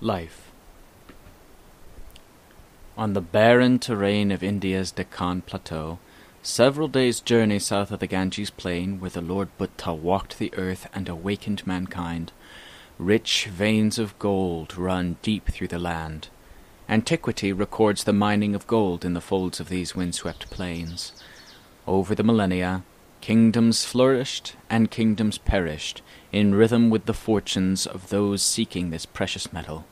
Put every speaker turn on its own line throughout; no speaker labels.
Life. On the barren terrain of India's Deccan Plateau, several days' journey south of the Ganges plain, where the Lord Buddha walked the earth and awakened mankind, rich veins of gold run deep through the land. Antiquity records the mining of gold in the folds of these windswept plains. Over the millennia, kingdoms flourished and kingdoms perished, in rhythm with the fortunes of those seeking this precious metal.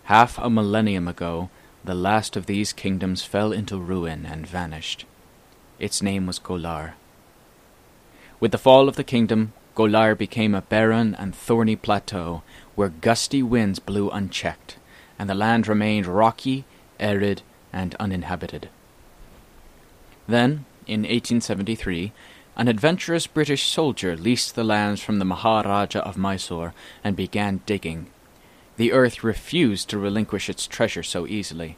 Half a millennium ago, the last of these kingdoms fell into ruin and vanished. Its name was Kolar. With the fall of the kingdom, Kolar became a barren and thorny plateau where gusty winds blew unchecked, and the land remained rocky, arid, and uninhabited. Then, in 1873, an adventurous British soldier leased the lands from the Maharaja of Mysore and began digging. The earth refused to relinquish its treasure so easily.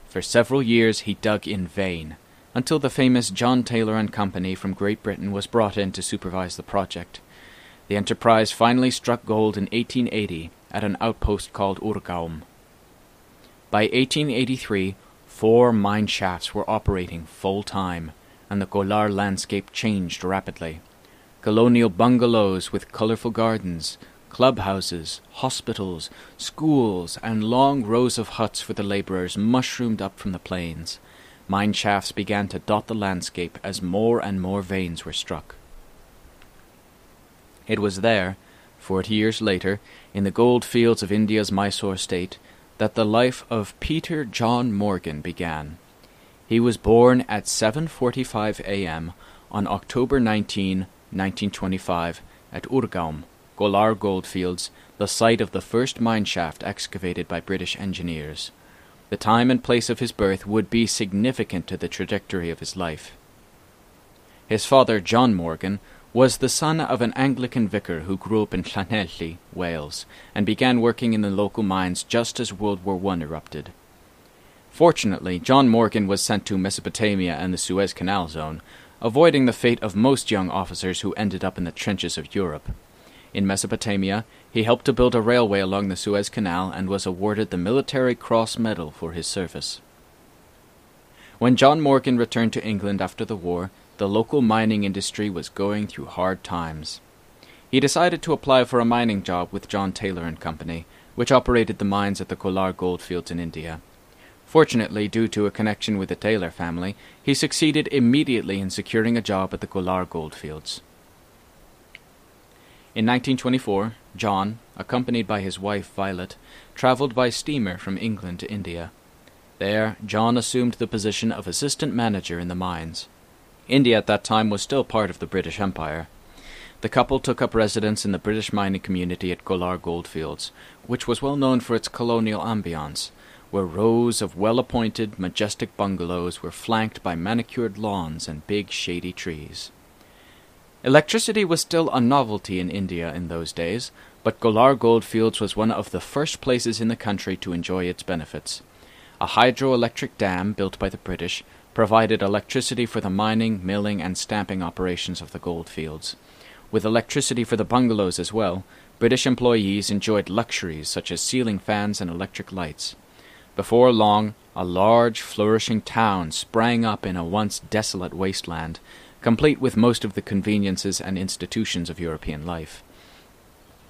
For several years he dug in vain, until the famous John Taylor and Company from Great Britain was brought in to supervise the project. The enterprise finally struck gold in 1880 at an outpost called Urgaon. By 1883, 4 mine shafts were operating full-time, and the Kolar landscape changed rapidly. Colonial bungalows with colourful gardens, clubhouses, hospitals, schools, and long rows of huts for the labourers mushroomed up from the plains. Mine shafts began to dot the landscape as more and more veins were struck. It was there, 40 years later, in the gold fields of India's Mysore state, that the life of Peter John Morgan began. He was born at 7:45 a.m. on October 19, 1925, at Urgaon, Kolar Goldfields, the site of the first mine shaft excavated by British engineers. The time and place of his birth would be significant to the trajectory of his life. His father, John Morgan, was the son of an Anglican vicar who grew up in Llanelli, Wales, and began working in the local mines just as World War I erupted. Fortunately, John Morgan was sent to Mesopotamia and the Suez Canal zone, avoiding the fate of most young officers who ended up in the trenches of Europe. In Mesopotamia, he helped to build a railway along the Suez Canal and was awarded the Military Cross Medal for his service. When John Morgan returned to England after the war, the local mining industry was going through hard times. He decided to apply for a mining job with John Taylor and Company, which operated the mines at the Kolar goldfields in India. Fortunately, due to a connection with the Taylor family, he succeeded immediately in securing a job at the Kolar goldfields. In 1924, John, accompanied by his wife Violet, travelled by steamer from England to India. There, John assumed the position of assistant manager in the mines. India at that time was still part of the British Empire. The couple took up residence in the British mining community at Kolar Goldfields, which was well known for its colonial ambience, where rows of well-appointed, majestic bungalows were flanked by manicured lawns and big shady trees. Electricity was still a novelty in India in those days, but Kolar Goldfields was one of the first places in the country to enjoy its benefits. A hydroelectric dam built by the British provided electricity for the mining, milling, and stamping operations of the goldfields. With electricity for the bungalows as well, British employees enjoyed luxuries such as ceiling fans and electric lights. Before long, a large, flourishing town sprang up in a once desolate wasteland, complete with most of the conveniences and institutions of European life.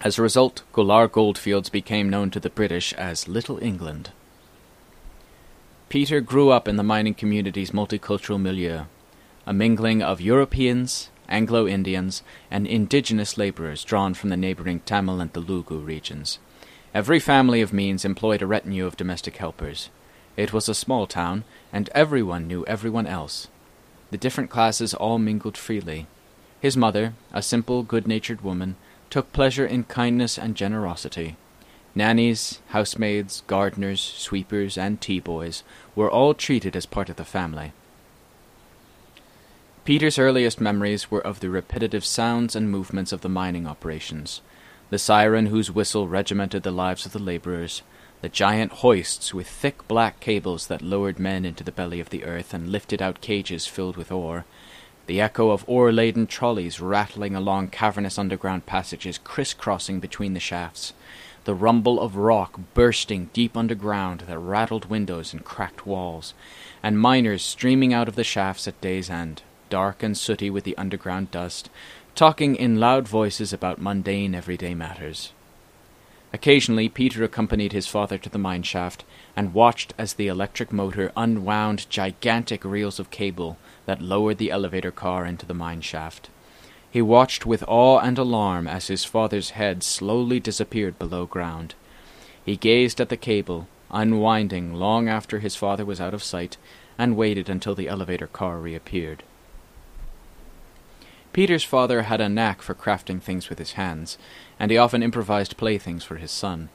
As a result, Kolar Goldfields became known to the British as Little England. Peter grew up in the mining community's multicultural milieu, a mingling of Europeans, Anglo-Indians, and indigenous labourers drawn from the neighbouring Tamil and Telugu regions. Every family of means employed a retinue of domestic helpers. It was a small town, and everyone knew everyone else. The different classes all mingled freely. His mother, a simple, good-natured woman, took pleasure in kindness and generosity. Nannies, housemaids, gardeners, sweepers, and tea-boys were all treated as part of the family. Peter's earliest memories were of the repetitive sounds and movements of the mining operations, the siren whose whistle regimented the lives of the labourers, the giant hoists with thick black cables that lowered men into the belly of the earth and lifted out cages filled with ore, the echo of ore-laden trolleys rattling along cavernous underground passages crisscrossing between the shafts, the rumble of rock bursting deep underground that rattled windows and cracked walls, and miners streaming out of the shafts at day's end, dark and sooty with the underground dust, talking in loud voices about mundane everyday matters. Occasionally Peter accompanied his father to the mine shaft and watched as the electric motor unwound gigantic reels of cable that lowered the elevator car into the mine shaft. He watched with awe and alarm as his father's head slowly disappeared below ground. He gazed at the cable, unwinding long after his father was out of sight, and waited until the elevator car reappeared. Peter's father had a knack for crafting things with his hands, and he often improvised playthings for his son.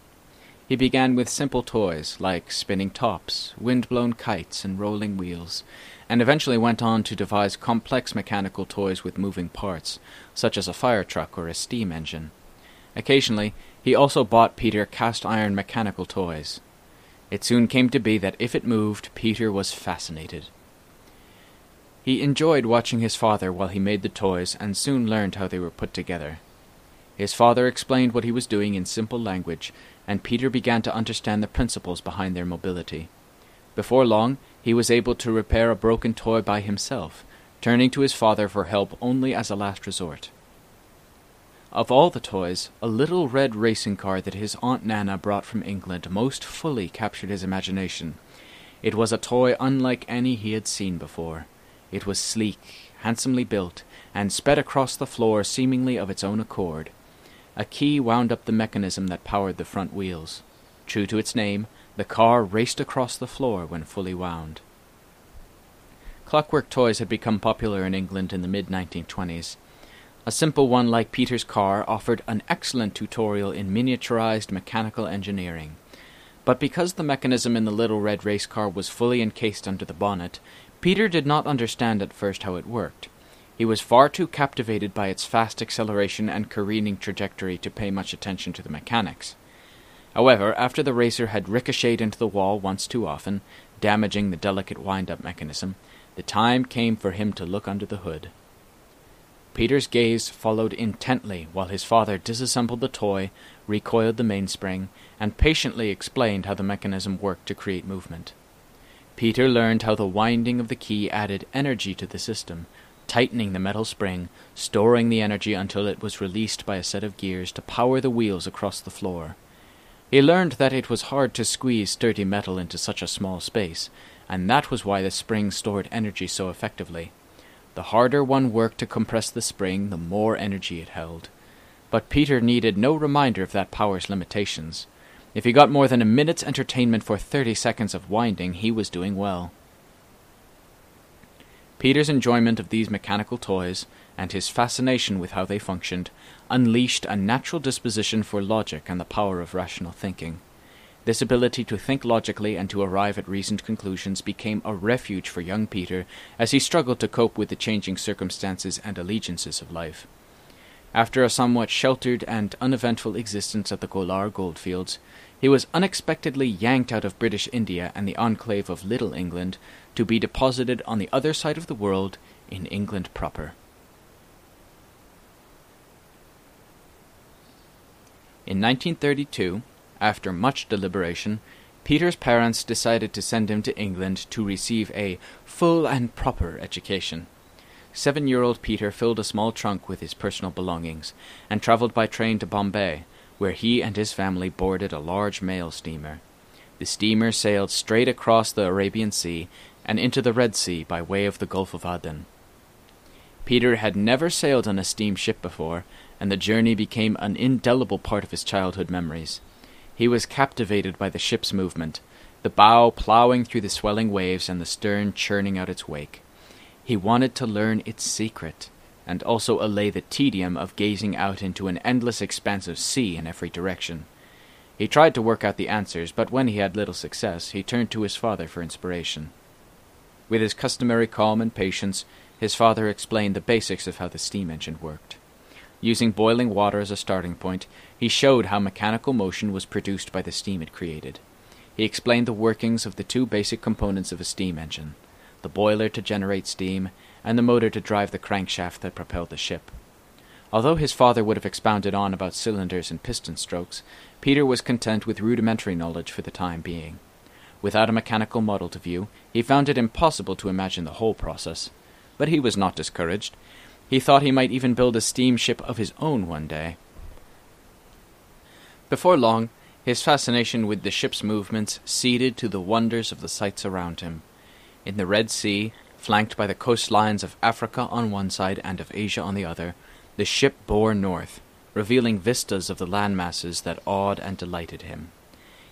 He began with simple toys like spinning tops, wind-blown kites, and rolling wheels, and eventually went on to devise complex mechanical toys with moving parts, such as a fire truck or a steam engine. Occasionally, he also bought Peter cast-iron mechanical toys. It soon came to be that if it moved, Peter was fascinated. He enjoyed watching his father while he made the toys and soon learned how they were put together. His father explained what he was doing in simple language, and Peter began to understand the principles behind their mobility. Before long, he was able to repair a broken toy by himself, turning to his father for help only as a last resort. Of all the toys, a little red racing car that his Aunt Nana brought from England most fully captured his imagination. It was a toy unlike any he had seen before. It was sleek, handsomely built, and sped across the floor seemingly of its own accord. A key wound up the mechanism that powered the front wheels. True to its name, the car raced across the floor when fully wound. Clockwork toys had become popular in England in the mid-1920s. A simple one like Peter's car offered an excellent tutorial in miniaturized mechanical engineering. But because the mechanism in the little red race car was fully encased under the bonnet, Peter did not understand at first how it worked. He was far too captivated by its fast acceleration and careening trajectory to pay much attention to the mechanics. However, after the racer had ricocheted into the wall once too often, damaging the delicate wind-up mechanism, the time came for him to look under the hood. Peter's gaze followed intently while his father disassembled the toy, recoiled the mainspring, and patiently explained how the mechanism worked to create movement. Peter learned how the winding of the key added energy to the system, tightening the metal spring, storing the energy until it was released by a set of gears to power the wheels across the floor. He learned that it was hard to squeeze sturdy metal into such a small space, and that was why the spring stored energy so effectively. The harder one worked to compress the spring, the more energy it held. But Peter needed no reminder of that power's limitations. If he got more than a minute's entertainment for 30 seconds of winding, he was doing well. Peter's enjoyment of these mechanical toys, and his fascination with how they functioned, unleashed a natural disposition for logic and the power of rational thinking. This ability to think logically and to arrive at reasoned conclusions became a refuge for young Peter as he struggled to cope with the changing circumstances and allegiances of life. After a somewhat sheltered and uneventful existence at the Golar goldfields, he was unexpectedly yanked out of British India and the enclave of Little England to be deposited on the other side of the world in England proper. In 1932, after much deliberation, Peter's parents decided to send him to England to receive a full and proper education. 7-year-old Peter filled a small trunk with his personal belongings and travelled by train to Bombay, where he and his family boarded a large mail steamer. The steamer sailed straight across the Arabian Sea and into the Red Sea by way of the Gulf of Aden. Peter had never sailed on a steamship before, and the journey became an indelible part of his childhood memories. He was captivated by the ship's movement, the bow ploughing through the swelling waves and the stern churning out its wake. He wanted to learn its secret, and also allay the tedium of gazing out into an endless expanse of sea in every direction. He tried to work out the answers, but when he had little success, he turned to his father for inspiration. With his customary calm and patience, his father explained the basics of how the steam engine worked. Using boiling water as a starting point, he showed how mechanical motion was produced by the steam it created. He explained the workings of the two basic components of a steam engine, the boiler to generate steam, and the motor to drive the crankshaft that propelled the ship. Although his father would have expounded on about cylinders and piston strokes, Peter was content with rudimentary knowledge for the time being. Without a mechanical model to view, he found it impossible to imagine the whole process. But he was not discouraged. He thought he might even build a steamship of his own one day. Before long, his fascination with the ship's movements ceded to the wonders of the sights around him. In the Red Sea, flanked by the coastlines of Africa on one side and of Asia on the other, the ship bore north, revealing vistas of the landmasses that awed and delighted him.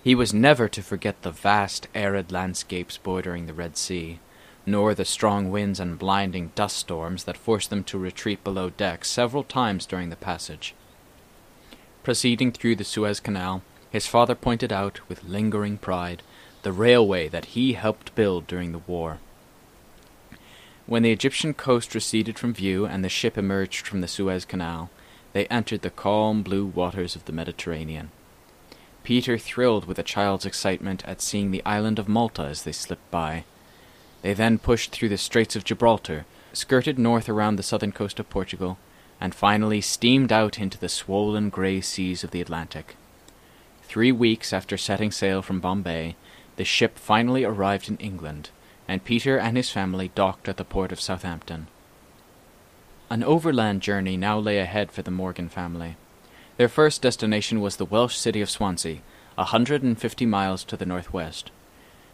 He was never to forget the vast arid landscapes bordering the Red Sea, nor the strong winds and blinding dust storms that forced them to retreat below deck several times during the passage. Proceeding through the Suez Canal, his father pointed out, with lingering pride, the railway that he helped build during the war. When the Egyptian coast receded from view and the ship emerged from the Suez Canal, they entered the calm blue waters of the Mediterranean. Peter thrilled with a child's excitement at seeing the island of Malta as they slipped by. They then pushed through the Straits of Gibraltar, skirted north around the southern coast of Portugal, and finally steamed out into the swollen grey seas of the Atlantic. 3 weeks after setting sail from Bombay, the ship finally arrived in England, and Peter and his family docked at the port of Southampton. An overland journey now lay ahead for the Morgan family. Their first destination was the Welsh city of Swansea, 150 miles to the northwest.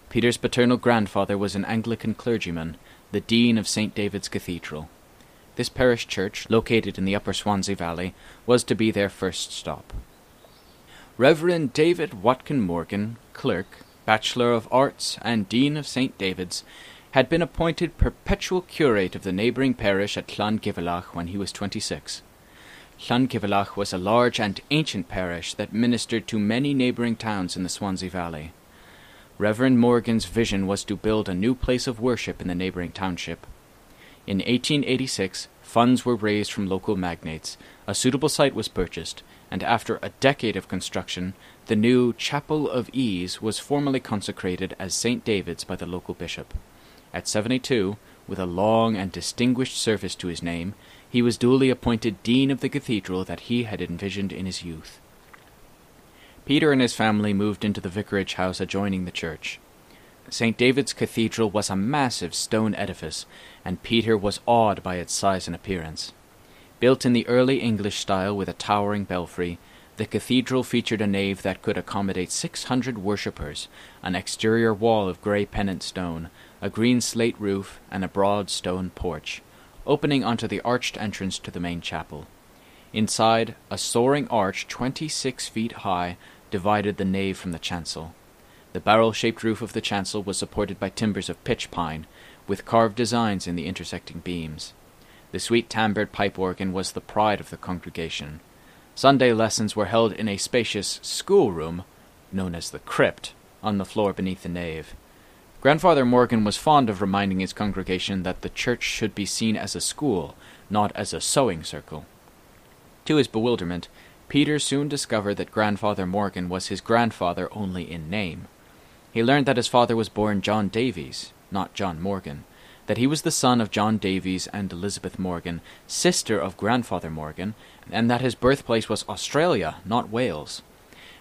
Peter's paternal grandfather was an Anglican clergyman, the dean of St. David's Cathedral. This parish church, located in the upper Swansea Valley, was to be their first stop. Reverend David Watkin Morgan, clerk, Bachelor of Arts, and Dean of St. David's, had been appointed perpetual curate of the neighbouring parish at Llangyfylach when he was 26. Llangyfylach was a large and ancient parish that ministered to many neighbouring towns in the Swansea Valley. Reverend Morgan's vision was to build a new place of worship in the neighbouring township. In 1886, funds were raised from local magnates, a suitable site was purchased, and after a decade of construction, the new Chapel of Ease was formally consecrated as St. David's by the local bishop. At 72, with a long and distinguished service to his name, he was duly appointed dean of the cathedral that he had envisioned in his youth. Peter and his family moved into the vicarage house adjoining the church. St. David's Cathedral was a massive stone edifice, and Peter was awed by its size and appearance. Built in the early English style with a towering belfry, the cathedral featured a nave that could accommodate 600 worshippers, an exterior wall of grey pennant stone, a green slate roof, and a broad stone porch, opening onto the arched entrance to the main chapel. Inside, a soaring arch 26 feet high divided the nave from the chancel. The barrel-shaped roof of the chancel was supported by timbers of pitch pine, with carved designs in the intersecting beams. The sweet timbred pipe organ was the pride of the congregation. Sunday lessons were held in a spacious schoolroom, known as the crypt, on the floor beneath the nave. Grandfather Morgan was fond of reminding his congregation that the church should be seen as a school, not as a sewing circle. To his bewilderment, Peter soon discovered that Grandfather Morgan was his grandfather only in name. He learned that his father was born John Davies, not John Morgan, that he was the son of John Davies and Elizabeth Morgan, sister of Grandfather Morgan, and that his birthplace was Australia, not Wales.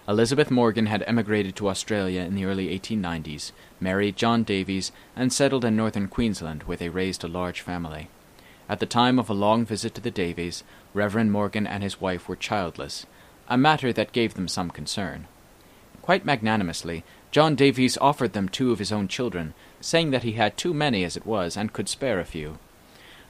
Elizabeth Morgan had emigrated to Australia in the early 1890s, married John Davies, and settled in northern Queensland, where they raised a large family. At the time of a long visit to the Davies, Reverend Morgan and his wife were childless, a matter that gave them some concern. Quite magnanimously, John Davies offered them 2 of his own children, saying that he had too many as it was, and could spare a few.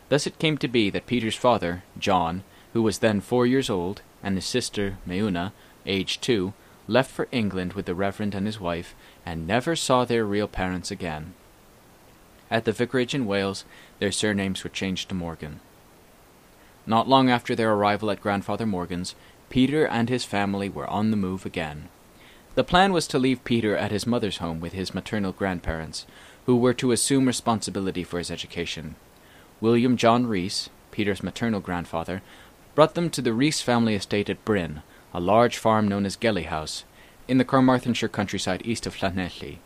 Thus it came to be that Peter's father, John, who was then 4 years old, and his sister, Meuna, aged 2, left for England with the Reverend and his wife, and never saw their real parents again. At the vicarage in Wales, their surnames were changed to Morgan. Not long after their arrival at Grandfather Morgan's, Peter and his family were on the move again. The plan was to leave Peter at his mother's home with his maternal grandparents, who were to assume responsibility for his education. William John Rees, Peter's maternal grandfather, brought them to the Rees family estate at Bryn, a large farm known as Gelly House, in the Carmarthenshire countryside east of Llanelli.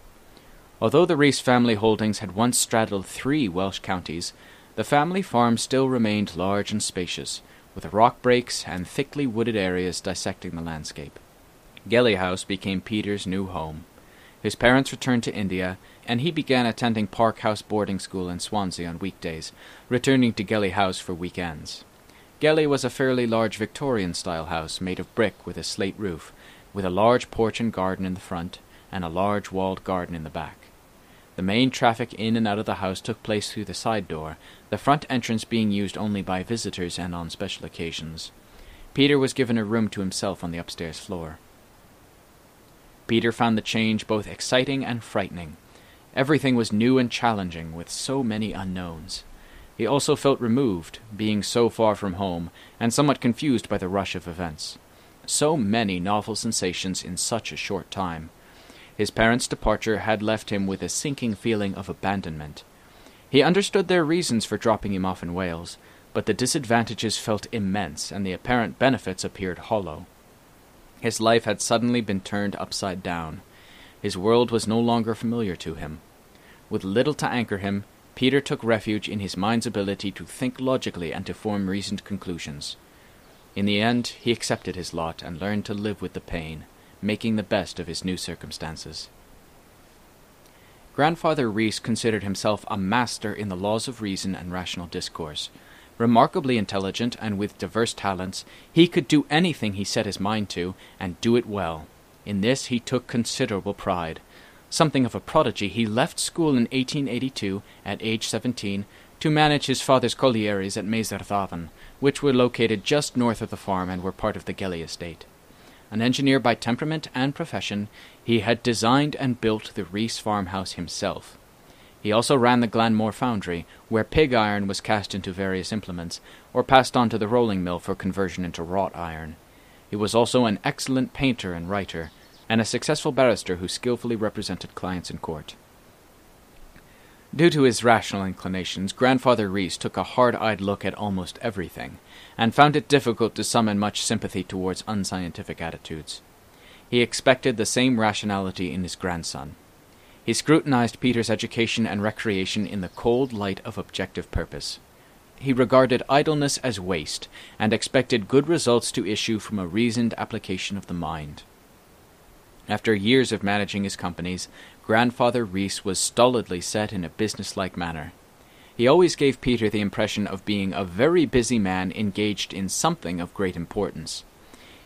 Although the Rees family holdings had once straddled 3 Welsh counties, the family farm still remained large and spacious, with rock breaks and thickly wooded areas dissecting the landscape. Gelly House became Peter's new home. His parents returned to India, and he began attending Park House boarding school in Swansea on weekdays, returning to Gelly House for weekends. Gelly was a fairly large Victorian-style house made of brick with a slate roof, with a large porch and garden in the front, and a large walled garden in the back. The main traffic in and out of the house took place through the side door, the front entrance being used only by visitors and on special occasions. Peter was given a room to himself on the upstairs floor. Peter found the change both exciting and frightening. Everything was new and challenging, with so many unknowns. He also felt removed, being so far from home, and somewhat confused by the rush of events. So many novel sensations in such a short time. His parents' departure had left him with a sinking feeling of abandonment. He understood their reasons for dropping him off in Wales, but the disadvantages felt immense, and the apparent benefits appeared hollow. His life had suddenly been turned upside down. His world was no longer familiar to him. With little to anchor him, Peter took refuge in his mind's ability to think logically and to form reasoned conclusions. In the end, he accepted his lot and learned to live with the pain, making the best of his new circumstances. Grandfather Rhys considered himself a master in the laws of reason and rational discourse. Remarkably intelligent and with diverse talents, he could do anything he set his mind to, and do it well. In this he took considerable pride. Something of a prodigy, he left school in 1882, at age 17, to manage his father's collieries at Meiserdhaven, which were located just north of the farm and were part of the Gelly estate. An engineer by temperament and profession, he had designed and built the Rhys farmhouse himself. He also ran the Glanmore foundry, where pig iron was cast into various implements, or passed on to the rolling mill for conversion into wrought iron. He was also an excellent painter and writer, and a successful barrister who skillfully represented clients in court. Due to his rational inclinations, Grandfather Rhys took a hard-eyed look at almost everything, and found it difficult to summon much sympathy towards unscientific attitudes. He expected the same rationality in his grandson. He scrutinized Peter's education and recreation in the cold light of objective purpose. He regarded idleness as waste, and expected good results to issue from a reasoned application of the mind. After years of managing his companies, Grandfather Rhys was stolidly set in a business-like manner. He always gave Peter the impression of being a very busy man engaged in something of great importance.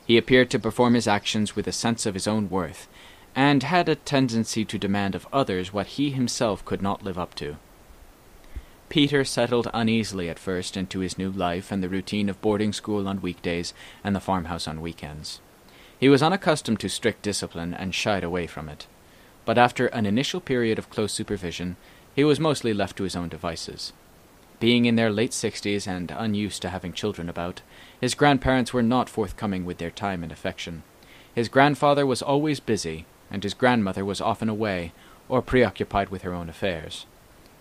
He appeared to perform his actions with a sense of his own worth, and had a tendency to demand of others what he himself could not live up to. Peter settled uneasily at first into his new life and the routine of boarding school on weekdays and the farmhouse on weekends. He was unaccustomed to strict discipline and shied away from it. But after an initial period of close supervision, he was mostly left to his own devices. Being in their late 60s and unused to having children about, his grandparents were not forthcoming with their time and affection. His grandfather was always busy, and his grandmother was often away, or preoccupied with her own affairs.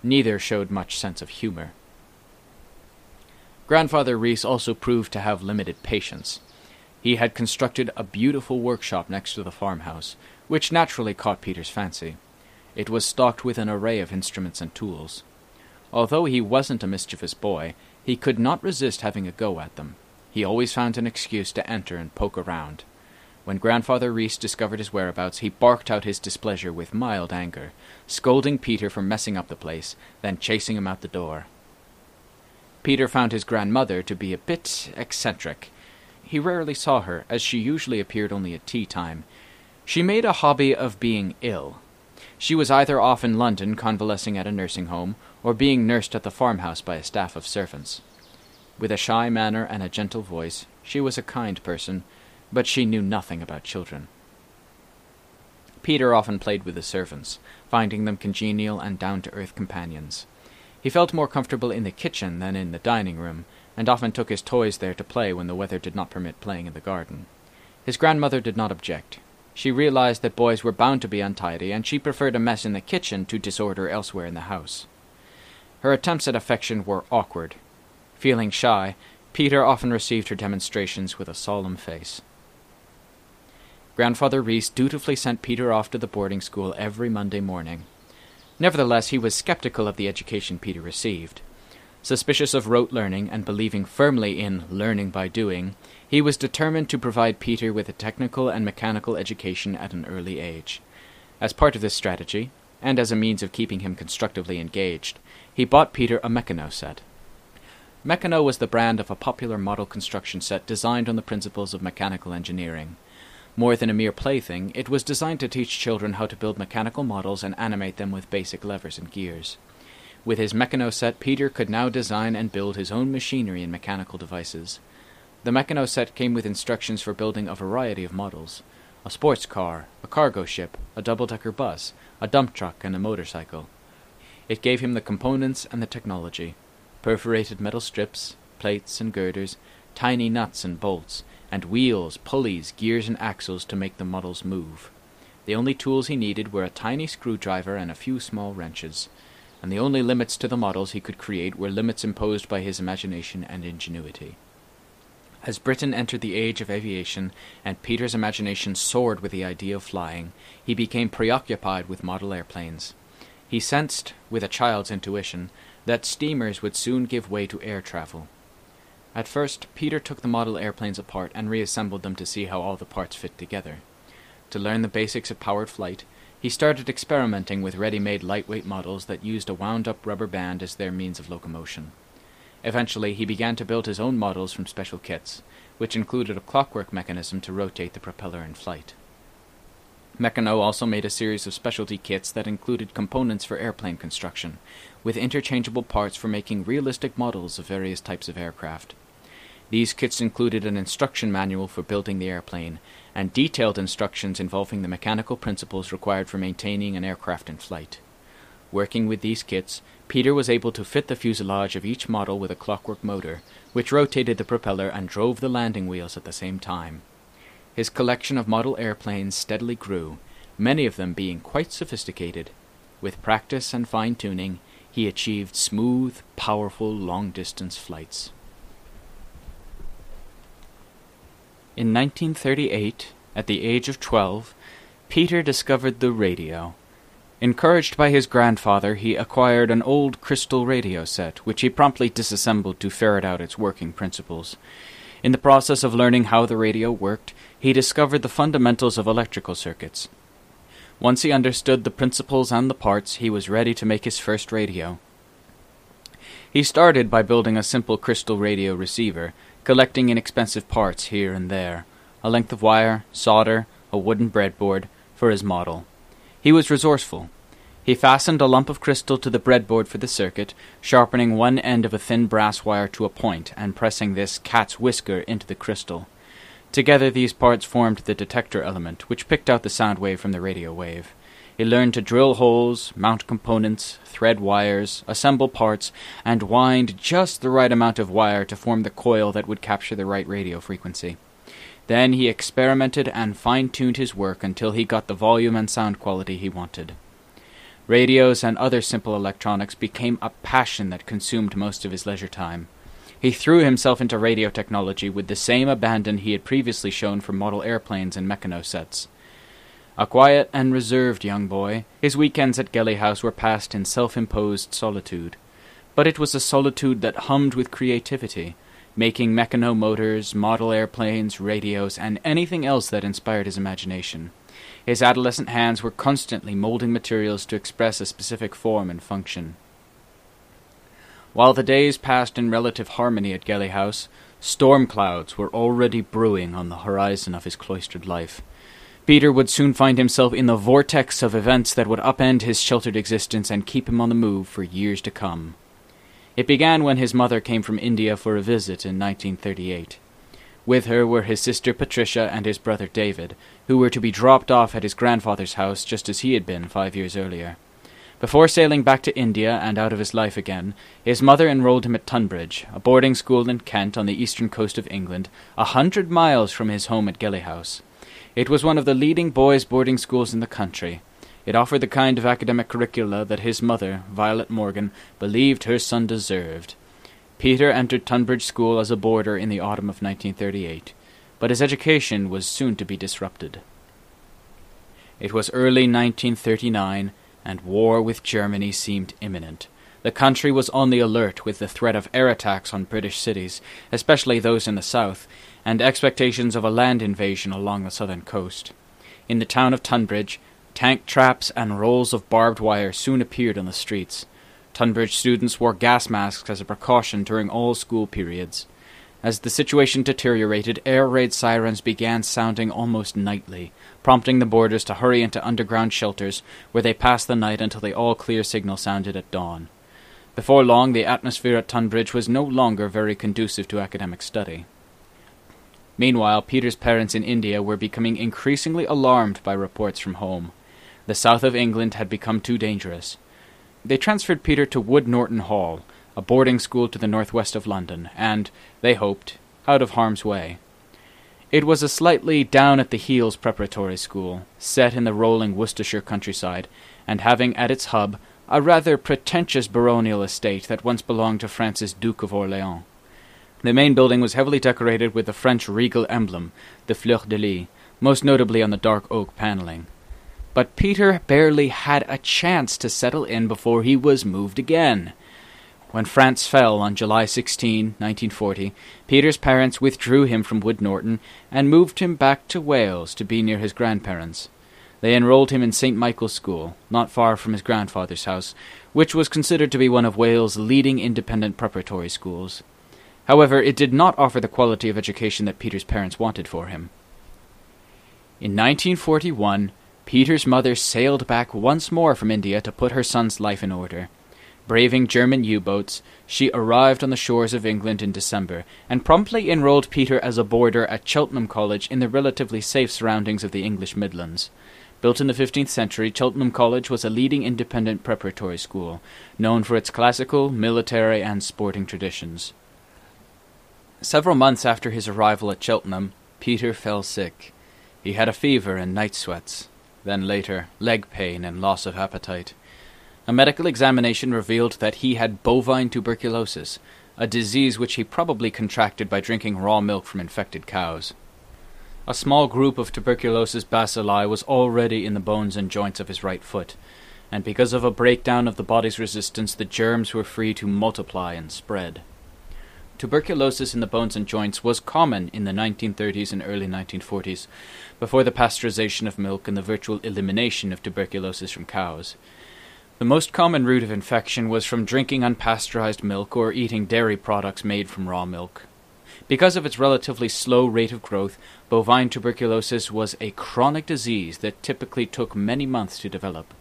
Neither showed much sense of humor. Grandfather Rhys also proved to have limited patience. He had constructed a beautiful workshop next to the farmhouse, which naturally caught Peter's fancy. It was stocked with an array of instruments and tools. Although he wasn't a mischievous boy, he could not resist having a go at them. He always found an excuse to enter and poke around. When Grandfather Rhys discovered his whereabouts, he barked out his displeasure with mild anger, scolding Peter for messing up the place, then chasing him out the door. Peter found his grandmother to be a bit eccentric. He rarely saw her, as she usually appeared only at tea time. She made a hobby of being ill. She was either off in London convalescing at a nursing home, or being nursed at the farmhouse by a staff of servants. With a shy manner and a gentle voice, she was a kind person, but she knew nothing about children. Peter often played with the servants, finding them congenial and down-to-earth companions. He felt more comfortable in the kitchen than in the dining room, and often took his toys there to play when the weather did not permit playing in the garden. His grandmother did not object. She realized that boys were bound to be untidy, and she preferred a mess in the kitchen to disorder elsewhere in the house. Her attempts at affection were awkward. Feeling shy, Peter often received her demonstrations with a solemn face. Grandfather Rhys dutifully sent Peter off to the boarding school every Monday morning. Nevertheless, he was skeptical of the education Peter received. Suspicious of rote learning and believing firmly in learning by doing, he was determined to provide Peter with a technical and mechanical education at an early age. As part of this strategy, and as a means of keeping him constructively engaged, he bought Peter a Meccano set. Meccano was the brand of a popular model construction set designed on the principles of mechanical engineering. More than a mere plaything, it was designed to teach children how to build mechanical models and animate them with basic levers and gears. With his Meccano set, Peter could now design and build his own machinery and mechanical devices. The Meccano set came with instructions for building a variety of models: a sports car, a cargo ship, a double-decker bus, a dump truck, and a motorcycle. It gave him the components and the technology: perforated metal strips, plates and girders, tiny nuts and bolts, and wheels, pulleys, gears, and axles to make the models move. The only tools he needed were a tiny screwdriver and a few small wrenches, and the only limits to the models he could create were limits imposed by his imagination and ingenuity. As Britain entered the age of aviation, and Peter's imagination soared with the idea of flying, he became preoccupied with model airplanes. He sensed, with a child's intuition, that steamers would soon give way to air travel. At first, Peter took the model airplanes apart and reassembled them to see how all the parts fit together. To learn the basics of powered flight, he started experimenting with ready-made lightweight models that used a wound-up rubber band as their means of locomotion. Eventually, he began to build his own models from special kits, which included a clockwork mechanism to rotate the propeller in flight. Meccano also made a series of specialty kits that included components for airplane construction, with interchangeable parts for making realistic models of various types of aircraft. These kits included an instruction manual for building the airplane, and detailed instructions involving the mechanical principles required for maintaining an aircraft in flight. Working with these kits, Peter was able to fit the fuselage of each model with a clockwork motor, which rotated the propeller and drove the landing wheels at the same time. His collection of model airplanes steadily grew, many of them being quite sophisticated. With practice and fine-tuning, he achieved smooth, powerful, long-distance flights. In 1938, at the age of 12, Peter discovered the radio. Encouraged by his grandfather, he acquired an old crystal radio set, which he promptly disassembled to ferret out its working principles. In the process of learning how the radio worked, he discovered the fundamentals of electrical circuits. Once he understood the principles and the parts, he was ready to make his first radio. He started by building a simple crystal radio receiver, collecting inexpensive parts here and there, a length of wire, solder, a wooden breadboard, for his model. He was resourceful. He fastened a lump of crystal to the breadboard for the circuit, sharpening one end of a thin brass wire to a point and pressing this cat's whisker into the crystal. Together these parts formed the detector element, which picked out the sound wave from the radio wave. He learned to drill holes, mount components, thread wires, assemble parts, and wind just the right amount of wire to form the coil that would capture the right radio frequency. Then he experimented and fine-tuned his work until he got the volume and sound quality he wanted. Radios and other simple electronics became a passion that consumed most of his leisure time. He threw himself into radio technology with the same abandon he had previously shown for model airplanes and Meccano sets. A quiet and reserved young boy, his weekends at Gelly House were passed in self-imposed solitude. But it was a solitude that hummed with creativity, making Meccano motors, model airplanes, radios, and anything else that inspired his imagination. His adolescent hands were constantly molding materials to express a specific form and function. While the days passed in relative harmony at Gelly House, storm clouds were already brewing on the horizon of his cloistered life. Peter would soon find himself in the vortex of events that would upend his sheltered existence and keep him on the move for years to come. It began when his mother came from India for a visit in 1938. With her were his sister Patricia and his brother David, who were to be dropped off at his grandfather's house just as he had been 5 years earlier. Before sailing back to India and out of his life again, his mother enrolled him at Tunbridge, a boarding school in Kent on the eastern coast of England, 100 miles from his home at Gelly House. It was one of the leading boys' boarding schools in the country. It offered the kind of academic curricula that his mother, Violet Morgan, believed her son deserved. Peter entered Tunbridge School as a boarder in the autumn of 1938, but his education was soon to be disrupted. It was early 1939, and war with Germany seemed imminent. The country was on the alert with the threat of air attacks on British cities, especially those in the south, and expectations of a land invasion along the southern coast. In the town of Tunbridge, tank traps and rolls of barbed wire soon appeared on the streets. Tunbridge students wore gas masks as a precaution during all school periods. As the situation deteriorated, air raid sirens began sounding almost nightly, prompting the boarders to hurry into underground shelters where they passed the night until the all-clear signal sounded at dawn. Before long, the atmosphere at Tunbridge was no longer very conducive to academic study. Meanwhile, Peter's parents in India were becoming increasingly alarmed by reports from home. The south of England had become too dangerous. They transferred Peter to Wood Norton Hall, a boarding school to the northwest of London, and, they hoped, out of harm's way. It was a slightly down-at-the-heels preparatory school, set in the rolling Worcestershire countryside, and having at its hub a rather pretentious baronial estate that once belonged to Francis Duke of Orleans. The main building was heavily decorated with the French regal emblem, the fleur-de-lis, most notably on the dark oak panelling. But Peter barely had a chance to settle in before he was moved again. When France fell on July 16, 1940, Peter's parents withdrew him from Wood Norton and moved him back to Wales to be near his grandparents. They enrolled him in St. Michael's School, not far from his grandfather's house, which was considered to be one of Wales' leading independent preparatory schools. However, it did not offer the quality of education that Peter's parents wanted for him. In 1941, Peter's mother sailed back once more from India to put her son's life in order. Braving German U-boats, she arrived on the shores of England in December and promptly enrolled Peter as a boarder at Cheltenham College in the relatively safe surroundings of the English Midlands. Built in the 15th century, Cheltenham College was a leading independent preparatory school, known for its classical, military, and sporting traditions. Several months after his arrival at Cheltenham, Peter fell sick. He had a fever and night sweats, then later leg pain and loss of appetite. A medical examination revealed that he had bovine tuberculosis, a disease which he probably contracted by drinking raw milk from infected cows. A small group of tuberculosis bacilli was already in the bones and joints of his right foot, and because of a breakdown of the body's resistance, the germs were free to multiply and spread. Tuberculosis in the bones and joints was common in the 1930s and early 1940s, before the pasteurization of milk and the virtual elimination of tuberculosis from cows. The most common route of infection was from drinking unpasteurized milk or eating dairy products made from raw milk. Because of its relatively slow rate of growth, bovine tuberculosis was a chronic disease that typically took many months to develop.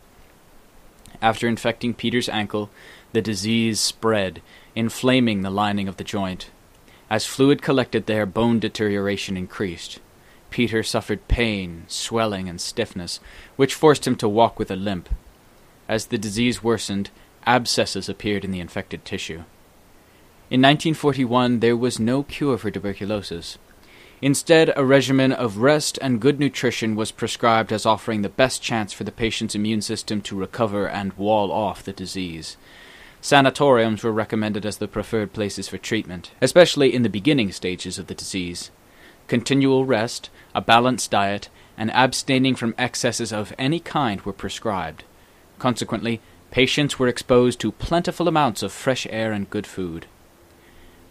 After infecting Peter's ankle, the disease spread, inflaming the lining of the joint. As fluid collected there, bone deterioration increased. Peter suffered pain, swelling, and stiffness, which forced him to walk with a limp. As the disease worsened, abscesses appeared in the infected tissue. In 1941, there was no cure for tuberculosis. Instead, a regimen of rest and good nutrition was prescribed as offering the best chance for the patient's immune system to recover and wall off the disease. Sanatoriums were recommended as the preferred places for treatment, especially in the beginning stages of the disease. Continual rest, a balanced diet, and abstaining from excesses of any kind were prescribed. Consequently, patients were exposed to plentiful amounts of fresh air and good food.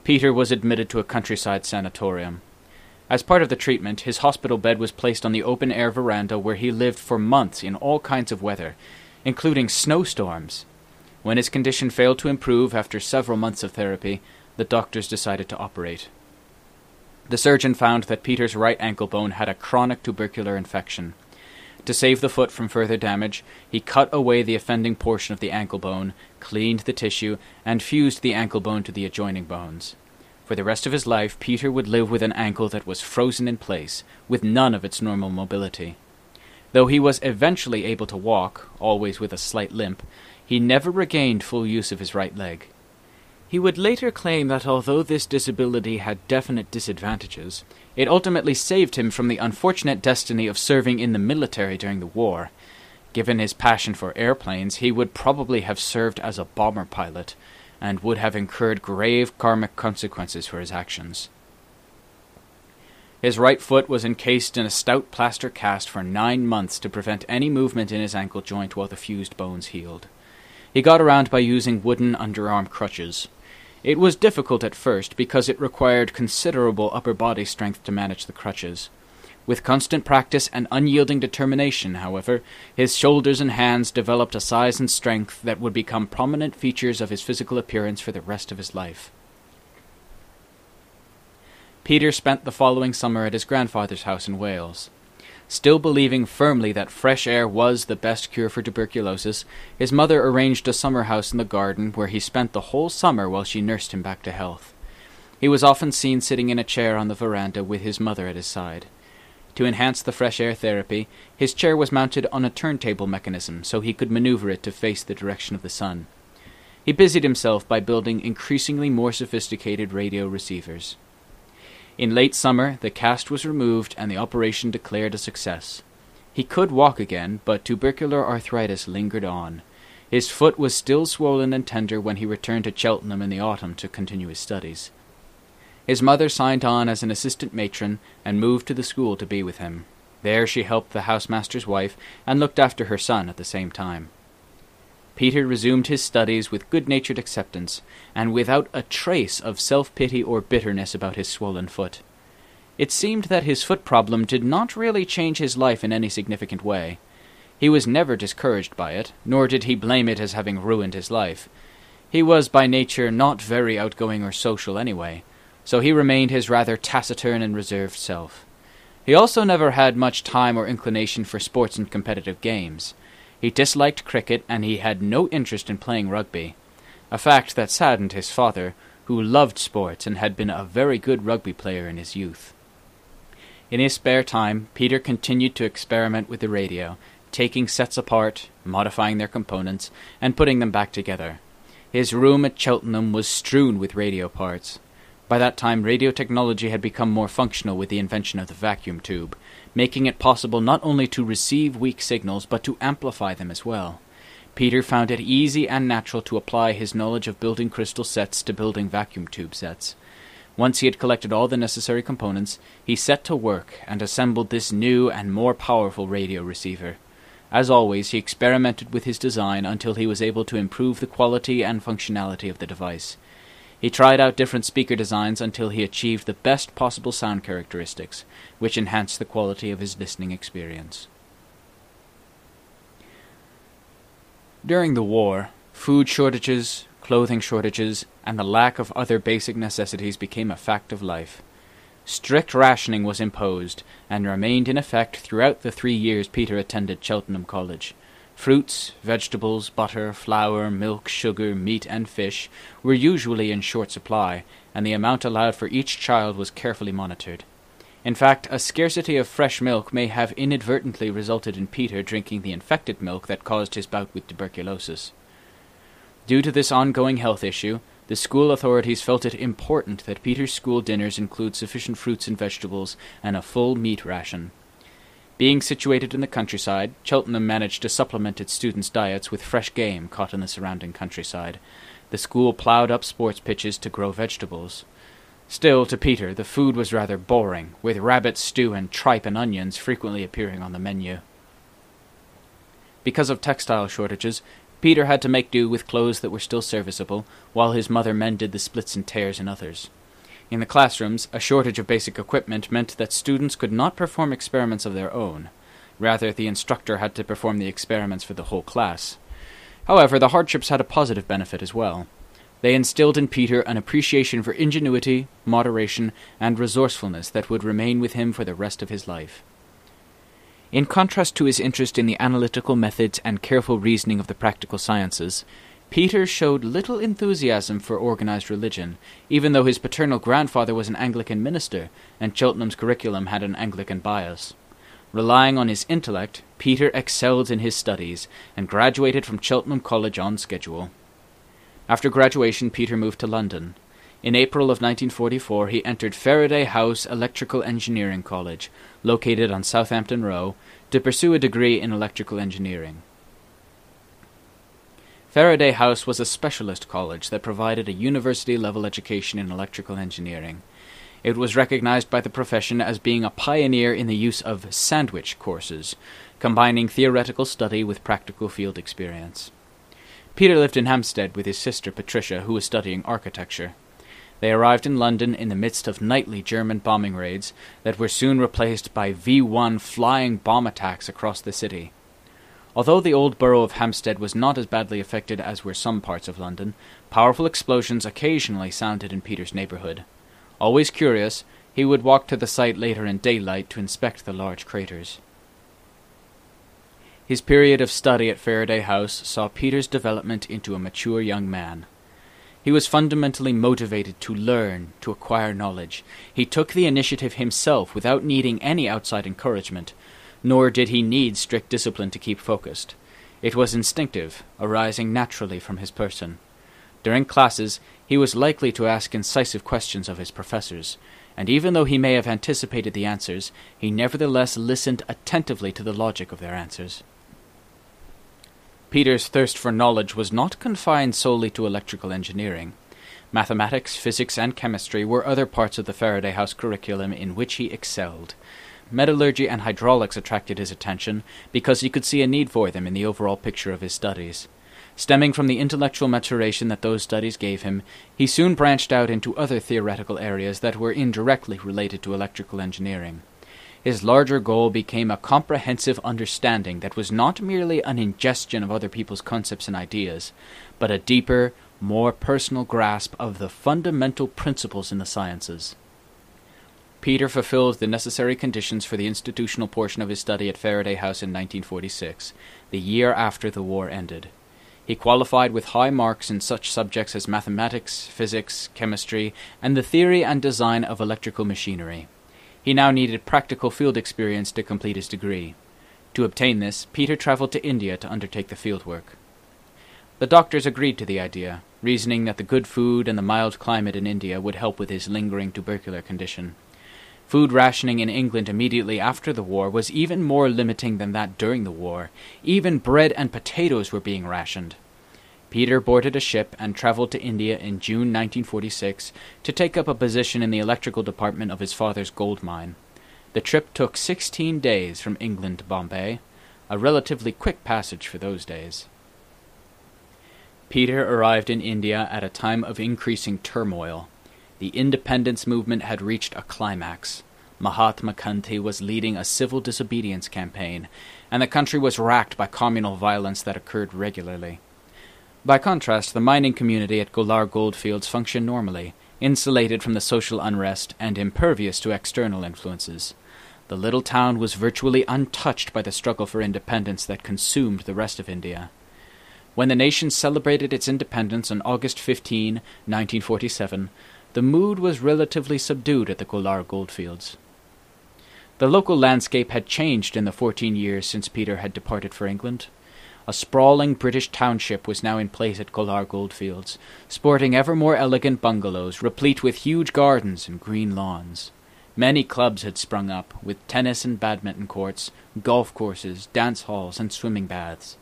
Peter was admitted to a countryside sanatorium. As part of the treatment, his hospital bed was placed on the open-air veranda where he lived for months in all kinds of weather, including snowstorms. When his condition failed to improve after several months of therapy, the doctors decided to operate. The surgeon found that Peter's right ankle bone had a chronic tubercular infection. To save the foot from further damage, he cut away the offending portion of the ankle bone, cleaned the tissue, and fused the ankle bone to the adjoining bones. For the rest of his life, Peter would live with an ankle that was frozen in place, with none of its normal mobility. Though he was eventually able to walk, always with a slight limp, he never regained full use of his right leg. He would later claim that although this disability had definite disadvantages, it ultimately saved him from the unfortunate destiny of serving in the military during the war. Given his passion for airplanes, he would probably have served as a bomber pilot, and would have incurred grave karmic consequences for his actions. His right foot was encased in a stout plaster cast for 9 months to prevent any movement in his ankle joint while the fused bones healed. He got around by using wooden underarm crutches. It was difficult at first because it required considerable upper body strength to manage the crutches. With constant practice and unyielding determination, however, his shoulders and hands developed a size and strength that would become prominent features of his physical appearance for the rest of his life. Peter spent the following summer at his grandfather's house in Wales. Still believing firmly that fresh air was the best cure for tuberculosis, his mother arranged a summer house in the garden where he spent the whole summer while she nursed him back to health. He was often seen sitting in a chair on the veranda with his mother at his side. To enhance the fresh air therapy, his chair was mounted on a turntable mechanism so he could maneuver it to face the direction of the sun. He busied himself by building increasingly more sophisticated radio receivers. In late summer, the cast was removed and the operation declared a success. He could walk again, but tubercular arthritis lingered on. His foot was still swollen and tender when he returned to Cheltenham in the autumn to continue his studies. His mother signed on as an assistant matron and moved to the school to be with him. There she helped the housemaster's wife and looked after her son at the same time. Peter resumed his studies with good-natured acceptance, and without a trace of self-pity or bitterness about his swollen foot. It seemed that his foot problem did not really change his life in any significant way. He was never discouraged by it, nor did he blame it as having ruined his life. He was by nature not very outgoing or social anyway, so he remained his rather taciturn and reserved self. He also never had much time or inclination for sports and competitive games. He disliked cricket, and he had no interest in playing rugby, a fact that saddened his father, who loved sports and had been a very good rugby player in his youth. In his spare time, Peter continued to experiment with the radio, taking sets apart, modifying their components, and putting them back together. His room at Cheltenham was strewn with radio parts. By that time, radio technology had become more functional with the invention of the vacuum tube, making it possible not only to receive weak signals, but to amplify them as well. Peter found it easy and natural to apply his knowledge of building crystal sets to building vacuum tube sets. Once he had collected all the necessary components, he set to work and assembled this new and more powerful radio receiver. As always, he experimented with his design until he was able to improve the quality and functionality of the device. He tried out different speaker designs until he achieved the best possible sound characteristics, which enhanced the quality of his listening experience. During the war, food shortages, clothing shortages, and the lack of other basic necessities became a fact of life. Strict rationing was imposed, and remained in effect throughout the 3 years Peter attended Cheltenham College. Fruits, vegetables, butter, flour, milk, sugar, meat, and fish were usually in short supply, and the amount allowed for each child was carefully monitored. In fact, a scarcity of fresh milk may have inadvertently resulted in Peter drinking the infected milk that caused his bout with tuberculosis. Due to this ongoing health issue, the school authorities felt it important that Peter's school dinners include sufficient fruits and vegetables and a full meat ration. Being situated in the countryside, Cheltenham managed to supplement its students' diets with fresh game caught in the surrounding countryside. The school ploughed up sports pitches to grow vegetables. Still, to Peter, the food was rather boring, with rabbit stew and tripe and onions frequently appearing on the menu. Because of textile shortages, Peter had to make do with clothes that were still serviceable, while his mother mended the splits and tears in others. In the classrooms, a shortage of basic equipment meant that students could not perform experiments of their own. Rather, the instructor had to perform the experiments for the whole class. However, the hardships had a positive benefit as well. They instilled in Peter an appreciation for ingenuity, moderation, and resourcefulness that would remain with him for the rest of his life. In contrast to his interest in the analytical methods and careful reasoning of the practical sciences, Peter showed little enthusiasm for organized religion, even though his paternal grandfather was an Anglican minister, and Cheltenham's curriculum had an Anglican bias. Relying on his intellect, Peter excelled in his studies, and graduated from Cheltenham College on schedule. After graduation, Peter moved to London. In April of 1944, he entered Faraday House Electrical Engineering College, located on Southampton Row, to pursue a degree in electrical engineering. Faraday House was a specialist college that provided a university-level education in electrical engineering. It was recognized by the profession as being a pioneer in the use of sandwich courses, combining theoretical study with practical field experience. Peter lived in Hampstead with his sister Patricia, who was studying architecture. They arrived in London in the midst of nightly German bombing raids that were soon replaced by V-1 flying bomb attacks across the city. Although the old borough of Hampstead was not as badly affected as were some parts of London, powerful explosions occasionally sounded in Peter's neighbourhood. Always curious, he would walk to the site later in daylight to inspect the large craters. His period of study at Faraday House saw Peter's development into a mature young man. He was fundamentally motivated to learn, to acquire knowledge. He took the initiative himself without needing any outside encouragement, nor did he need strict discipline to keep focused. It was instinctive, arising naturally from his person. During classes, he was likely to ask incisive questions of his professors, and even though he may have anticipated the answers, he nevertheless listened attentively to the logic of their answers. Peter's thirst for knowledge was not confined solely to electrical engineering. Mathematics, physics, and chemistry were other parts of the Faraday House curriculum in which he excelled. Metallurgy and hydraulics attracted his attention because he could see a need for them in the overall picture of his studies. Stemming from the intellectual maturation that those studies gave him, he soon branched out into other theoretical areas that were indirectly related to electrical engineering. His larger goal became a comprehensive understanding that was not merely an ingestion of other people's concepts and ideas, but a deeper, more personal grasp of the fundamental principles in the sciences. Peter fulfilled the necessary conditions for the institutional portion of his study at Faraday House in 1946, the year after the war ended. He qualified with high marks in such subjects as mathematics, physics, chemistry, and the theory and design of electrical machinery. He now needed practical field experience to complete his degree. To obtain this, Peter traveled to India to undertake the field work. The doctors agreed to the idea, reasoning that the good food and the mild climate in India would help with his lingering tubercular condition. Food rationing in England immediately after the war was even more limiting than that during the war. Even bread and potatoes were being rationed. Peter boarded a ship and traveled to India in June 1946 to take up a position in the electrical department of his father's gold mine. The trip took 16 days from England to Bombay, a relatively quick passage for those days. Peter arrived in India at a time of increasing turmoil. The independence movement had reached a climax. Mahatma Gandhi was leading a civil disobedience campaign, and the country was racked by communal violence that occurred regularly. By contrast, the mining community at Golar Goldfields functioned normally, insulated from the social unrest and impervious to external influences. The little town was virtually untouched by the struggle for independence that consumed the rest of India. When the nation celebrated its independence on August 15, 1947, the mood was relatively subdued at the Golar Goldfields. The local landscape had changed in the 14 years since Peter had departed for England. A sprawling British township was now in place at Golar Goldfields, sporting ever more elegant bungalows, replete with huge gardens and green lawns. Many clubs had sprung up, with tennis and badminton courts, golf courses, dance halls, and swimming baths.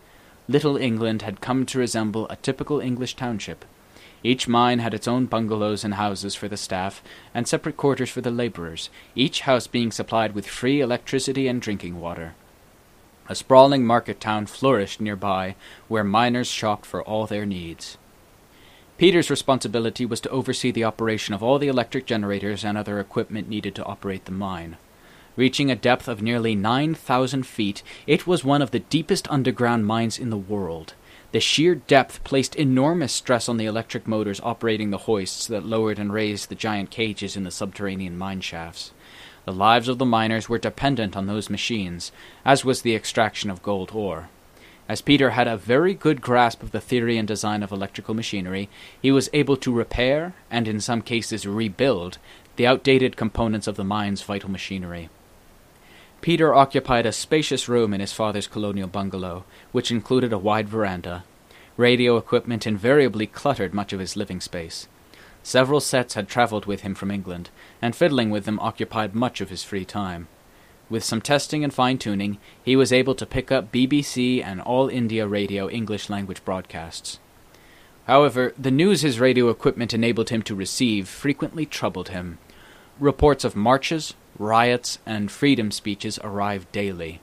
Little England had come to resemble a typical English township. Each mine had its own bungalows and houses for the staff, and separate quarters for the labourers, each house being supplied with free electricity and drinking water. A sprawling market town flourished nearby, where miners shopped for all their needs. Peter's responsibility was to oversee the operation of all the electric generators and other equipment needed to operate the mine. Reaching a depth of nearly 9,000 feet, it was one of the deepest underground mines in the world. The sheer depth placed enormous stress on the electric motors operating the hoists that lowered and raised the giant cages in the subterranean mine shafts. The lives of the miners were dependent on those machines, as was the extraction of gold ore. As Peter had a very good grasp of the theory and design of electrical machinery, he was able to repair, and in some cases rebuild, the outdated components of the mine's vital machinery. Peter occupied a spacious room in his father's colonial bungalow, which included a wide veranda. Radio equipment invariably cluttered much of his living space. Several sets had travelled with him from England, and fiddling with them occupied much of his free time. With some testing and fine-tuning, he was able to pick up BBC and All India Radio English-language broadcasts. However, the news his radio equipment enabled him to receive frequently troubled him. Reports of marches, riots, and freedom speeches arrived daily.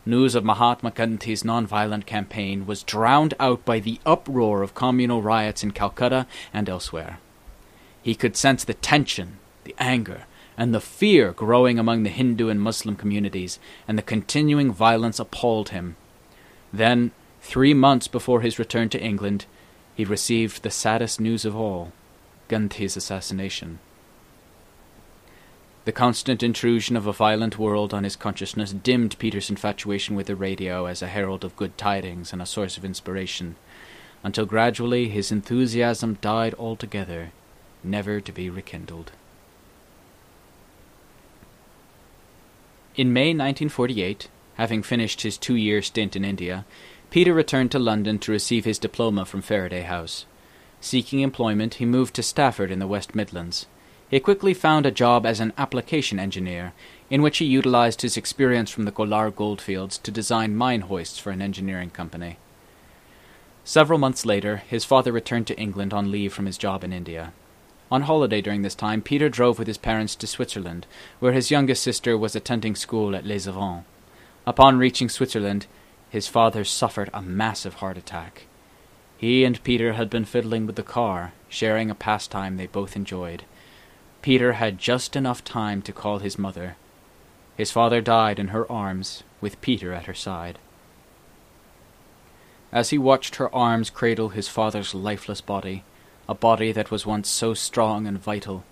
News of Mahatma Gandhi's non-violent campaign was drowned out by the uproar of communal riots in Calcutta and elsewhere. He could sense the tension, the anger, and the fear growing among the Hindu and Muslim communities, and the continuing violence appalled him. Then, 3 months before his return to England, he received the saddest news of all, Gandhi's assassination. The constant intrusion of a violent world on his consciousness dimmed Peter's infatuation with the radio as a herald of good tidings and a source of inspiration, until gradually his enthusiasm died altogether, never to be rekindled. In May 1948, having finished his 2-year stint in India, Peter returned to London to receive his diploma from Faraday House. Seeking employment, he moved to Stafford in the West Midlands. He quickly found a job as an application engineer, in which he utilized his experience from the Golar goldfields to design mine hoists for an engineering company. Several months later, his father returned to England on leave from his job in India. On holiday during this time, Peter drove with his parents to Switzerland, where his youngest sister was attending school at Les Avants. Upon reaching Switzerland, his father suffered a massive heart attack. He and Peter had been fiddling with the car, sharing a pastime they both enjoyed. Peter had just enough time to call his mother. His father died in her arms, with Peter at her side. As he watched her arms cradle his father's lifeless body, a body that was once so strong and vital,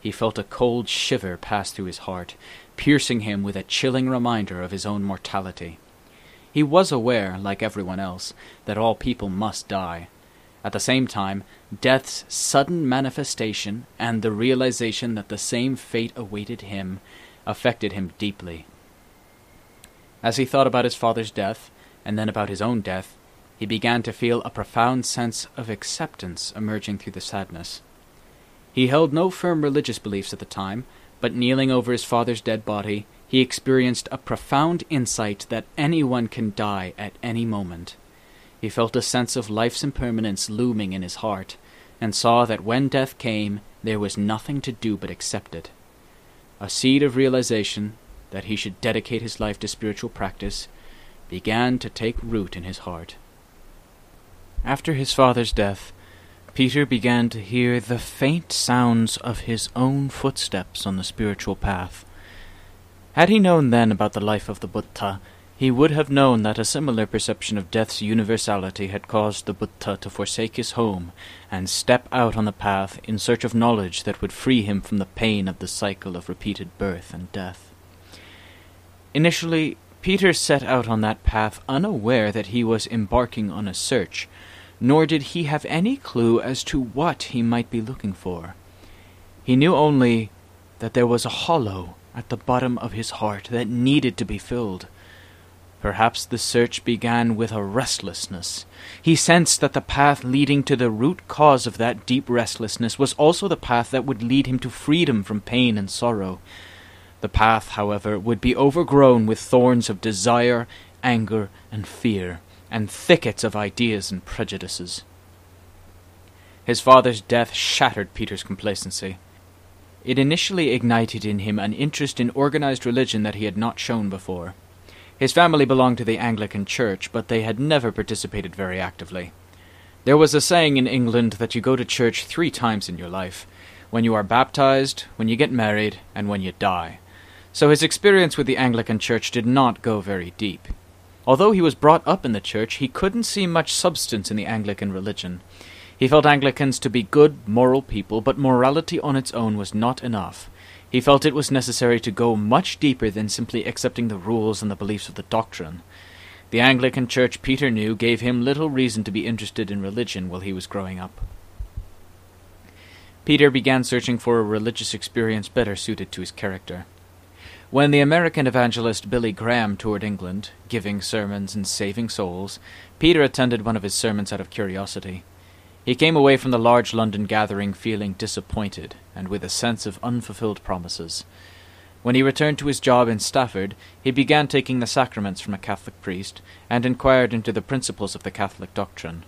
he felt a cold shiver pass through his heart, piercing him with a chilling reminder of his own mortality. He was aware, like everyone else, that all people must die. At the same time, death's sudden manifestation and the realization that the same fate awaited him affected him deeply. As he thought about his father's death, and then about his own death, he began to feel a profound sense of acceptance emerging through the sadness. He held no firm religious beliefs at the time, but kneeling over his father's dead body, he experienced a profound insight that anyone can die at any moment. He felt a sense of life's impermanence looming in his heart, and saw that when death came, there was nothing to do but accept it. A seed of realization that he should dedicate his life to spiritual practice began to take root in his heart. After his father's death, Peter began to hear the faint sounds of his own footsteps on the spiritual path. Had he known then about the life of the Buddha, he would have known that a similar perception of death's universality had caused the Buddha to forsake his home and step out on the path in search of knowledge that would free him from the pain of the cycle of repeated birth and death. Initially, Peter set out on that path unaware that he was embarking on a search, nor did he have any clue as to what he might be looking for. He knew only that there was a hollow at the bottom of his heart that needed to be filled. Perhaps the search began with a restlessness. He sensed that the path leading to the root cause of that deep restlessness was also the path that would lead him to freedom from pain and sorrow. The path, however, would be overgrown with thorns of desire, anger, and fear, and thickets of ideas and prejudices. His father's death shattered Peter's complacency. It initially ignited in him an interest in organized religion that he had not shown before. His family belonged to the Anglican Church, but they had never participated very actively. There was a saying in England that you go to church 3 times in your life: when you are baptized, when you get married, and when you die. So his experience with the Anglican Church did not go very deep. Although he was brought up in the church, he couldn't see much substance in the Anglican religion. He felt Anglicans to be good, moral people, but morality on its own was not enough. He felt it was necessary to go much deeper than simply accepting the rules and the beliefs of the doctrine. The Anglican Church, Peter knew, gave him little reason to be interested in religion while he was growing up. Peter began searching for a religious experience better suited to his character. When the American evangelist Billy Graham toured England, giving sermons and saving souls, Peter attended one of his sermons out of curiosity. He came away from the large London gathering feeling disappointed and with a sense of unfulfilled promises. When he returned to his job in Stafford, he began taking the sacraments from a Catholic priest and inquired into the principles of the Catholic doctrine.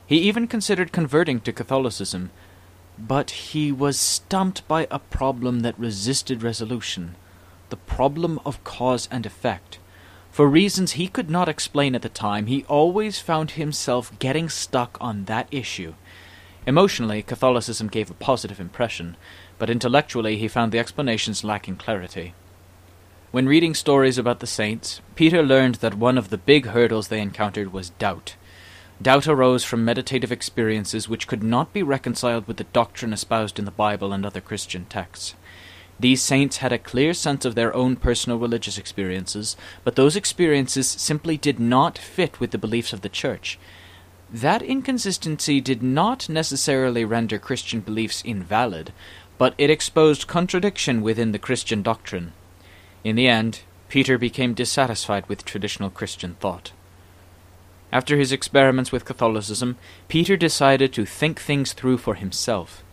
He even considered converting to Catholicism, but he was stumped by a problem that resisted resolution: the problem of cause and effect. For reasons he could not explain at the time, he always found himself getting stuck on that issue. Emotionally, Catholicism gave a positive impression, but intellectually he found the explanations lacking clarity. When reading stories about the saints, Peter learned that one of the big hurdles they encountered was doubt. Doubt arose from meditative experiences which could not be reconciled with the doctrine espoused in the Bible and other Christian texts. These saints had a clear sense of their own personal religious experiences, but those experiences simply did not fit with the beliefs of the Church. That inconsistency did not necessarily render Christian beliefs invalid, but it exposed contradiction within the Christian doctrine. In the end, Peter became dissatisfied with traditional Christian thought. After his experiments with Catholicism, Peter decided to think things through for himself.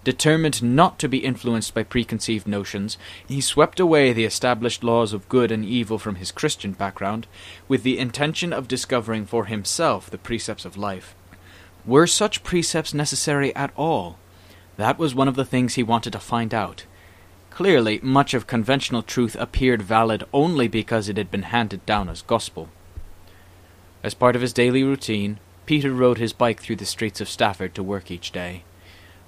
Determined not to be influenced by preconceived notions, he swept away the established laws of good and evil from his Christian background, with the intention of discovering for himself the precepts of life. Were such precepts necessary at all? That was one of the things he wanted to find out. Clearly, much of conventional truth appeared valid only because it had been handed down as gospel. As part of his daily routine, Peter rode his bike through the streets of Stafford to work each day.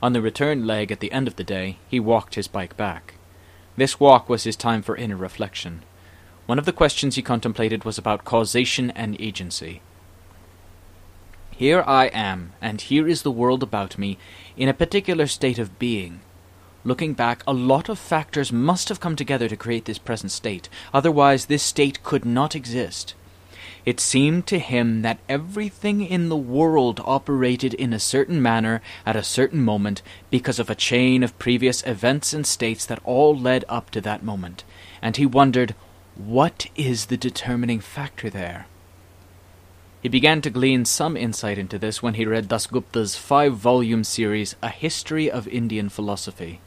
On the return leg at the end of the day, he walked his bike back. This walk was his time for inner reflection. One of the questions he contemplated was about causation and agency. Here I am, and here is the world about me, in a particular state of being. Looking back, a lot of factors must have come together to create this present state, otherwise this state could not exist. It seemed to him that everything in the world operated in a certain manner at a certain moment because of a chain of previous events and states that all led up to that moment, and he wondered, what is the determining factor there? He began to glean some insight into this when he read Dasgupta's 5-volume series, A History of Indian Philosophy.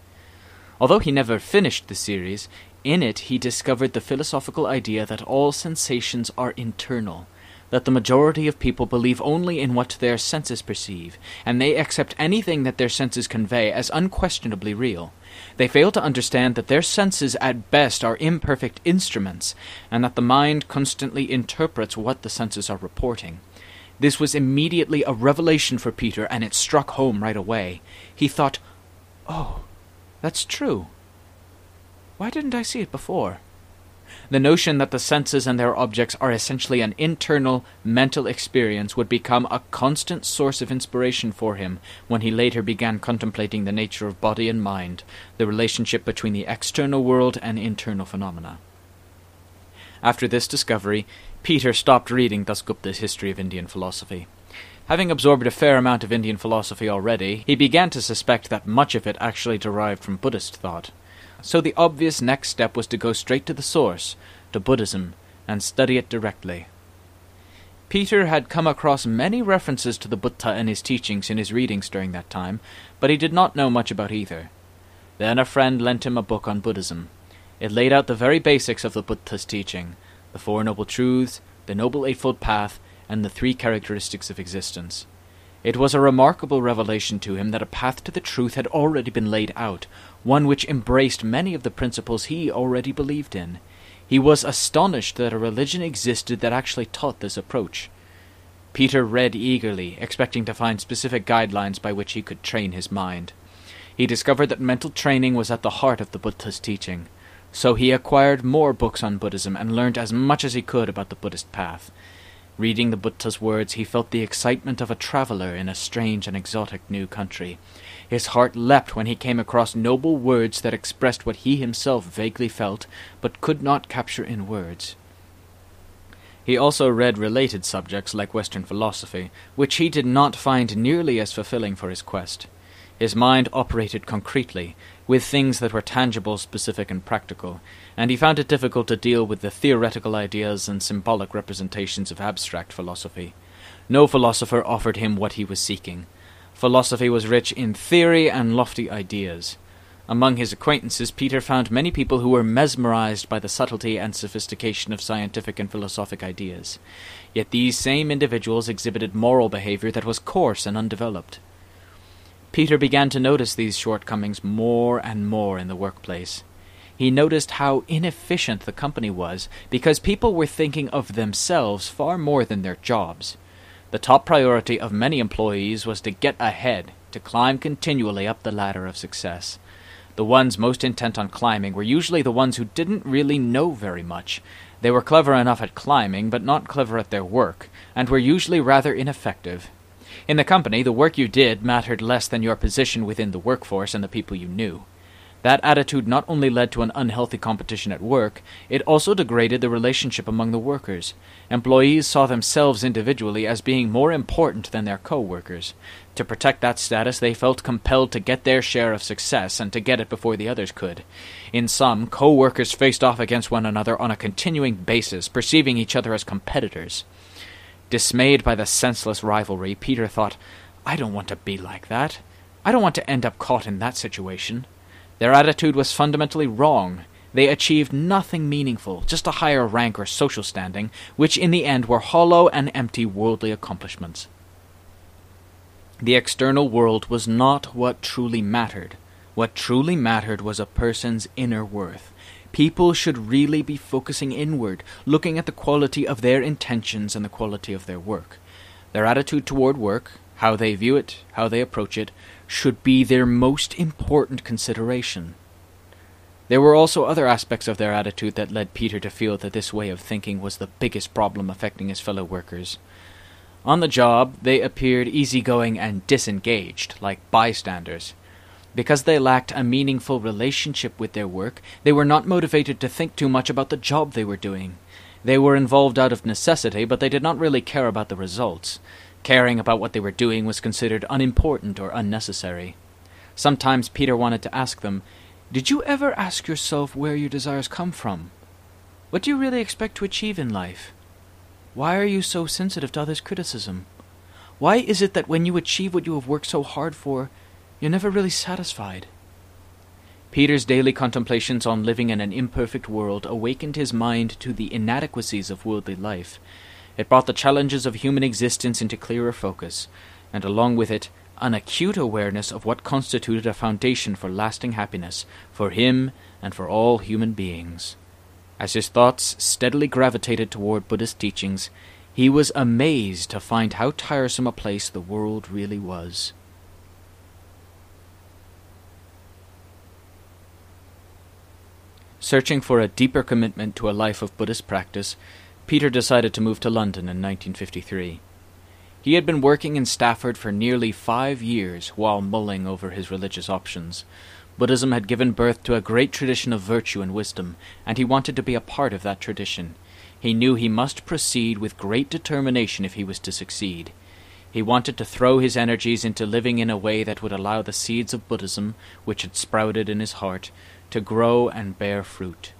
Although he never finished the series, in it he discovered the philosophical idea that all sensations are internal, that the majority of people believe only in what their senses perceive, and they accept anything that their senses convey as unquestionably real. They fail to understand that their senses at best are imperfect instruments, and that the mind constantly interprets what the senses are reporting. This was immediately a revelation for Peter, and it struck home right away. He thought, "Oh, that's true. Why didn't I see it before?" The notion that the senses and their objects are essentially an internal, mental experience would become a constant source of inspiration for him when he later began contemplating the nature of body and mind, the relationship between the external world and internal phenomena. After this discovery, Peter stopped reading Dasgupta's History of Indian Philosophy. Having absorbed a fair amount of Indian philosophy already, he began to suspect that much of it actually derived from Buddhist thought. So the obvious next step was to go straight to the source, to Buddhism, and study it directly. Peter had come across many references to the Buddha and his teachings in his readings during that time, but he did not know much about either. Then a friend lent him a book on Buddhism. It laid out the very basics of the Buddha's teaching, the Four Noble Truths, the Noble Eightfold Path, and the 3 characteristics of existence. It was a remarkable revelation to him that a path to the truth had already been laid out, one which embraced many of the principles he already believed in. He was astonished that a religion existed that actually taught this approach. Peter read eagerly, expecting to find specific guidelines by which he could train his mind. He discovered that mental training was at the heart of the Buddha's teaching. So he acquired more books on Buddhism and learned as much as he could about the Buddhist path. Reading the Buddha's words, he felt the excitement of a traveller in a strange and exotic new country. His heart leapt when he came across noble words that expressed what he himself vaguely felt, but could not capture in words. He also read related subjects like Western philosophy, which he did not find nearly as fulfilling for his quest. His mind operated concretely, with things that were tangible, specific, and practical, and he found it difficult to deal with the theoretical ideas and symbolic representations of abstract philosophy. No philosopher offered him what he was seeking. Philosophy was rich in theory and lofty ideas. Among his acquaintances, Peter found many people who were mesmerized by the subtlety and sophistication of scientific and philosophic ideas. Yet these same individuals exhibited moral behavior that was coarse and undeveloped. Peter began to notice these shortcomings more and more in the workplace. He noticed how inefficient the company was because people were thinking of themselves far more than their jobs. The top priority of many employees was to get ahead, to climb continually up the ladder of success. The ones most intent on climbing were usually the ones who didn't really know very much. They were clever enough at climbing, but not clever at their work, and were usually rather ineffective. In the company, the work you did mattered less than your position within the workforce and the people you knew. That attitude not only led to an unhealthy competition at work, it also degraded the relationship among the workers. Employees saw themselves individually as being more important than their co-workers. To protect that status, they felt compelled to get their share of success and to get it before the others could. In sum, co-workers faced off against one another on a continuing basis, perceiving each other as competitors. Dismayed by the senseless rivalry, Peter thought, "I don't want to be like that. I don't want to end up caught in that situation." Their attitude was fundamentally wrong. They achieved nothing meaningful, just a higher rank or social standing, which in the end were hollow and empty worldly accomplishments. The external world was not what truly mattered. What truly mattered was a person's inner worth. People should really be focusing inward, looking at the quality of their intentions and the quality of their work. Their attitude toward work, how they view it, how they approach it, should be their most important consideration. There were also other aspects of their attitude that led Peter to feel that this way of thinking was the biggest problem affecting his fellow workers. On the job, they appeared easygoing and disengaged, like bystanders. Because they lacked a meaningful relationship with their work, they were not motivated to think too much about the job they were doing. They were involved out of necessity, but they did not really care about the results. Caring about what they were doing was considered unimportant or unnecessary. Sometimes Peter wanted to ask them, "Did you ever ask yourself where your desires come from? What do you really expect to achieve in life? Why are you so sensitive to others' criticism? Why is it that when you achieve what you have worked so hard for, you're never really satisfied?" Peter's daily contemplations on living in an imperfect world awakened his mind to the inadequacies of worldly life. It brought the challenges of human existence into clearer focus, and along with it, an acute awareness of what constituted a foundation for lasting happiness, for him and for all human beings. As his thoughts steadily gravitated toward Buddhist teachings, he was amazed to find how tiresome a place the world really was. Searching for a deeper commitment to a life of Buddhist practice, Peter decided to move to London in 1953. He had been working in Stafford for nearly 5 years while mulling over his religious options. Buddhism had given birth to a great tradition of virtue and wisdom, and he wanted to be a part of that tradition. He knew he must proceed with great determination if he was to succeed. He wanted to throw his energies into living in a way that would allow the seeds of Buddhism, which had sprouted in his heart, to grow and bear fruit.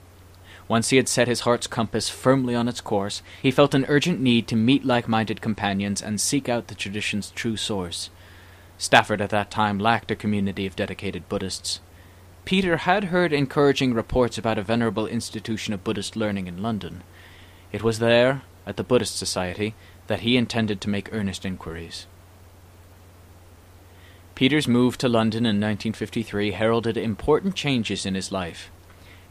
Once he had set his heart's compass firmly on its course, he felt an urgent need to meet like-minded companions and seek out the tradition's true source. Stafford at that time lacked a community of dedicated Buddhists. Peter had heard encouraging reports about a venerable institution of Buddhist learning in London. It was there, at the Buddhist Society, that he intended to make earnest inquiries. Peter's move to London in 1953 heralded important changes in his life.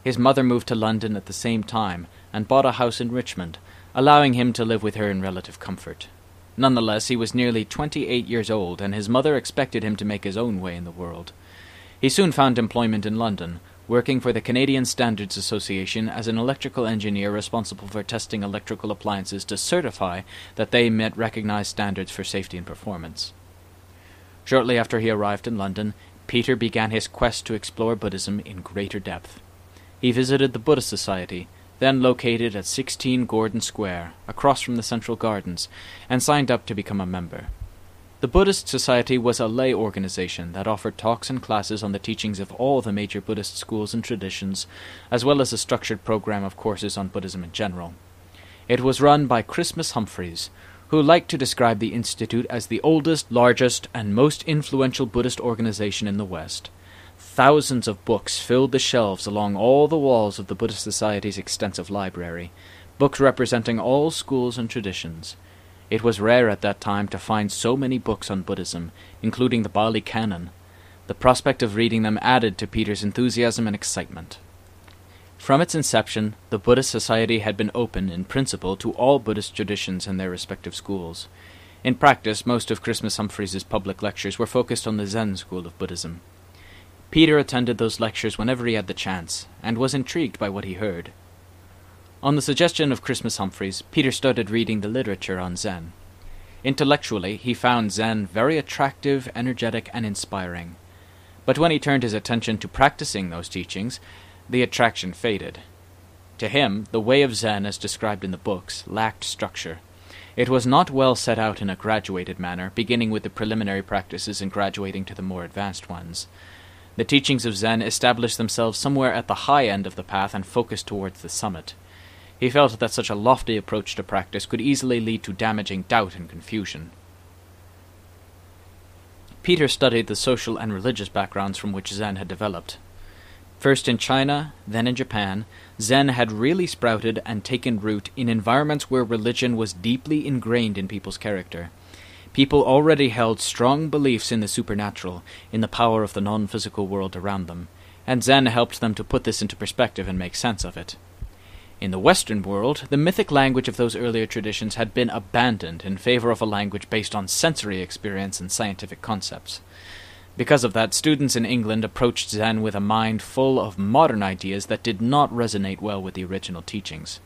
His mother moved to London at the same time and bought a house in Richmond, allowing him to live with her in relative comfort. Nonetheless, he was nearly 28 years old, and his mother expected him to make his own way in the world. He soon found employment in London, working for the Canadian Standards Association as an electrical engineer responsible for testing electrical appliances to certify that they met recognized standards for safety and performance. Shortly after he arrived in London, Peter began his quest to explore Buddhism in greater depth. He visited the Buddhist Society, then located at 16 Gordon Square, across from the Central Gardens, and signed up to become a member. The Buddhist Society was a lay organization that offered talks and classes on the teachings of all the major Buddhist schools and traditions, as well as a structured program of courses on Buddhism in general. It was run by Christmas Humphreys, who liked to describe the Institute as the oldest, largest, and most influential Buddhist organization in the West. Thousands of books filled the shelves along all the walls of the Buddhist Society's extensive library, books representing all schools and traditions. It was rare at that time to find so many books on Buddhism, including the Bali Canon. The prospect of reading them added to Peter's enthusiasm and excitement. From its inception, the Buddhist Society had been open, in principle, to all Buddhist traditions and their respective schools. In practice, most of Christmas Humphreys' public lectures were focused on the Zen school of Buddhism. Peter attended those lectures whenever he had the chance, and was intrigued by what he heard. On the suggestion of Christmas Humphreys, Peter started reading the literature on Zen. Intellectually, he found Zen very attractive, energetic, and inspiring. But when he turned his attention to practicing those teachings, the attraction faded. To him, the way of Zen, as described in the books, lacked structure. It was not well set out in a graduated manner, beginning with the preliminary practices and graduating to the more advanced ones. The teachings of Zen established themselves somewhere at the high end of the path and focused towards the summit. He felt that such a lofty approach to practice could easily lead to damaging doubt and confusion. Peter studied the social and religious backgrounds from which Zen had developed. First in China, then in Japan, Zen had really sprouted and taken root in environments where religion was deeply ingrained in people's character. People already held strong beliefs in the supernatural, in the power of the non-physical world around them, and Zen helped them to put this into perspective and make sense of it. In the Western world, the mythic language of those earlier traditions had been abandoned in favor of a language based on sensory experience and scientific concepts. Because of that, students in England approached Zen with a mind full of modern ideas that did not resonate well with the original teachings.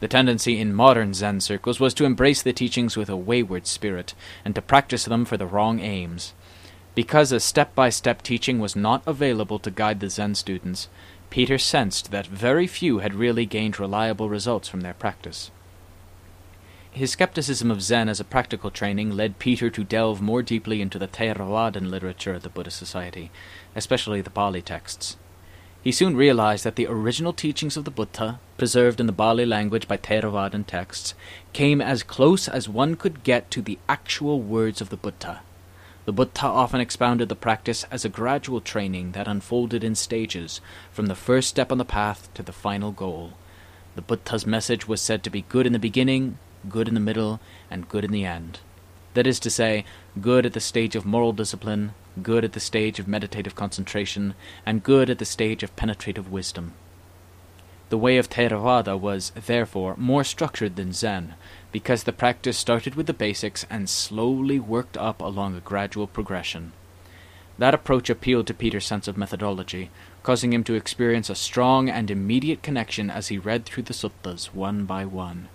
The tendency in modern Zen circles was to embrace the teachings with a wayward spirit, and to practice them for the wrong aims. Because a step-by-step teaching was not available to guide the Zen students, Peter sensed that very few had really gained reliable results from their practice. His skepticism of Zen as a practical training led Peter to delve more deeply into the Theravadan literature of the Buddhist Society, especially the Pali texts. He soon realized that the original teachings of the Buddha, preserved in the Pali language by Theravadan texts, came as close as one could get to the actual words of the Buddha. The Buddha often expounded the practice as a gradual training that unfolded in stages, from the first step on the path to the final goal. The Buddha's message was said to be good in the beginning, good in the middle, and good in the end. That is to say, good at the stage of moral discipline, good at the stage of meditative concentration, and good at the stage of penetrative wisdom. The way of Theravada was, therefore, more structured than Zen, because the practice started with the basics and slowly worked up along a gradual progression. That approach appealed to Peter's sense of methodology, causing him to experience a strong and immediate connection as he read through the suttas one by one.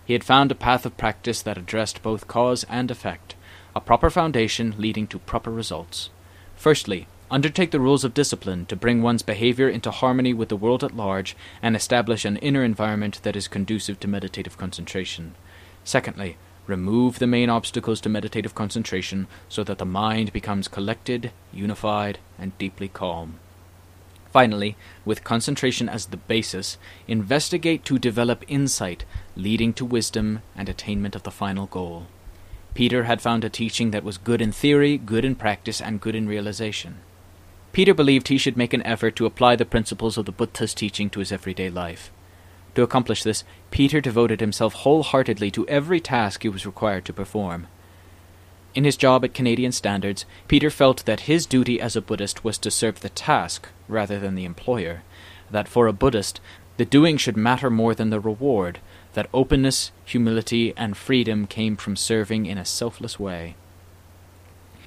He had found a path of practice that addressed both cause and effect, a proper foundation leading to proper results. Firstly, undertake the rules of discipline to bring one's behavior into harmony with the world at large and establish an inner environment that is conducive to meditative concentration. Secondly, remove the main obstacles to meditative concentration so that the mind becomes collected, unified, and deeply calm. Finally, with concentration as the basis, investigate to develop insight, leading to wisdom and attainment of the final goal. Peter had found a teaching that was good in theory, good in practice, and good in realization. Peter believed he should make an effort to apply the principles of the Buddha's teaching to his everyday life. To accomplish this, Peter devoted himself wholeheartedly to every task he was required to perform. In his job at Canadian Standards, Peter felt that his duty as a Buddhist was to serve the task rather than the employer, that for a Buddhist, the doing should matter more than the reward, that openness, humility, and freedom came from serving in a selfless way.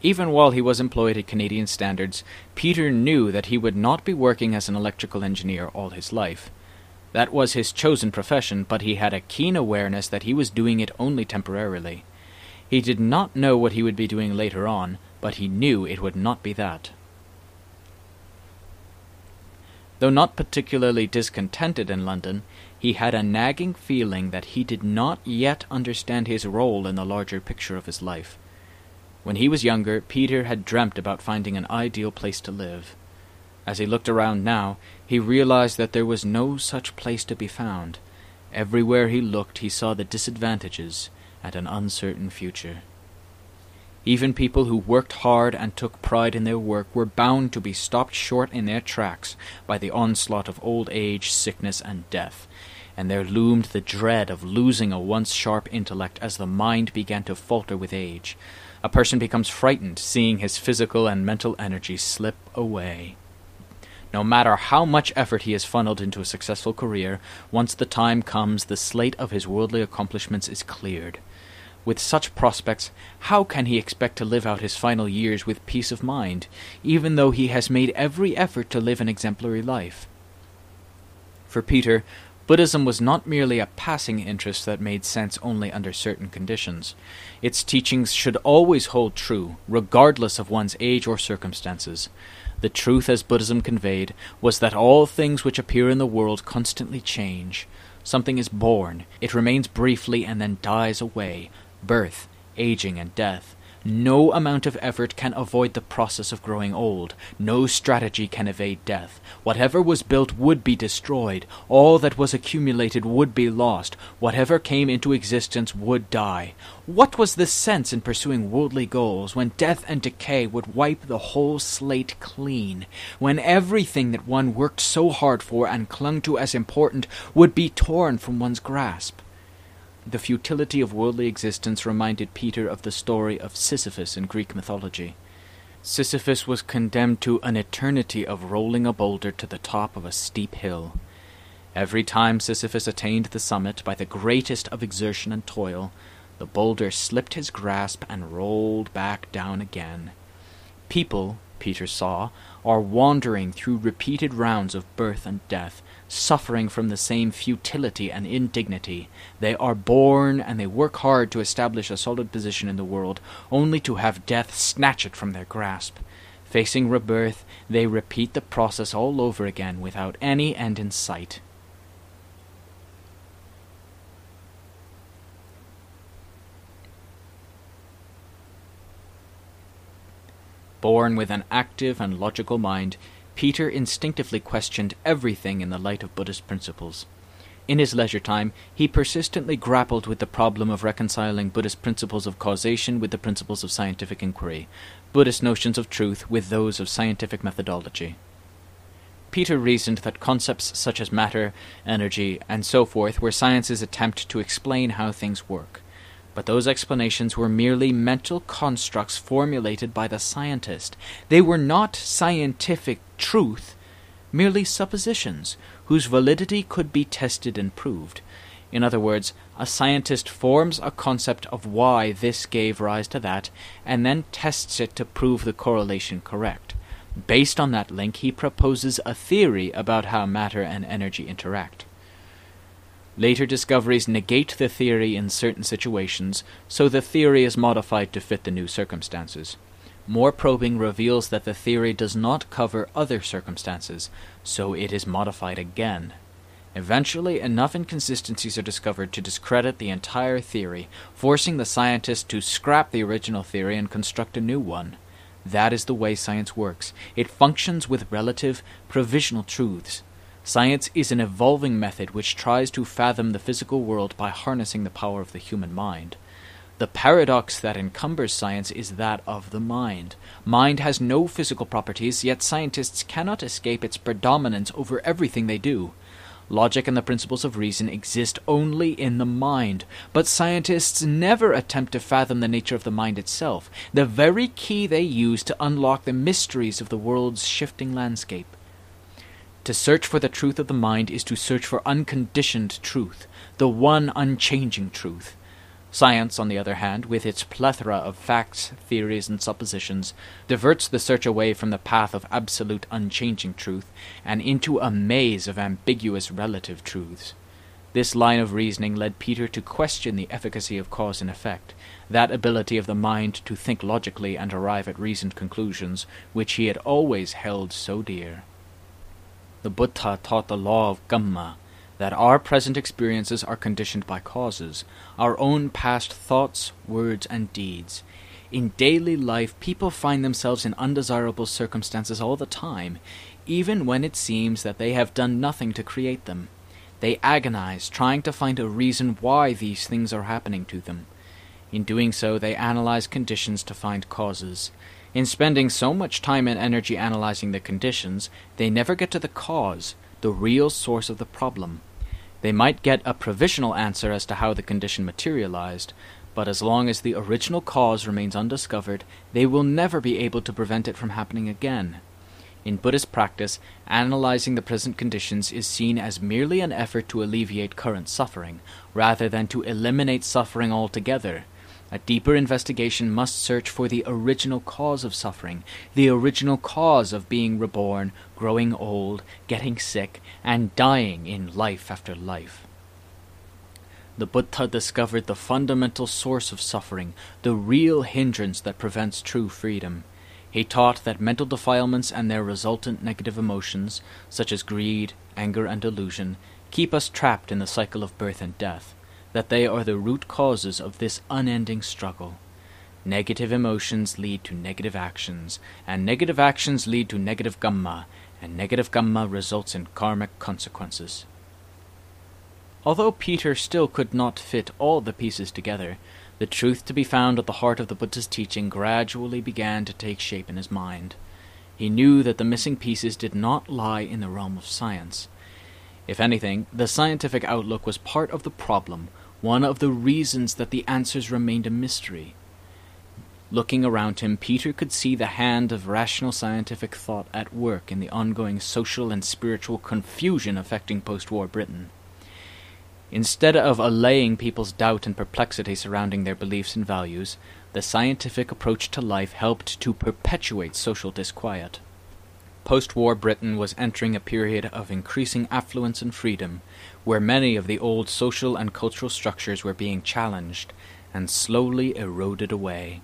Even while he was employed at Canadian Standards, Peter knew that he would not be working as an electrical engineer all his life. That was his chosen profession, but he had a keen awareness that he was doing it only temporarily. He did not know what he would be doing later on, but he knew it would not be that. Though not particularly discontented in London, he had a nagging feeling that he did not yet understand his role in the larger picture of his life. When he was younger, Peter had dreamt about finding an ideal place to live. As he looked around now, he realized that there was no such place to be found. Everywhere he looked, he saw the disadvantages and an uncertain future. Even people who worked hard and took pride in their work were bound to be stopped short in their tracks by the onslaught of old age, sickness, and death, and there loomed the dread of losing a once sharp intellect as the mind began to falter with age. A person becomes frightened seeing his physical and mental energy slip away. No matter how much effort he has funneled into a successful career, once the time comes, the slate of his worldly accomplishments is cleared. With such prospects, how can he expect to live out his final years with peace of mind, even though he has made every effort to live an exemplary life? For Peter, Buddhism was not merely a passing interest that made sense only under certain conditions. Its teachings should always hold true, regardless of one's age or circumstances. The truth, as Buddhism conveyed, was that all things which appear in the world constantly change. Something is born, it remains briefly and then dies away. Birth, aging, and death. No amount of effort can avoid the process of growing old. No strategy can evade death. Whatever was built would be destroyed. All that was accumulated would be lost. Whatever came into existence would die. What was the sense in pursuing worldly goals when death and decay would wipe the whole slate clean? When everything that one worked so hard for and clung to as important would be torn from one's grasp? The futility of worldly existence reminded Peter of the story of Sisyphus in Greek mythology. Sisyphus was condemned to an eternity of rolling a boulder to the top of a steep hill. Every time Sisyphus attained the summit by the greatest of exertion and toil, the boulder slipped his grasp and rolled back down again. People, Peter saw, are wandering through repeated rounds of birth and death, suffering from the same futility and indignity. They are born and they work hard to establish a solid position in the world, only to have death snatch it from their grasp. Facing rebirth, they repeat the process all over again without any end in sight. Born with an active and logical mind, Peter instinctively questioned everything in the light of Buddhist principles. In his leisure time, he persistently grappled with the problem of reconciling Buddhist principles of causation with the principles of scientific inquiry, Buddhist notions of truth with those of scientific methodology. Peter reasoned that concepts such as matter, energy, and so forth were science's attempt to explain how things work. But those explanations were merely mental constructs formulated by the scientist. They were not scientific truth, merely suppositions, whose validity could be tested and proved. In other words, a scientist forms a concept of why this gave rise to that, and then tests it to prove the correlation correct. Based on that link, he proposes a theory about how matter and energy interact. Later discoveries negate the theory in certain situations, so the theory is modified to fit the new circumstances. More probing reveals that the theory does not cover other circumstances, so it is modified again. Eventually, enough inconsistencies are discovered to discredit the entire theory, forcing the scientist to scrap the original theory and construct a new one. That is the way science works. It functions with relative, provisional truths. Science is an evolving method which tries to fathom the physical world by harnessing the power of the human mind. The paradox that encumbers science is that of the mind. Mind has no physical properties, yet scientists cannot escape its predominance over everything they do. Logic and the principles of reason exist only in the mind, but scientists never attempt to fathom the nature of the mind itself, the very key they use to unlock the mysteries of the world's shifting landscape. To search for the truth of the mind is to search for unconditioned truth, the one unchanging truth. Science, on the other hand, with its plethora of facts, theories, and suppositions, diverts the search away from the path of absolute unchanging truth and into a maze of ambiguous relative truths. This line of reasoning led Peter to question the efficacy of cause and effect, that ability of the mind to think logically and arrive at reasoned conclusions, which he had always held so dear. The Buddha taught the law of Kamma, that our present experiences are conditioned by causes, our own past thoughts, words, and deeds. In daily life, people find themselves in undesirable circumstances all the time, even when it seems that they have done nothing to create them. They agonize, trying to find a reason why these things are happening to them. In doing so, they analyze conditions to find causes. In spending so much time and energy analyzing the conditions, they never get to the cause, the real source of the problem. They might get a provisional answer as to how the condition materialized, but as long as the original cause remains undiscovered, they will never be able to prevent it from happening again. In Buddhist practice, analyzing the present conditions is seen as merely an effort to alleviate current suffering, rather than to eliminate suffering altogether. A deeper investigation must search for the original cause of suffering, the original cause of being reborn, growing old, getting sick, and dying in life after life. The Buddha discovered the fundamental source of suffering, the real hindrance that prevents true freedom. He taught that mental defilements and their resultant negative emotions, such as greed, anger, and delusion, keep us trapped in the cycle of birth and death, that they are the root causes of this unending struggle. Negative emotions lead to negative actions, and negative actions lead to negative kamma, and negative kamma results in karmic consequences. Although Peter still could not fit all the pieces together, the truth to be found at the heart of the Buddha's teaching gradually began to take shape in his mind. He knew that the missing pieces did not lie in the realm of science. If anything, the scientific outlook was part of the problem, one of the reasons that the answers remained a mystery. Looking around him, Peter could see the hand of rational scientific thought at work in the ongoing social and spiritual confusion affecting post-war Britain. Instead of allaying people's doubt and perplexity surrounding their beliefs and values, the scientific approach to life helped to perpetuate social disquiet. Post-war Britain was entering a period of increasing affluence and freedom, where many of the old social and cultural structures were being challenged and slowly eroded away.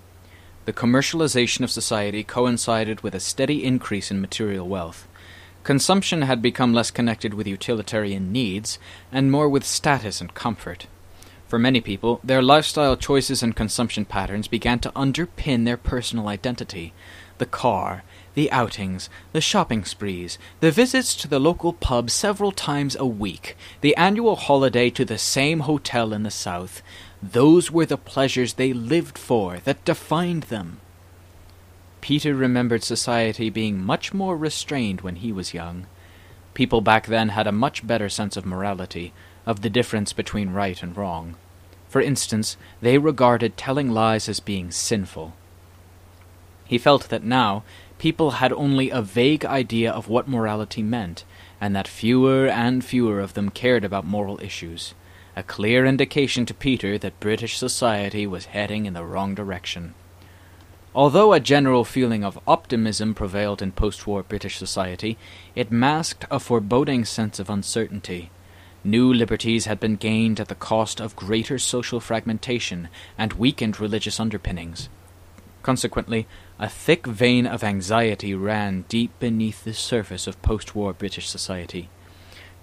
The commercialization of society coincided with a steady increase in material wealth. Consumption had become less connected with utilitarian needs and more with status and comfort. For many people, their lifestyle choices and consumption patterns began to underpin their personal identity. The car, the outings, the shopping sprees, the visits to the local pub several times a week, the annual holiday to the same hotel in the south, those were the pleasures they lived for, that defined them. Peter remembered society being much more restrained when he was young. People back then had a much better sense of morality, of the difference between right and wrong. For instance, they regarded telling lies as being sinful. He felt that now people had only a vague idea of what morality meant, and that fewer and fewer of them cared about moral issues, a clear indication to Peter that British society was heading in the wrong direction. Although a general feeling of optimism prevailed in post-war British society, it masked a foreboding sense of uncertainty. New liberties had been gained at the cost of greater social fragmentation and weakened religious underpinnings. Consequently, a thick vein of anxiety ran deep beneath the surface of post-war British society.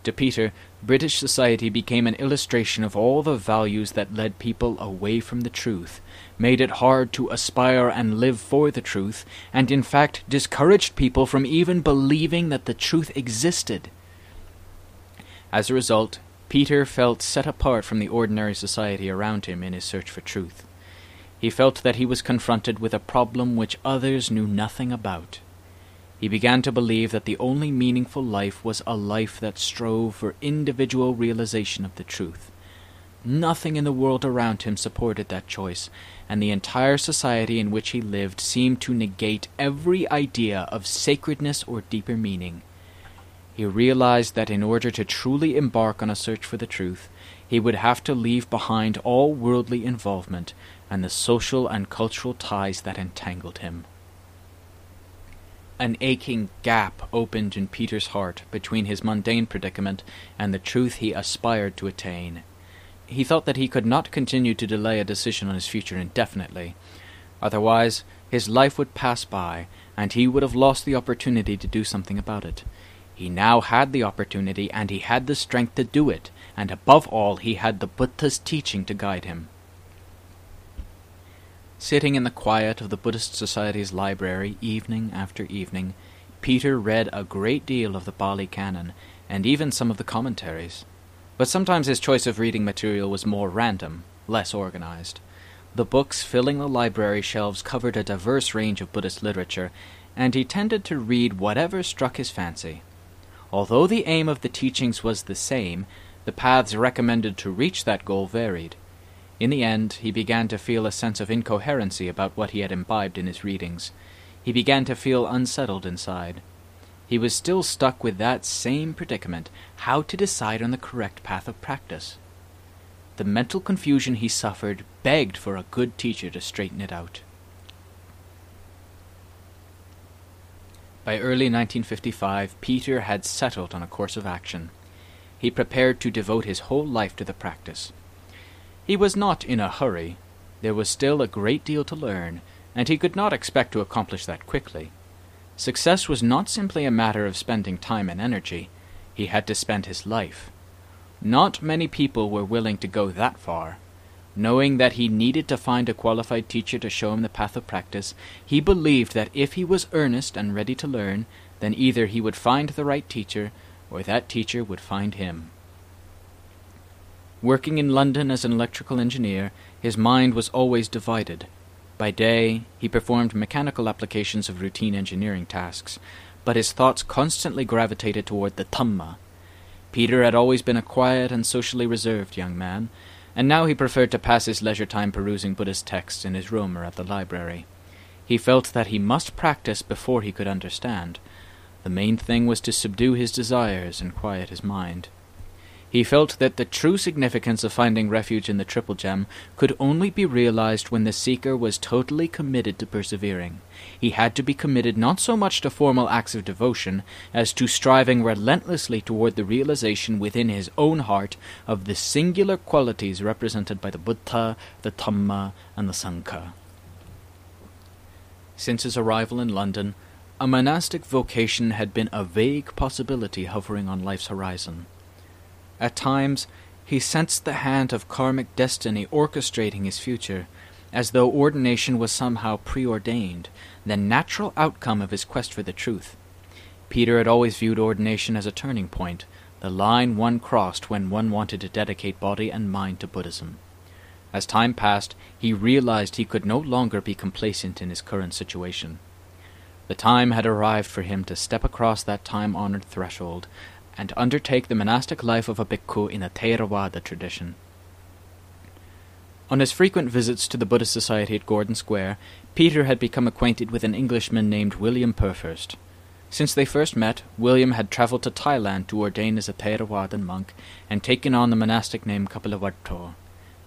To Peter, British society became an illustration of all the values that led people away from the truth, made it hard to aspire and live for the truth, and in fact discouraged people from even believing that the truth existed. As a result, Peter felt set apart from the ordinary society around him in his search for truth. He felt that he was confronted with a problem which others knew nothing about. He began to believe that the only meaningful life was a life that strove for individual realization of the truth. Nothing in the world around him supported that choice, and the entire society in which he lived seemed to negate every idea of sacredness or deeper meaning. He realized that in order to truly embark on a search for the truth, he would have to leave behind all worldly involvement and the social and cultural ties that entangled him. An aching gap opened in Peter's heart between his mundane predicament and the truth he aspired to attain. He felt that he could not continue to delay a decision on his future indefinitely. Otherwise, his life would pass by, and he would have lost the opportunity to do something about it. He now had the opportunity, and he had the strength to do it, and above all, he had the Buddha's teaching to guide him. Sitting in the quiet of the Buddhist Society's library evening after evening, Peter read a great deal of the Pali Canon, and even some of the commentaries. But sometimes his choice of reading material was more random, less organized. The books filling the library shelves covered a diverse range of Buddhist literature, and he tended to read whatever struck his fancy. Although the aim of the teachings was the same, the paths recommended to reach that goal varied. In the end, he began to feel a sense of incoherency about what he had imbibed in his readings. He began to feel unsettled inside. He was still stuck with that same predicament, how to decide on the correct path of practice. The mental confusion he suffered begged for a good teacher to straighten it out. By early 1955, Peter had settled on a course of action. He prepared to devote his whole life to the practice. He was not in a hurry. There was still a great deal to learn, and he could not expect to accomplish that quickly. Success was not simply a matter of spending time and energy. He had to spend his life. Not many people were willing to go that far. Knowing that he needed to find a qualified teacher to show him the path of practice, he believed that if he was earnest and ready to learn, then either he would find the right teacher, or that teacher would find him. Working in London as an electrical engineer, his mind was always divided. By day, he performed mechanical applications of routine engineering tasks, but his thoughts constantly gravitated toward the Dhamma. Peter had always been a quiet and socially reserved young man, and now he preferred to pass his leisure time perusing Buddhist texts in his room or at the library. He felt that he must practice before he could understand. The main thing was to subdue his desires and quiet his mind. He felt that the true significance of finding refuge in the Triple Gem could only be realized when the seeker was totally committed to persevering. He had to be committed not so much to formal acts of devotion as to striving relentlessly toward the realization within his own heart of the singular qualities represented by the Buddha, the Dhamma, and the Sangha. Since his arrival in London, a monastic vocation had been a vague possibility hovering on life's horizon. At times, he sensed the hand of karmic destiny orchestrating his future, as though ordination was somehow preordained, the natural outcome of his quest for the truth. Peter had always viewed ordination as a turning point, the line one crossed when one wanted to dedicate body and mind to Buddhism. As time passed, he realized he could no longer be complacent in his current situation. The time had arrived for him to step across that time-honored threshold and undertake the monastic life of a bhikkhu in the Theravada tradition. On his frequent visits to the Buddhist Society at Gordon Square, Peter had become acquainted with an Englishman named William Purfirst. Since they first met, William had travelled to Thailand to ordain as a Theravadan monk and taken on the monastic name Kapilavattho.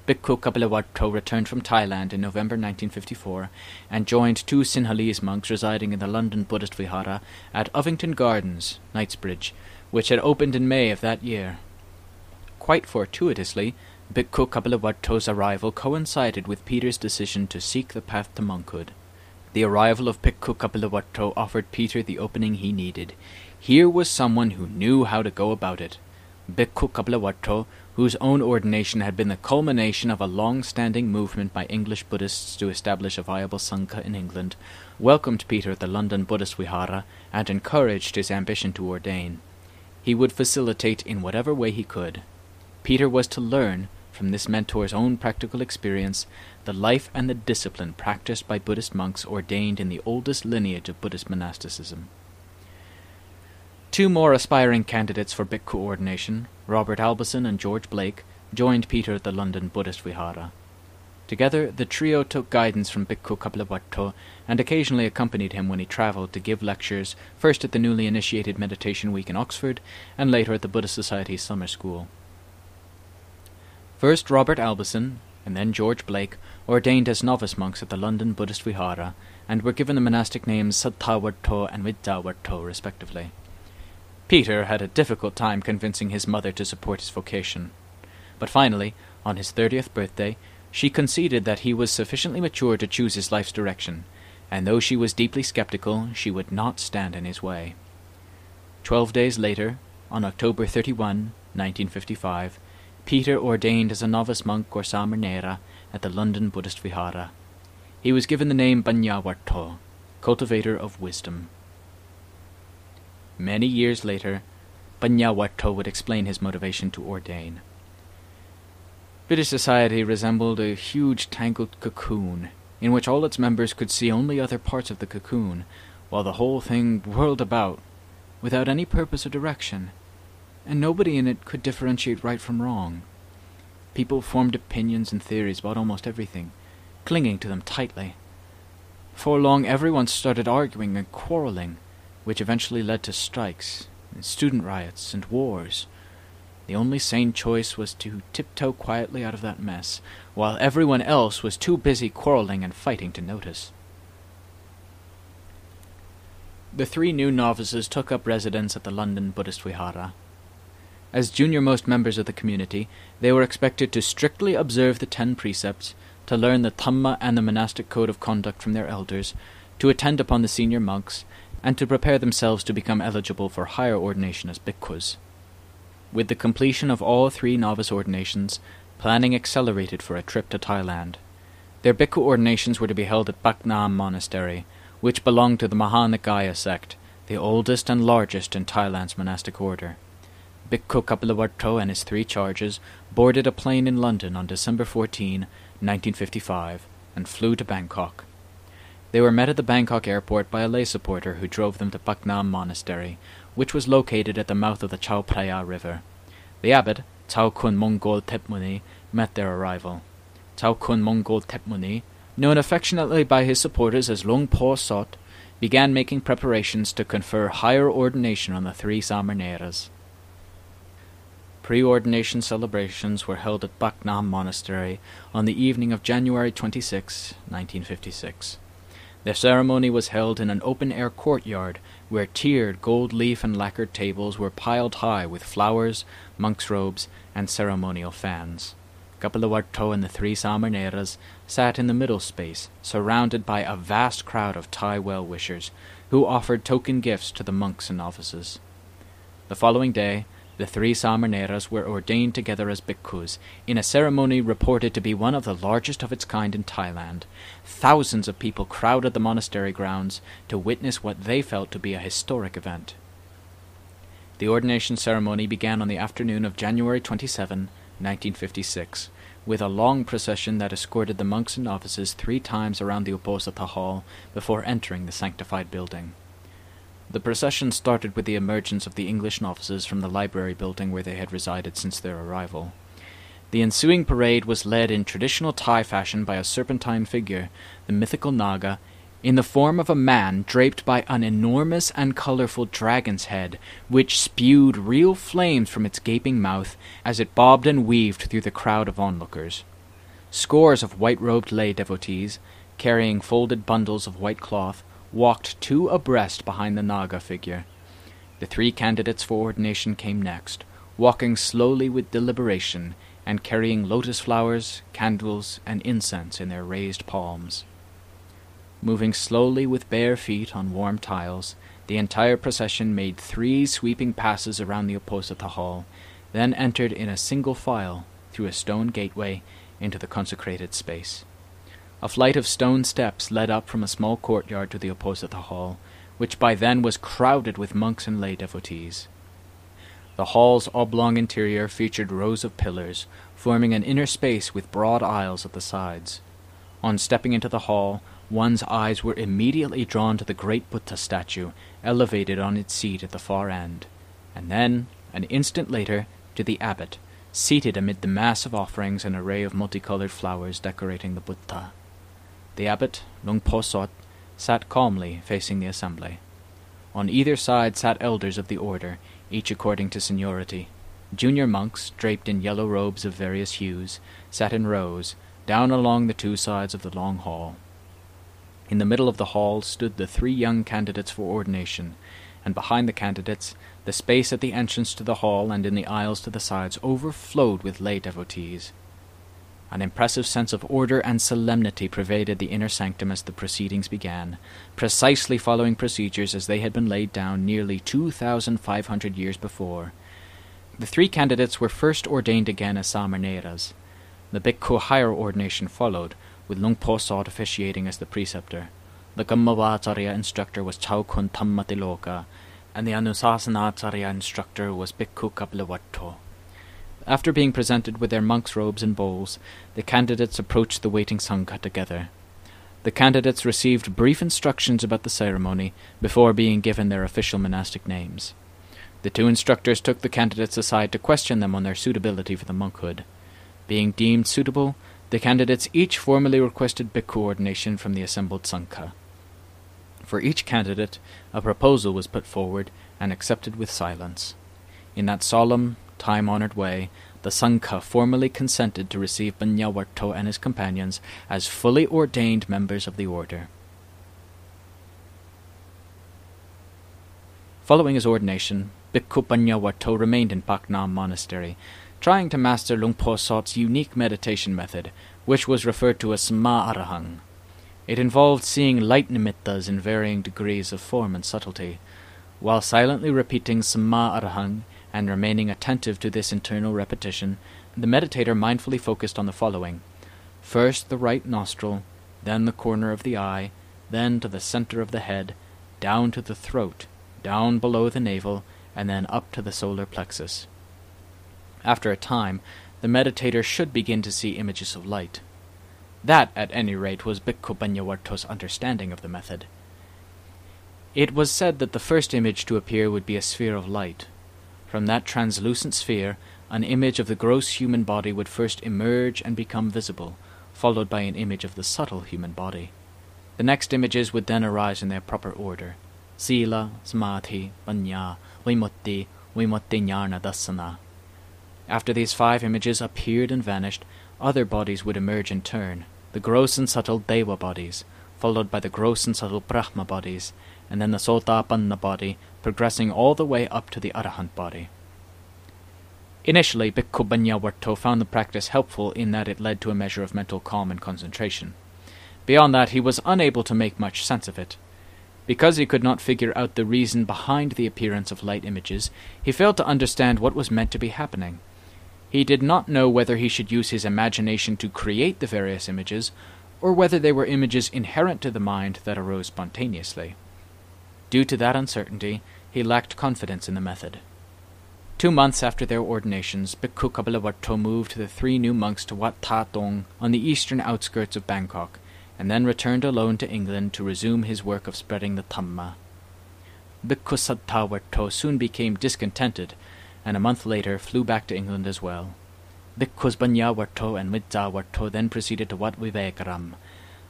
Bhikkhu Kapilavattho returned from Thailand in November 1954 and joined two Sinhalese monks residing in the London Buddhist Vihara at Ovington Gardens, Knightsbridge, which had opened in May of that year. Quite fortuitously, Bhikkhu Kapilavattho's arrival coincided with Peter's decision to seek the path to monkhood. The arrival of Bhikkhu Kapilavattho offered Peter the opening he needed. Here was someone who knew how to go about it. Bhikkhu Kapilavattho, whose own ordination had been the culmination of a long-standing movement by English Buddhists to establish a viable Sangha in England, welcomed Peter at the London Buddhist Vihara and encouraged his ambition to ordain. He would facilitate in whatever way he could. Peter was to learn, from this mentor's own practical experience, the life and the discipline practiced by Buddhist monks ordained in the oldest lineage of Buddhist monasticism. Two more aspiring candidates for bhikkhu ordination, Robert Albison and George Blake, joined Peter at the London Buddhist Vihara. Together, the trio took guidance from Bhikkhu Kapilavattho and occasionally accompanied him when he travelled to give lectures, first at the newly initiated Meditation Week in Oxford, and later at the Buddhist Society's summer school. First Robert Albison, and then George Blake, ordained as novice monks at the London Buddhist Vihara, and were given the monastic names Saddhavartho and Vidyavartho, respectively. Peter had a difficult time convincing his mother to support his vocation. But finally, on his 30th birthday, she conceded that he was sufficiently mature to choose his life's direction, and though she was deeply skeptical, she would not stand in his way. 12 days later, on October 31, 1955, Peter ordained as a novice monk or Samanera at the London Buddhist Vihara. He was given the name Banyavartho, cultivator of wisdom. Many years later, Banyavartho would explain his motivation to ordain. Buddhist society resembled a huge tangled cocoon, in which all its members could see only other parts of the cocoon, while the whole thing whirled about, without any purpose or direction, and nobody in it could differentiate right from wrong. People formed opinions and theories about almost everything, clinging to them tightly. Before long everyone started arguing and quarrelling, which eventually led to strikes, and student riots, and wars. The only sane choice was to tiptoe quietly out of that mess, while everyone else was too busy quarreling and fighting to notice. The 3 new novices took up residence at the London Buddhist Vihara. As junior-most members of the community, they were expected to strictly observe the 10 precepts, to learn the Dhamma and the monastic code of conduct from their elders, to attend upon the senior monks, and to prepare themselves to become eligible for higher ordination as bhikkhus. With the completion of all 3 novice ordinations, planning accelerated for a trip to Thailand. Their bhikkhu ordinations were to be held at Bac Nam Monastery, which belonged to the Mahanikaya sect, the oldest and largest in Thailand's monastic order. Bhikkhu Kapilavattho and his 3 charges boarded a plane in London on December 14, 1955, and flew to Bangkok. They were met at the Bangkok airport by a lay supporter who drove them to Bac Nam Monastery, which was located at the mouth of the Chao Phraya River. The abbot, Chao Kun Mongol Thepmuni, met their arrival. Chao Kun Mongol Thepmuni, known affectionately by his supporters as Luang Por Sot, began making preparations to confer higher ordination on the 3 Samarneras. Pre-ordination celebrations were held at Bac Nam Monastery on the evening of January 26, 1956. The ceremony was held in an open-air courtyard where tiered gold leaf and lacquered tables were piled high with flowers, monks' robes, and ceremonial fans. Kapilavattho and the 3 Samarneras sat in the middle space, surrounded by a vast crowd of Thai well-wishers, who offered token gifts to the monks and novices. The following day, the 3 Samarneras were ordained together as bhikkhus, in a ceremony reported to be one of the largest of its kind in Thailand. Thousands of people crowded the monastery grounds to witness what they felt to be a historic event. The ordination ceremony began on the afternoon of January 27, 1956, with a long procession that escorted the monks and novices 3 times around the Uposatha Hall before entering the sanctified building. The procession started with the emergence of the English novices from the library building where they had resided since their arrival. The ensuing parade was led in traditional Thai fashion by a serpentine figure, the mythical Naga, in the form of a man draped by an enormous and colorful dragon's head, which spewed real flames from its gaping mouth as it bobbed and weaved through the crowd of onlookers. Scores of white-robed lay devotees, carrying folded bundles of white cloth, walked 2 abreast behind the Naga figure. The 3 candidates for ordination came next, walking slowly with deliberation and carrying lotus flowers, candles, and incense in their raised palms. Moving slowly with bare feet on warm tiles, the entire procession made 3 sweeping passes around the Uposatha Hall, then entered in a single file through a stone gateway into the consecrated space. A flight of stone steps led up from a small courtyard to the Uposatha Hall, which by then was crowded with monks and lay devotees. The hall's oblong interior featured rows of pillars, forming an inner space with broad aisles at the sides. On stepping into the hall, one's eyes were immediately drawn to the great Buddha statue, elevated on its seat at the far end, and then, an instant later, to the abbot, seated amid the mass of offerings and array of multicolored flowers decorating the Buddha. The abbot, Luang Por Sot, sat calmly facing the assembly. On either side sat elders of the order, each according to seniority. Junior monks, draped in yellow robes of various hues, sat in rows, down along the 2 sides of the long hall. In the middle of the hall stood the 3 young candidates for ordination, and behind the candidates, the space at the entrance to the hall and in the aisles to the sides overflowed with lay devotees. An impressive sense of order and solemnity pervaded the inner sanctum as the proceedings began, precisely following procedures as they had been laid down nearly 2,500 years before. The 3 candidates were first ordained again as Samarneras. The bhikkhu higher ordination followed, with Luang Por Sot officiating as the preceptor. The Gammavacharya instructor was Chao Kun Dhammatiloka, and the Anusasanacharya instructor was Bhikkhu Kapilavattho. After being presented with their monks' robes and bowls, the candidates approached the waiting Sangha together. The candidates received brief instructions about the ceremony before being given their official monastic names. The 2 instructors took the candidates aside to question them on their suitability for the monkhood. Being deemed suitable, the candidates each formally requested bhikkhu ordination from the assembled Sangha. For each candidate, a proposal was put forward and accepted with silence. In that solemn, time-honored way, the Sangha formally consented to receive Banyawarto and his companions as fully ordained members of the order. Following his ordination, Bhikkhu Banyawarto remained in Paknam Monastery, trying to master Luang Por Sot's unique meditation method, which was referred to as Samma Arahang. It involved seeing light nimittas in varying degrees of form and subtlety. While silently repeating Samma Arahang and remaining attentive to this internal repetition, the meditator mindfully focused on the following: first the right nostril, then the corner of the eye, then to the center of the head, down to the throat, down below the navel, and then up to the solar plexus. After a time, the meditator should begin to see images of light. That, at any rate, was Bhikkhu Banyawarto's understanding of the method. It was said that the first image to appear would be a sphere of light. From that translucent sphere, an image of the gross human body would first emerge and become visible, followed by an image of the subtle human body. The next images would then arise in their proper order: Sila, Samadhi, Panya, Vimutti, Vimutti-Jnana Dassana. After these 5 images appeared and vanished, other bodies would emerge in turn, the gross and subtle Deva bodies, followed by the gross and subtle Brahma bodies, and then the Sotapanna body, progressing all the way up to the Arahant body. Initially, Bhikkhu Banyawarto found the practice helpful in that it led to a measure of mental calm and concentration. Beyond that, he was unable to make much sense of it. Because he could not figure out the reason behind the appearance of light images, he failed to understand what was meant to be happening. He did not know whether he should use his imagination to create the various images, or whether they were images inherent to the mind that arose spontaneously. Due to that uncertainty, he lacked confidence in the method. 2 months after their ordinations, Bhikkhu Kapalawarto moved the 3 new monks to Wat Tha Tong on the eastern outskirts of Bangkok, and then returned alone to England to resume his work of spreading the Dhamma. Bhikkhu Saddhawarto soon became discontented, and a month later flew back to England as well. Bhikkhus Banyawarto and Midzawarto then proceeded to Wat Vivekaram,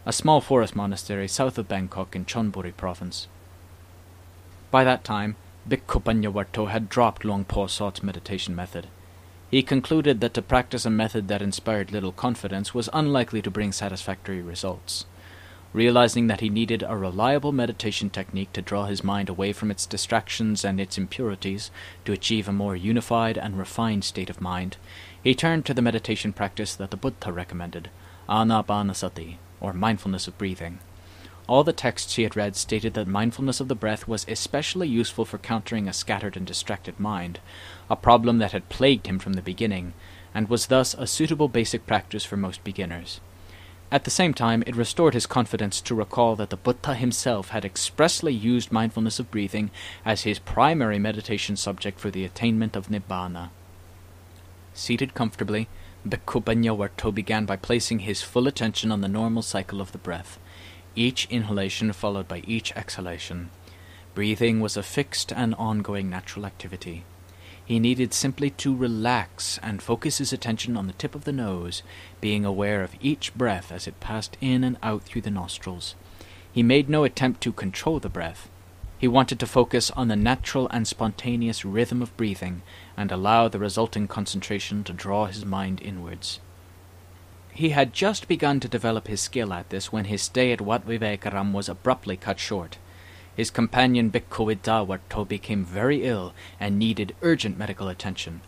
a small forest monastery south of Bangkok in Chonburi province. By that time, Bhikkhu Banyawarto had dropped Luang Por Sot's meditation method. He concluded that to practice a method that inspired little confidence was unlikely to bring satisfactory results. Realizing that he needed a reliable meditation technique to draw his mind away from its distractions and its impurities to achieve a more unified and refined state of mind, he turned to the meditation practice that the Buddha recommended, Anapanasati, or mindfulness of breathing. All the texts he had read stated that mindfulness of the breath was especially useful for countering a scattered and distracted mind, a problem that had plagued him from the beginning, and was thus a suitable basic practice for most beginners. At the same time, it restored his confidence to recall that the Buddha himself had expressly used mindfulness of breathing as his primary meditation subject for the attainment of Nibbana. Seated comfortably, Bhikkhu Banyawarto began by placing his full attention on the normal cycle of the breath, each inhalation followed by each exhalation. Breathing was a fixed and ongoing natural activity. He needed simply to relax and focus his attention on the tip of the nose, being aware of each breath as it passed in and out through the nostrils. He made no attempt to control the breath. He wanted to focus on the natural and spontaneous rhythm of breathing and allow the resulting concentration to draw his mind inwards. He had just begun to develop his skill at this when his stay at Wat Vivekaram was abruptly cut short. His companion Bhikkhu Widdawarto became very ill and needed urgent medical attention.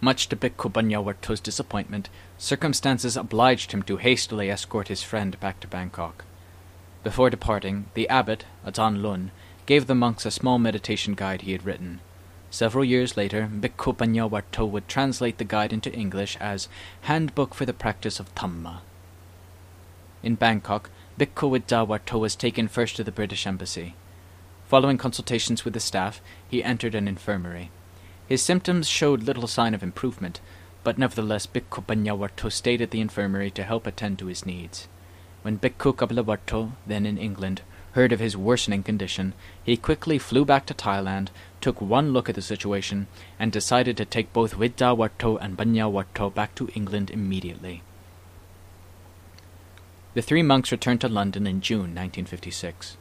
Much to Bhikkhu Banyawarto's disappointment, circumstances obliged him to hastily escort his friend back to Bangkok. Before departing, the abbot, Ajahn Lun, gave the monks a small meditation guide he had written. Several years later, Bhikkhu Banyawarto would translate the guide into English as Handbook for the Practice of Dhamma. In Bangkok, Bhikkhu Widdawarto was taken first to the British Embassy. Following consultations with the staff, he entered an infirmary. His symptoms showed little sign of improvement, but nevertheless Bhikkhu Banyawarto stayed at the infirmary to help attend to his needs. When Bhikkhu Kapalawarto, then in England, heard of his worsening condition, he quickly flew back to Thailand, took one look at the situation, and decided to take both Widdawarto and Banyawarto back to England immediately. The 3 monks returned to London in June 1956.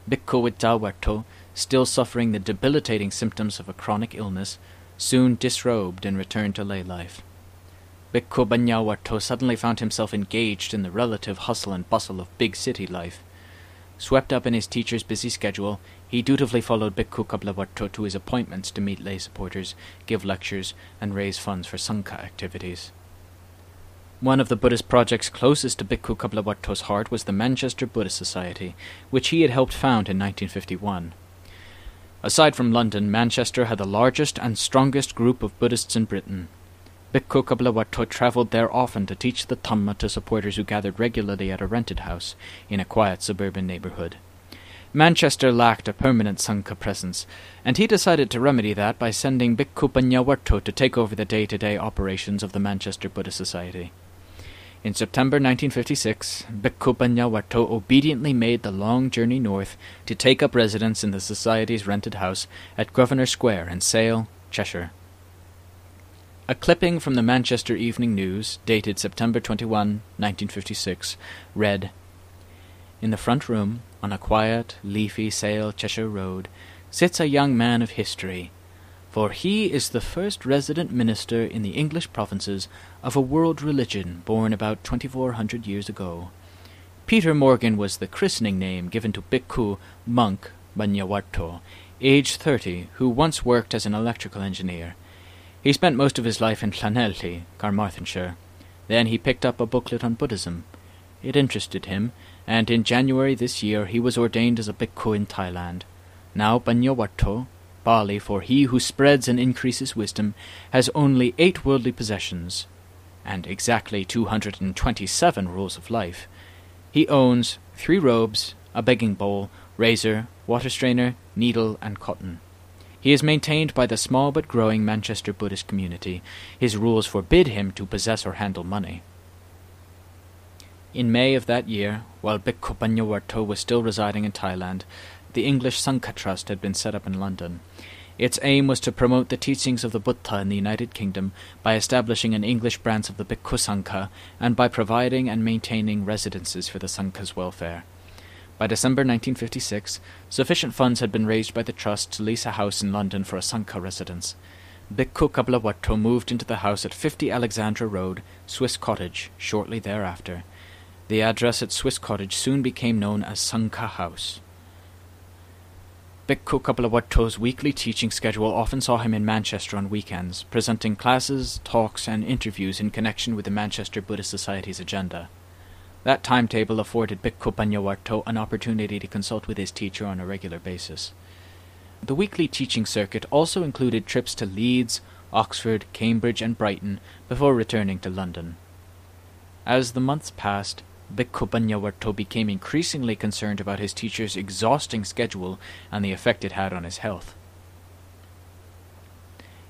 Bhikkhu Widdawarto, still suffering the debilitating symptoms of a chronic illness, soon disrobed and returned to lay life. Bhikkhu Banyawarto suddenly found himself engaged in the relative hustle and bustle of big city life. Swept up in his teacher's busy schedule, he dutifully followed Bhikkhu Kaplawarto to his appointments to meet lay supporters, give lectures, and raise funds for Sangha activities. One of the Buddhist projects closest to Bhikkhu Kaplawarto's heart was the Manchester Buddhist Society, which he had helped found in 1951. Aside from London, Manchester had the largest and strongest group of Buddhists in Britain. Bhikkhu Kaplawarto travelled there often to teach the Dhamma to supporters who gathered regularly at a rented house in a quiet suburban neighbourhood. Manchester lacked a permanent Sangha presence, and he decided to remedy that by sending Bhikkhu Banyawarto to take over the day-to-day operations of the Manchester Buddhist Society. In September 1956, Bhikkhu Banyawarto obediently made the long journey north to take up residence in the Society's rented house at Grosvenor Square in Sale, Cheshire. A clipping from the Manchester Evening News, dated September 21, 1956, read, "In the front room, on a quiet, leafy Sale, Cheshire road, sits a young man of history, for he is the first resident minister in the English provinces of a world religion born about 2400 years ago. Peter Morgan was the christening name given to Bhikkhu monk Banyawarto, aged 30, who once worked as an electrical engineer. He spent most of his life in Llanelli, Carmarthenshire. Then he picked up a booklet on Buddhism. It interested him, and in January this year he was ordained as a bhikkhu in Thailand. Now Banyawarto, Bali for he who spreads and increases wisdom, has only 8 worldly possessions, and exactly 227 rules of life. He owns 3 robes, a begging bowl, razor, water strainer, needle, and cotton. He is maintained by the small but growing Manchester Buddhist community. His rules forbid him to possess or handle money." In May of that year, while Bhikkhu Banyawarto was still residing in Thailand, the English Sangha Trust had been set up in London. Its aim was to promote the teachings of the Buddha in the United Kingdom by establishing an English branch of the Bhikkhu Sangha and by providing and maintaining residences for the Sangha's welfare. By December 1956, sufficient funds had been raised by the Trust to lease a house in London for a Sangha residence. Bhikkhu Kaplawarto moved into the house at 50 Alexandra Road, Swiss Cottage, shortly thereafter. The address at Swiss Cottage soon became known as Sangha House. Bhikkhu Kaplawarto's weekly teaching schedule often saw him in Manchester on weekends, presenting classes, talks, and interviews in connection with the Manchester Buddhist Society's agenda. That timetable afforded Bhikkhu Banyawarto an opportunity to consult with his teacher on a regular basis. The weekly teaching circuit also included trips to Leeds, Oxford, Cambridge, and Brighton before returning to London. As the months passed, Bhikkhu Banyawarto became increasingly concerned about his teacher's exhausting schedule and the effect it had on his health.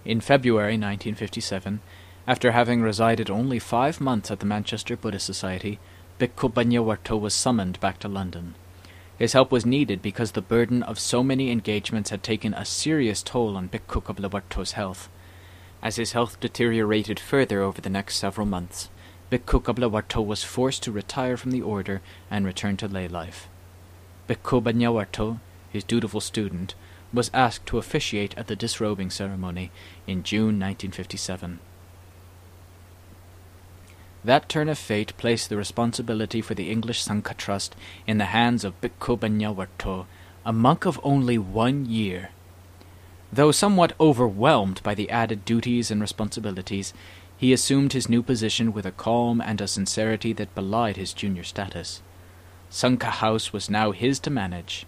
In February 1957, after having resided only 5 months at the Manchester Buddhist Society, Bhikkhu Banyawarto was summoned back to London. His help was needed because the burden of so many engagements had taken a serious toll on Bhikkhu Kaplawarto's health. As his health deteriorated further over the next several months, Bhikkhu Kaplawarto was forced to retire from the order and return to lay life. Bhikkhu Banyawarto, his dutiful student, was asked to officiate at the disrobing ceremony in June 1957. That turn of fate placed the responsibility for the English Sangha Trust in the hands of Bhikkhu Banyawarto, a monk of only 1 year. Though somewhat overwhelmed by the added duties and responsibilities, he assumed his new position with a calm and a sincerity that belied his junior status. Sangha House was now his to manage.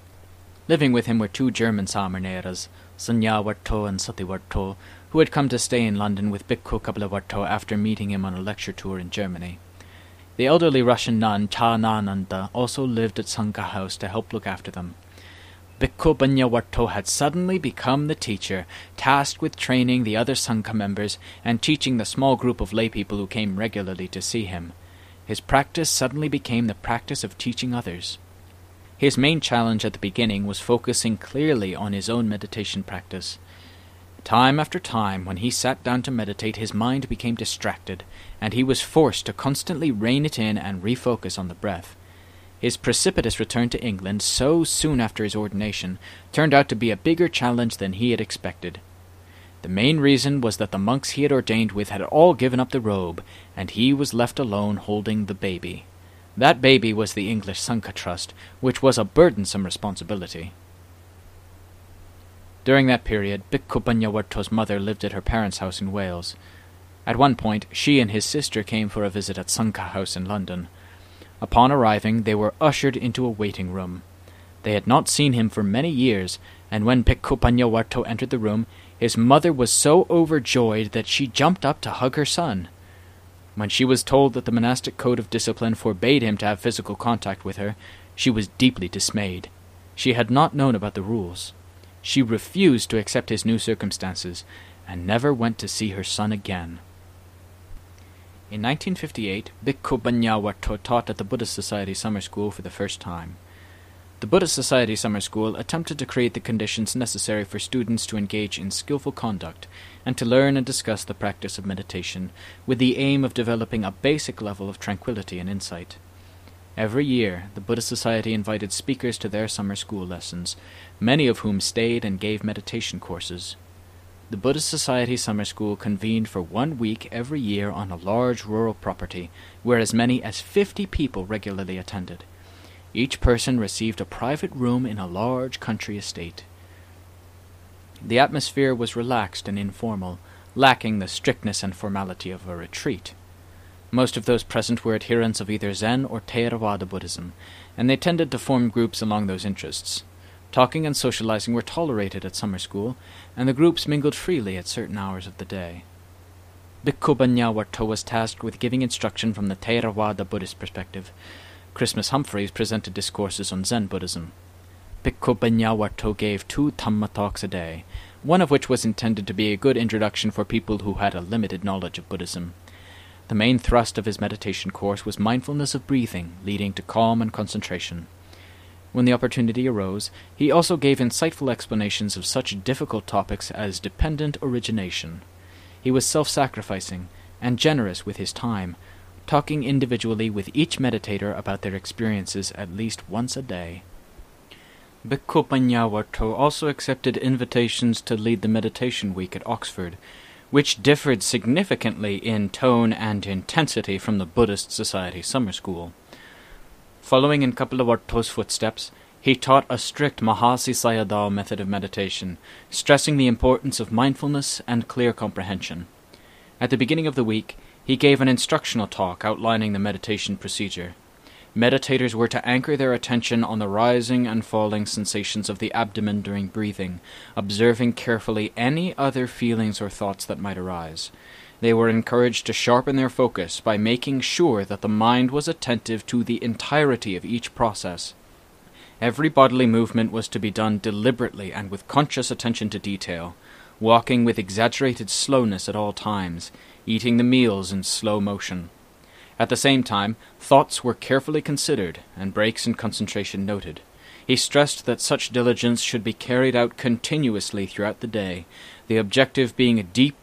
Living with him were 2 German Samarneras, Sanyawarto and Satiwarto, who had come to stay in London with Bhikkhu Kaplawarto after meeting him on a lecture tour in Germany. The elderly Russian nun Chanananda also lived at Sangha House to help look after them. Bhikkhu Banyawarto had suddenly become the teacher, tasked with training the other Sangha members and teaching the small group of laypeople who came regularly to see him. His practice suddenly became the practice of teaching others. His main challenge at the beginning was focusing clearly on his own meditation practice. Time after time, when he sat down to meditate, his mind became distracted, and he was forced to constantly rein it in and refocus on the breath. His precipitous return to England so soon after his ordination turned out to be a bigger challenge than he had expected. The main reason was that the monks he had ordained with had all given up the robe, and he was left alone holding the baby. That baby was the English Sangha Trust, which was a burdensome responsibility. During that period, Bhikkhu Banyawarto's mother lived at her parents' house in Wales. At one point, she and his sister came for a visit at Sangha House in London. Upon arriving, they were ushered into a waiting room. They had not seen him for many years, and when Bhikkhu Banyawarto entered the room, his mother was so overjoyed that she jumped up to hug her son. When she was told that the monastic code of discipline forbade him to have physical contact with her, she was deeply dismayed. She had not known about the rules. She refused to accept his new circumstances, and never went to see her son again. In 1958, Bhikkhu Banyawarto taught at the Buddhist Society Summer School for the first time. The Buddhist Society Summer School attempted to create the conditions necessary for students to engage in skillful conduct and to learn and discuss the practice of meditation with the aim of developing a basic level of tranquility and insight. Every year, the Buddhist Society invited speakers to their summer school lessons, many of whom stayed and gave meditation courses. The Buddhist Society Summer School convened for 1 week every year on a large rural property, where as many as 50 people regularly attended. Each person received a private room in a large country estate. The atmosphere was relaxed and informal, lacking the strictness and formality of a retreat. Most of those present were adherents of either Zen or Theravada Buddhism, and they tended to form groups along those interests. Talking and socializing were tolerated at summer school, and the groups mingled freely at certain hours of the day. Bhikkhu Banyawarto was tasked with giving instruction from the Theravada Buddhist perspective. Christmas Humphreys presented discourses on Zen Buddhism. Bhikkhu Banyawarto gave 2 Dhamma talks a day, one of which was intended to be a good introduction for people who had a limited knowledge of Buddhism. The main thrust of his meditation course was mindfulness of breathing, leading to calm and concentration. When the opportunity arose, he also gave insightful explanations of such difficult topics as dependent origination. He was self-sacrificing and generous with his time, talking individually with each meditator about their experiences at least once a day. Bhikkhu Banyawarto also accepted invitations to lead the meditation week at Oxford, which differed significantly in tone and intensity from the Buddhist Society Summer School. Following in Kapalawarto's footsteps, he taught a strict Mahasi Sayadaw method of meditation, stressing the importance of mindfulness and clear comprehension. At the beginning of the week, he gave an instructional talk outlining the meditation procedure. Meditators were to anchor their attention on the rising and falling sensations of the abdomen during breathing, observing carefully any other feelings or thoughts that might arise. They were encouraged to sharpen their focus by making sure that the mind was attentive to the entirety of each process. Every bodily movement was to be done deliberately and with conscious attention to detail, walking with exaggerated slowness at all times, eating the meals in slow motion. At the same time, thoughts were carefully considered and breaks in concentration noted. He stressed that such diligence should be carried out continuously throughout the day, the objective being a deep,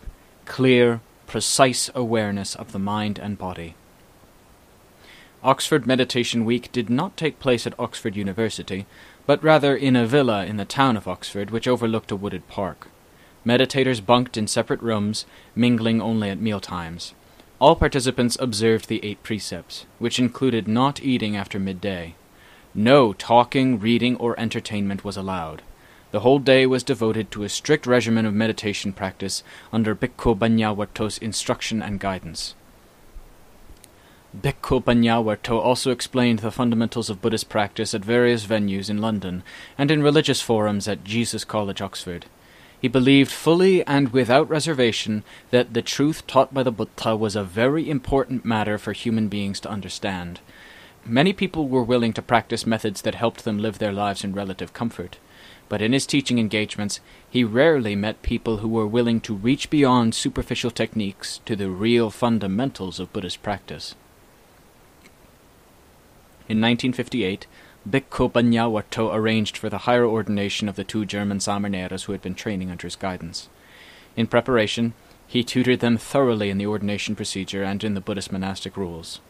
clear, precise awareness of the mind and body. Oxford Meditation Week did not take place at Oxford University, but rather in a villa in the town of Oxford which overlooked a wooded park. Meditators bunked in separate rooms, mingling only at mealtimes. All participants observed the 8 precepts, which included not eating after midday. No talking, reading, or entertainment was allowed. The whole day was devoted to a strict regimen of meditation practice under Bhikkhu Banyawarto's instruction and guidance. Bhikkhu Banyawarto also explained the fundamentals of Buddhist practice at various venues in London and in religious forums at Jesus College, Oxford. He believed fully and without reservation that the truth taught by the Buddha was a very important matter for human beings to understand. Many people were willing to practice methods that helped them live their lives in relative comfort. But in his teaching engagements, he rarely met people who were willing to reach beyond superficial techniques to the real fundamentals of Buddhist practice. In 1958, Bhikkhu Banyawarto arranged for the higher ordination of the 2 German Samaneras who had been training under his guidance. In preparation, he tutored them thoroughly in the ordination procedure and in the Buddhist monastic rules.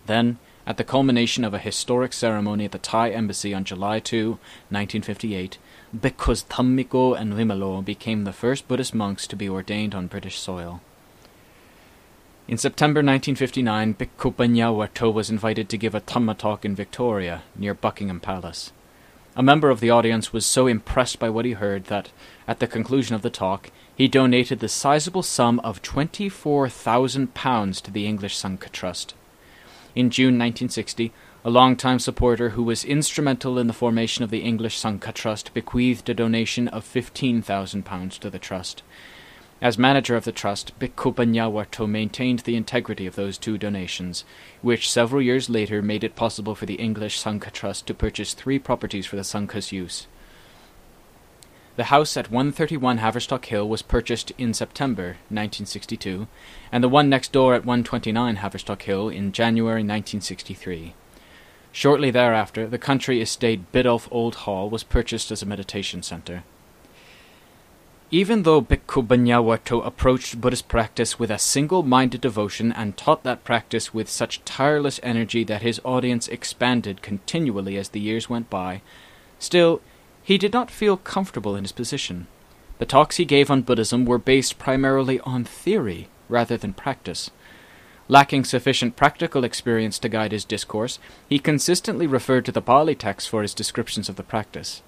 Then, At the culmination of a historic ceremony at the Thai embassy on July 2, 1958, Bhikkhus Dhammiko and Vimalo became the first Buddhist monks to be ordained on British soil. In September 1959, Bhikkhu Panyawarto was invited to give a Dhamma talk in Victoria, near Buckingham Palace. A member of the audience was so impressed by what he heard that, at the conclusion of the talk, he donated the sizable sum of £24,000 to the English Sangha Trust. In June 1960, a long-time supporter who was instrumental in the formation of the English Sangha Trust bequeathed a donation of £15,000 to the Trust. As manager of the Trust, Bhikkhu Panyawarto maintained the integrity of those two donations, which several years later made it possible for the English Sangha Trust to purchase 3 properties for the Sangha's use. The house at 131 Haverstock Hill was purchased in September 1962, and the one next door at 129 Haverstock Hill in January 1963. Shortly thereafter, the country estate Biddulph Old Hall was purchased as a meditation centre. Even though Bhikkhu Panyawarto approached Buddhist practice with a single-minded devotion and taught that practice with such tireless energy that his audience expanded continually as the years went by, still, he did not feel comfortable in his position. The talks he gave on Buddhism were based primarily on theory rather than practice. Lacking sufficient practical experience to guide his discourse, he consistently referred to the Pali texts for his descriptions of the practice.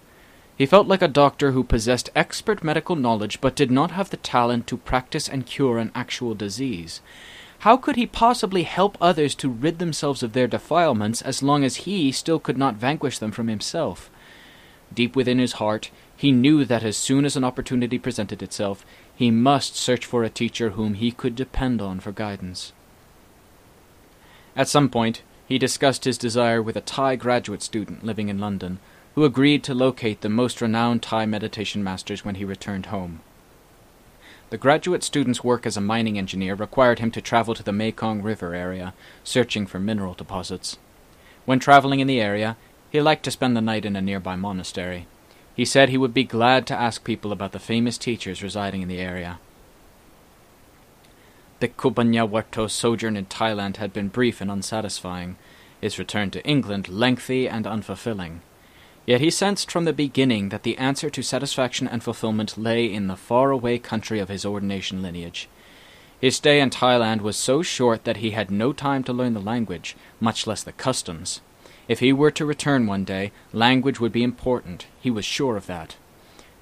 He felt like a doctor who possessed expert medical knowledge but did not have the talent to practice and cure an actual disease. How could he possibly help others to rid themselves of their defilements as long as he still could not vanquish them from himself? Deep within his heart, he knew that as soon as an opportunity presented itself, he must search for a teacher whom he could depend on for guidance. At some point, he discussed his desire with a Thai graduate student living in London, who agreed to locate the most renowned Thai meditation masters when he returned home. The graduate student's work as a mining engineer required him to travel to the Mekong River area, searching for mineral deposits. When traveling in the area, he liked to spend the night in a nearby monastery. He said he would be glad to ask people about the famous teachers residing in the area. Bhikkhu Panyawarto's sojourn in Thailand had been brief and unsatisfying, his return to England lengthy and unfulfilling. Yet he sensed from the beginning that the answer to satisfaction and fulfillment lay in the far-away country of his ordination lineage. His stay in Thailand was so short that he had no time to learn the language, much less the customs. If he were to return one day, language would be important. He was sure of that.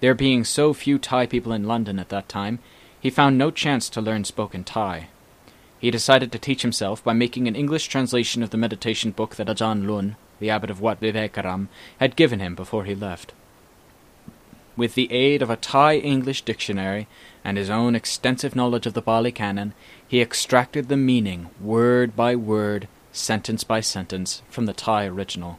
There being so few Thai people in London at that time, he found no chance to learn spoken Thai. He decided to teach himself by making an English translation of the meditation book that Ajahn Lun, the abbot of Wat Vivekaram, had given him before he left. With the aid of a Thai-English dictionary and his own extensive knowledge of the Pali Canon, he extracted the meaning, word by word, sentence by sentence, from the Thai original.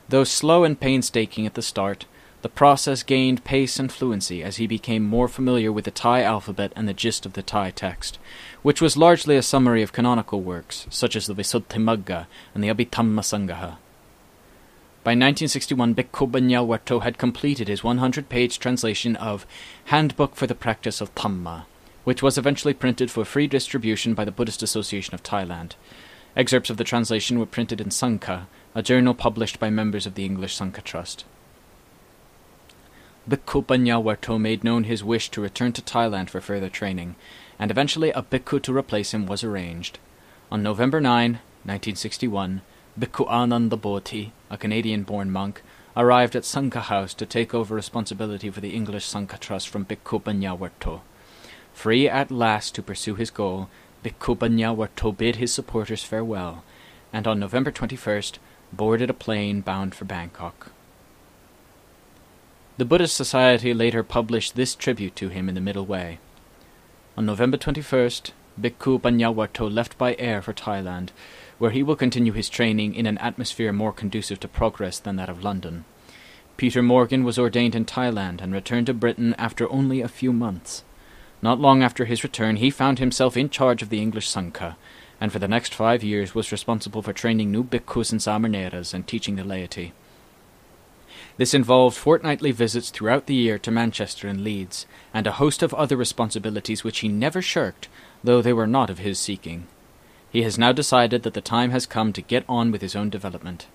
Though slow and painstaking at the start, the process gained pace and fluency as he became more familiar with the Thai alphabet and the gist of the Thai text, which was largely a summary of canonical works, such as the Visuddhimagga and the Abhidhammasamgaha. By 1961, Bhikkhu Panyawarto had completed his 100-page translation of Handbook for the Practice of Dhamma, which was eventually printed for free distribution by the Buddhist Association of Thailand. Excerpts of the translation were printed in Sangha, a journal published by members of the English Sangha Trust. Bhikkhu Panyawarto made known his wish to return to Thailand for further training, and eventually a bhikkhu to replace him was arranged. On November 9, 1961, Bhikkhu Ananda Bodhi, a Canadian-born monk, arrived at Sangha House to take over responsibility for the English Sangha Trust from Bhikkhu Panyawarto. Free at last to pursue his goal, Bhikkhu Panyawarto bid his supporters farewell, and on November 21st boarded a plane bound for Bangkok. The Buddhist Society later published this tribute to him in the Middle Way. On November 21st, Bhikkhu Panyawarto left by air for Thailand, where he will continue his training in an atmosphere more conducive to progress than that of London. Peter Morgan was ordained in Thailand and returned to Britain after only a few months. Not long after his return, he found himself in charge of the English Sangha, and for the next 5 years was responsible for training new bhikkhus and samaneras and teaching the laity. This involved fortnightly visits throughout the year to Manchester and Leeds, and a host of other responsibilities which he never shirked, though they were not of his seeking. He has now decided that the time has come to get on with his own development.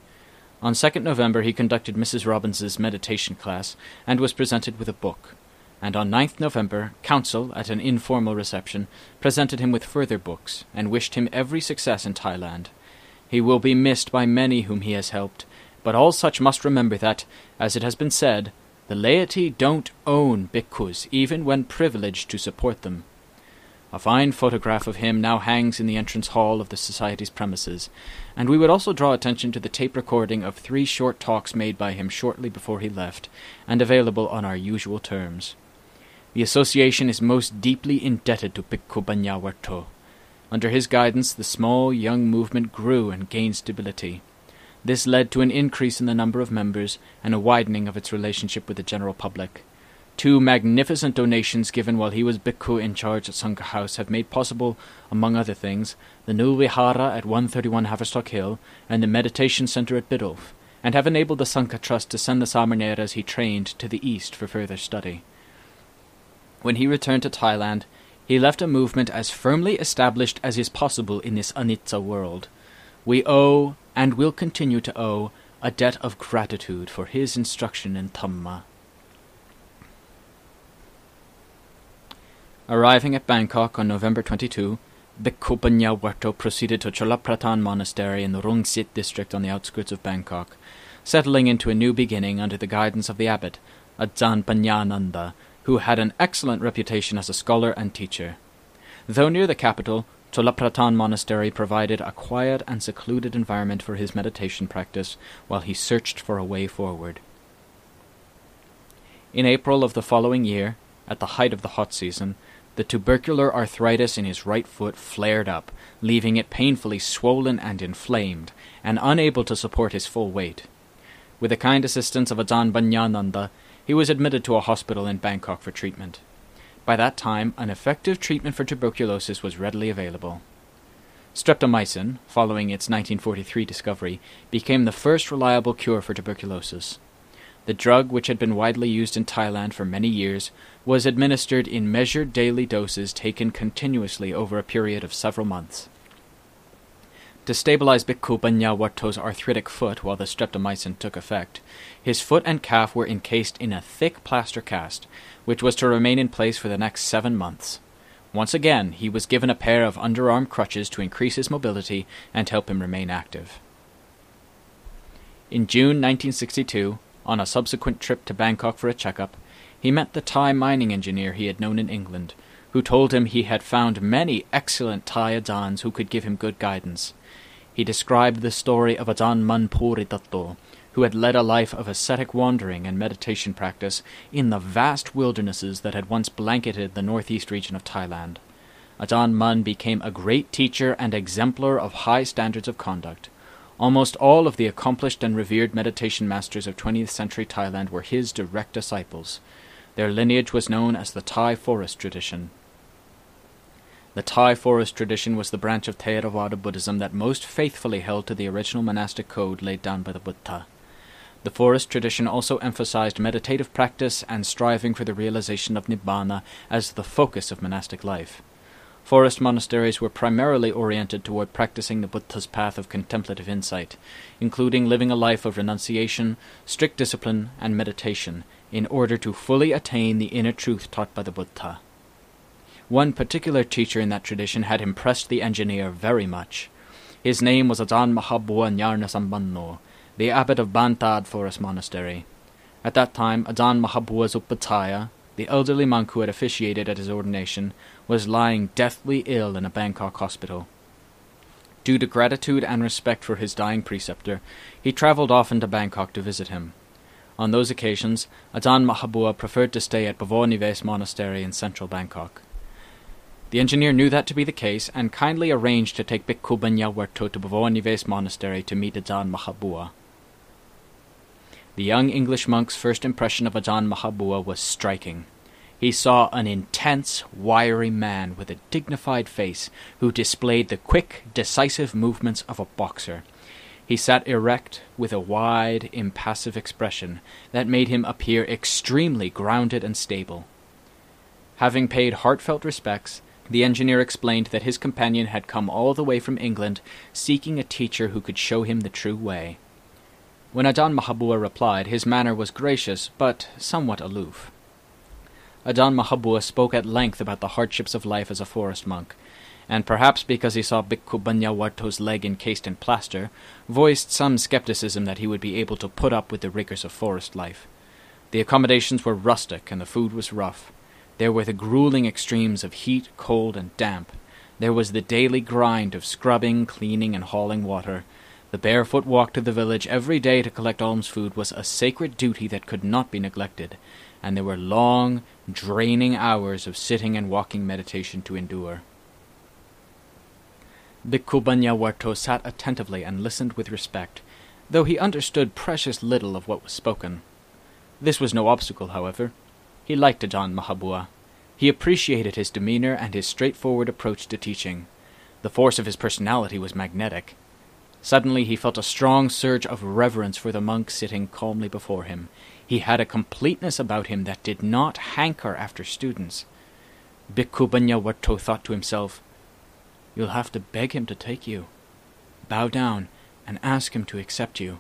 On 2nd November he conducted Mrs. Robbins's meditation class and was presented with a book. And on 9th November, Council, at an informal reception, presented him with further books, and wished him every success in Thailand. He will be missed by many whom he has helped, but all such must remember that, as it has been said, the laity don't own bhikkhus, even when privileged to support them. A fine photograph of him now hangs in the entrance hall of the Society's premises, and we would also draw attention to the tape recording of 3 short talks made by him shortly before he left, and available on our usual terms. The association is most deeply indebted to Bhikkhu Banyawarto. Under his guidance, the small, young movement grew and gained stability. This led to an increase in the number of members and a widening of its relationship with the general public. 2 magnificent donations given while he was Bhikkhu in charge at Sangha House have made possible, among other things, the new Vihara at 131 Haverstock Hill and the meditation centre at Biddulph, and have enabled the Sangha Trust to send the Samaneras he trained to the east for further study. When he returned to Thailand, he left a movement as firmly established as is possible in this Anitsa world. We owe, and will continue to owe, a debt of gratitude for his instruction in Dhamma. Arriving at Bangkok on November 22, Bhikkhu Banyawarto proceeded to Cholapratan Monastery in the Rungsit district on the outskirts of Bangkok, settling into a new beginning under the guidance of the abbot, Ajahn Panyananda, who had an excellent reputation as a scholar and teacher. Though near the capital, Cholapratan Monastery provided a quiet and secluded environment for his meditation practice while he searched for a way forward. In April of the following year, at the height of the hot season, the tubercular arthritis in his right foot flared up, leaving it painfully swollen and inflamed, and unable to support his full weight. With the kind assistance of Ajahn Banyananda, he was admitted to a hospital in Bangkok for treatment. By that time, an effective treatment for tuberculosis was readily available. Streptomycin, following its 1943 discovery, became the first reliable cure for tuberculosis. The drug, which had been widely used in Thailand for many years, was administered in measured daily doses taken continuously over a period of several months. To stabilize Bhikkhu Banyawarto's arthritic foot while the streptomycin took effect, his foot and calf were encased in a thick plaster cast, which was to remain in place for the next 7 months. Once again, he was given a pair of underarm crutches to increase his mobility and help him remain active. In June 1962, on a subsequent trip to Bangkok for a checkup, he met the Thai mining engineer he had known in England, who told him he had found many excellent Thai Ajahns who could give him good guidance. He described the story of Ajahn Manpuri Dato, who had led a life of ascetic wandering and meditation practice in the vast wildernesses that had once blanketed the northeast region of Thailand. Ajahn Mun became a great teacher and exemplar of high standards of conduct. Almost all of the accomplished and revered meditation masters of 20th century Thailand were his direct disciples. Their lineage was known as the Thai forest tradition. The Thai forest tradition was the branch of Theravada Buddhism that most faithfully held to the original monastic code laid down by the Buddha. The forest tradition also emphasized meditative practice and striving for the realization of Nibbana as the focus of monastic life. Forest monasteries were primarily oriented toward practicing the Buddha's path of contemplative insight, including living a life of renunciation, strict discipline, and meditation, in order to fully attain the inner truth taught by the Buddha. One particular teacher in that tradition had impressed the engineer very much. His name was Ajahn Mahabua Nyarnasambanno, the abbot of Bantad Forest Monastery. At that time, Ajahn Mahabua's Upataya, the elderly monk who had officiated at his ordination, was lying deathly ill in a Bangkok hospital. Due to gratitude and respect for his dying preceptor, he travelled often to Bangkok to visit him. On those occasions, Ajahn Mahabua preferred to stay at Bavonives Monastery in central Bangkok. The engineer knew that to be the case, and kindly arranged to take Bhikkhu Banyawarto to Bavonives Monastery to meet Ajahn Mahabua. The young English monk's first impression of Ajahn Mahabua was striking. He saw an intense, wiry man with a dignified face who displayed the quick, decisive movements of a boxer. He sat erect with a wide, impassive expression that made him appear extremely grounded and stable. Having paid heartfelt respects, The engineer explained that his companion had come all the way from England, seeking a teacher who could show him the true way. When Ajahn Mahabua replied, his manner was gracious, but somewhat aloof. Ajahn Mahabua spoke at length about the hardships of life as a forest monk, and perhaps because he saw Bhikkhu Banyawarto's leg encased in plaster, voiced some skepticism that he would be able to put up with the rigors of forest life. The accommodations were rustic, and the food was rough. There were the grueling extremes of heat, cold, and damp. There was the daily grind of scrubbing, cleaning, and hauling water. The barefoot walk to the village every day to collect alms food was a sacred duty that could not be neglected, and there were long, draining hours of sitting and walking meditation to endure. Bhikkhu Banyawarto sat attentively and listened with respect, though he understood precious little of what was spoken. This was no obstacle, however. He liked Ajahn Mahabua. He appreciated his demeanor and his straightforward approach to teaching. The force of his personality was magnetic. Suddenly he felt a strong surge of reverence for the monk sitting calmly before him. He had a completeness about him that did not hanker after students. Bhikkhu Banyawarto thought to himself, "You'll have to beg him to take you. Bow down and ask him to accept you."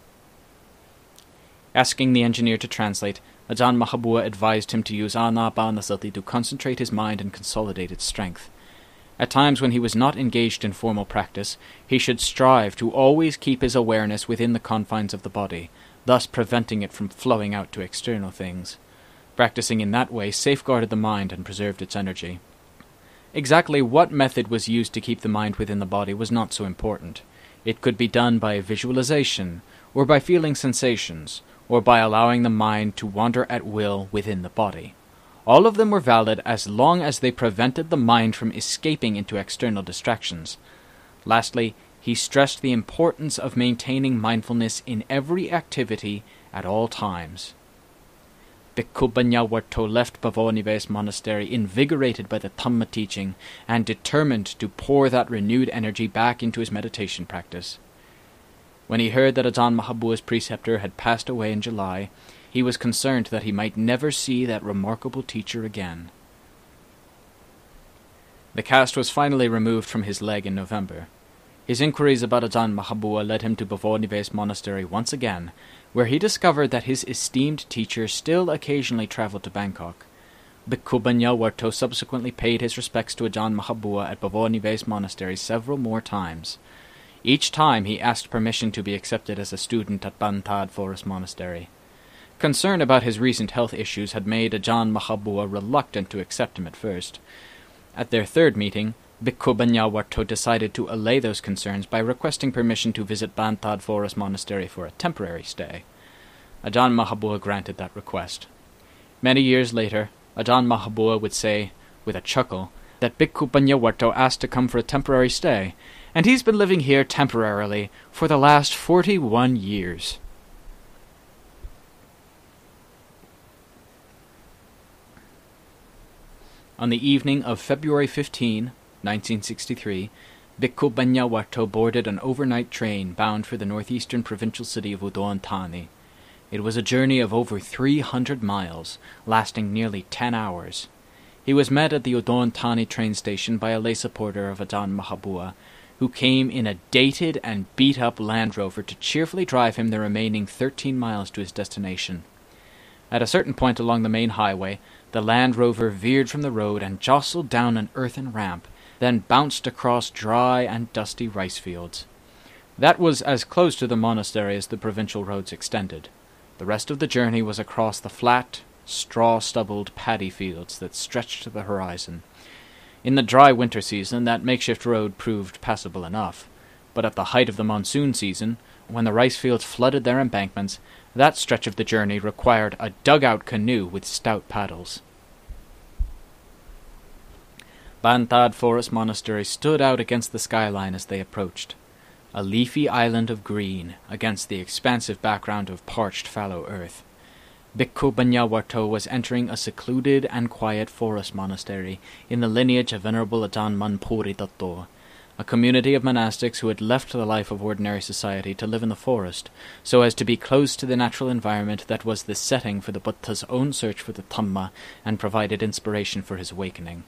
Asking the engineer to translate, Ajahn Mahabua advised him to use Anapanasati to concentrate his mind and consolidate its strength. At times when he was not engaged in formal practice, he should strive to always keep his awareness within the confines of the body, thus preventing it from flowing out to external things. Practicing in that way safeguarded the mind and preserved its energy. Exactly what method was used to keep the mind within the body was not so important. It could be done by visualization, or by feeling sensations, or by allowing the mind to wander at will within the body. All of them were valid as long as they prevented the mind from escaping into external distractions. Lastly, he stressed the importance of maintaining mindfulness in every activity at all times. Bhikkhu Banyawarto left Bhavanives monastery invigorated by the Dhamma teaching and determined to pour that renewed energy back into his meditation practice. When he heard that Ajahn Mahabua's preceptor had passed away in July, he was concerned that he might never see that remarkable teacher again. The cast was finally removed from his leg in November. His inquiries about Ajahn Mahabua led him to Bhavanives monastery once again, where he discovered that his esteemed teacher still occasionally travelled to Bangkok. Bhikkhu Banyawarto subsequently paid his respects to Ajahn Mahabua at Bhavanives monastery several more times. Each time he asked permission to be accepted as a student at Bantad Forest Monastery. Concern about his recent health issues had made Ajahn Mahabua reluctant to accept him at first. At their third meeting, Bhikkhu Banyawarto decided to allay those concerns by requesting permission to visit Bantad Forest Monastery for a temporary stay. Ajahn Mahabua granted that request. Many years later, Ajahn Mahabua would say, with a chuckle, that Bhikkhu Banyawarto asked to come for a temporary stay, and he's been living here temporarily for the last 41 years. On the evening of February 15, 1963, Bhikkhu Banyawarto boarded an overnight train bound for the northeastern provincial city of Udon Thani. It was a journey of over 300 miles, lasting nearly 10 hours. He was met at the Udon Thani train station by a lay supporter of Ajahn Mahabua, who came in a dated and beat-up Land Rover to cheerfully drive him the remaining 13 miles to his destination. At a certain point along the main highway, the Land Rover veered from the road and jostled down an earthen ramp, then bounced across dry and dusty rice fields. That was as close to the monastery as the provincial roads extended. The rest of the journey was across the flat, straw-stubbled paddy fields that stretched to the horizon. In the dry winter season, that makeshift road proved passable enough, but at the height of the monsoon season, when the rice fields flooded their embankments, that stretch of the journey required a dugout canoe with stout paddles. Bantad Forest Monastery stood out against the skyline as they approached, a leafy island of green against the expansive background of parched fallow earth. Bhikkhu Banyawarto was entering a secluded and quiet forest monastery in the lineage of Venerable Ajahn Manpuri Dato, a community of monastics who had left the life of ordinary society to live in the forest, so as to be close to the natural environment that was the setting for the Buddha's own search for the Dhamma and provided inspiration for his awakening.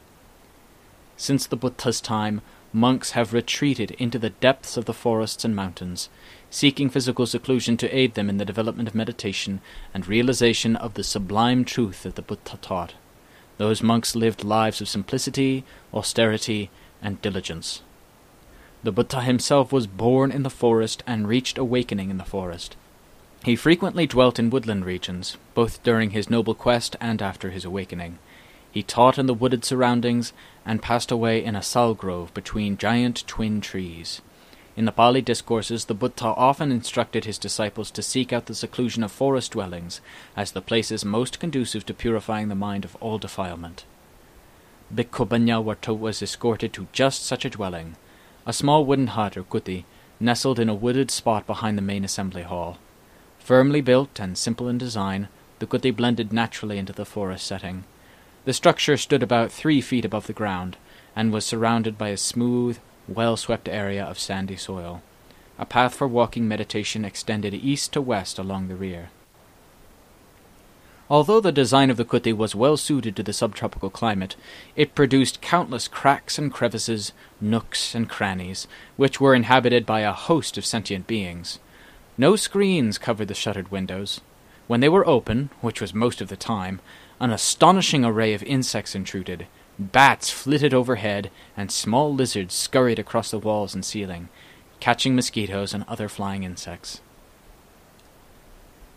Since the Buddha's time, monks have retreated into the depths of the forests and mountains, seeking physical seclusion to aid them in the development of meditation and realization of the sublime truth that the Buddha taught. Those monks lived lives of simplicity, austerity, and diligence. The Buddha himself was born in the forest and reached awakening in the forest. He frequently dwelt in woodland regions, both during his noble quest and after his awakening. He taught in the wooded surroundings and passed away in a sal grove between giant twin trees. In the Pali discourses, the Buddha often instructed his disciples to seek out the seclusion of forest dwellings as the places most conducive to purifying the mind of all defilement. Bhikkhu Banyawarta was escorted to just such a dwelling, a small wooden hut or kuti, nestled in a wooded spot behind the main assembly hall. Firmly built and simple in design, the kuti blended naturally into the forest setting. The structure stood about 3 feet above the ground, and was surrounded by a smooth, well-swept area of sandy soil. A path for walking meditation extended east to west along the rear. Although the design of the kuti was well suited to the subtropical climate, it produced countless cracks and crevices, nooks and crannies, which were inhabited by a host of sentient beings. No screens covered the shuttered windows. When they were open, which was most of the time, an astonishing array of insects intruded. Bats flitted overhead, and small lizards scurried across the walls and ceiling, catching mosquitoes and other flying insects.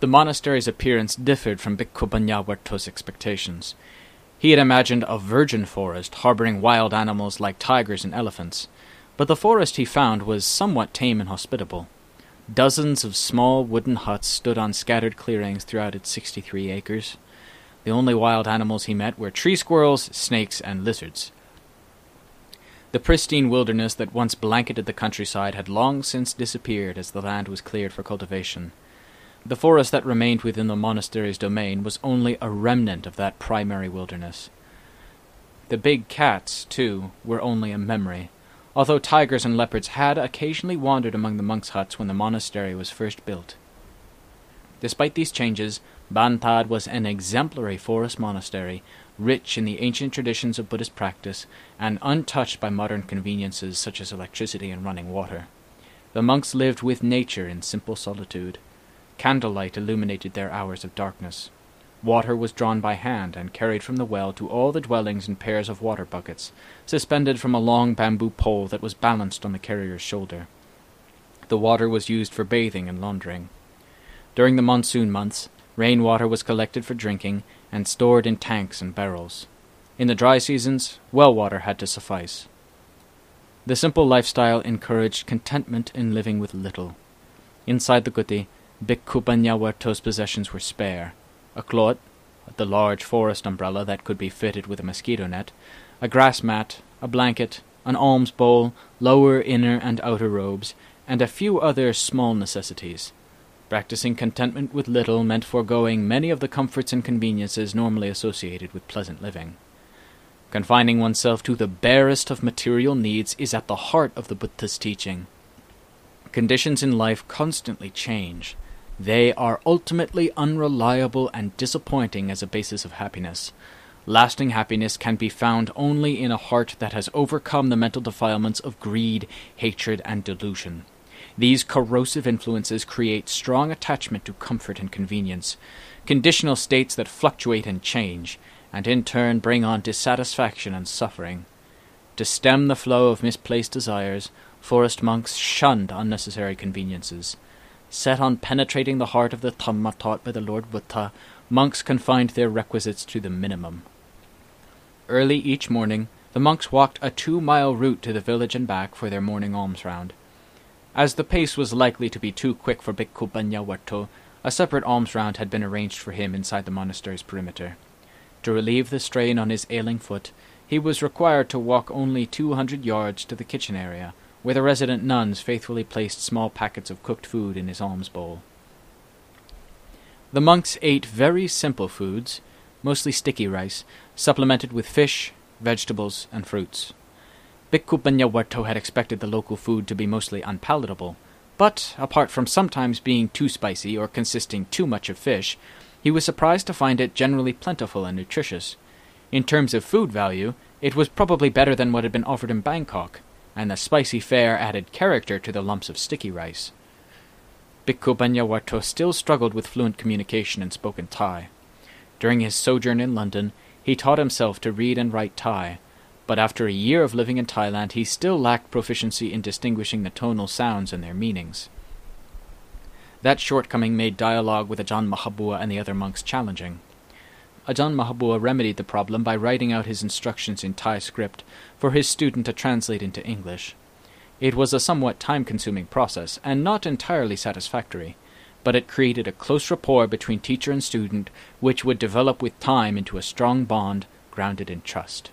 The monastery's appearance differed from Bhikkhu Banyawarta's expectations. He had imagined a virgin forest harboring wild animals like tigers and elephants, but the forest he found was somewhat tame and hospitable. Dozens of small wooden huts stood on scattered clearings throughout its 63 acres. The only wild animals he met were tree squirrels, snakes, and lizards. The pristine wilderness that once blanketed the countryside had long since disappeared as the land was cleared for cultivation. The forest that remained within the monastery's domain was only a remnant of that primary wilderness. The big cats, too, were only a memory, although tigers and leopards had occasionally wandered among the monks' huts when the monastery was first built. Despite these changes, Bantad was an exemplary forest monastery, rich in the ancient traditions of Buddhist practice, and untouched by modern conveniences such as electricity and running water. The monks lived with nature in simple solitude. Candlelight illuminated their hours of darkness. Water was drawn by hand and carried from the well to all the dwellings in pairs of water buckets, suspended from a long bamboo pole that was balanced on the carrier's shoulder. The water was used for bathing and laundering. During the monsoon months, rainwater was collected for drinking and stored in tanks and barrels. In the dry seasons, well water had to suffice. The simple lifestyle encouraged contentment in living with little. Inside the kuti, Bhikkhu Banyawarta's possessions were spare: a cloth, the large forest umbrella that could be fitted with a mosquito net, a grass mat, a blanket, an alms bowl, lower, inner, and outer robes, and a few other small necessities. Practicing contentment with little meant foregoing many of the comforts and conveniences normally associated with pleasant living. Confining oneself to the barest of material needs is at the heart of the Buddha's teaching. Conditions in life constantly change. They are ultimately unreliable and disappointing as a basis of happiness. Lasting happiness can be found only in a heart that has overcome the mental defilements of greed, hatred, and delusion. These corrosive influences create strong attachment to comfort and convenience, conditional states that fluctuate and change, and in turn bring on dissatisfaction and suffering. To stem the flow of misplaced desires, forest monks shunned unnecessary conveniences. Set on penetrating the heart of the Dhamma taught by the Lord Buddha, monks confined their requisites to the minimum. Early each morning, the monks walked a 2-mile route to the village and back for their morning alms round. As the pace was likely to be too quick for Bhikkhu Banyawarta, a separate alms round had been arranged for him inside the monastery's perimeter. To relieve the strain on his ailing foot, he was required to walk only 200 yards to the kitchen area, where the resident nuns faithfully placed small packets of cooked food in his alms bowl. The monks ate very simple foods, mostly sticky rice, supplemented with fish, vegetables, and fruits. Bhikkhu Banyawarta had expected the local food to be mostly unpalatable, but, apart from sometimes being too spicy or consisting too much of fish, he was surprised to find it generally plentiful and nutritious. In terms of food value, It was probably better than what had been offered in Bangkok, and the spicy fare added character to the lumps of sticky rice. Bhikkhu Banyawarto still struggled with fluent communication in spoken Thai. During his sojourn in London, he taught himself to read and write Thai, but after a year of living in Thailand, he still lacked proficiency in distinguishing the tonal sounds and their meanings. That shortcoming made dialogue with Ajahn Mahabua and the other monks challenging. Ajahn Mahabua remedied the problem by writing out his instructions in Thai script for his student to translate into English. It was a somewhat time-consuming process, and not entirely satisfactory, but it created a close rapport between teacher and student, which would develop with time into a strong bond grounded in trust.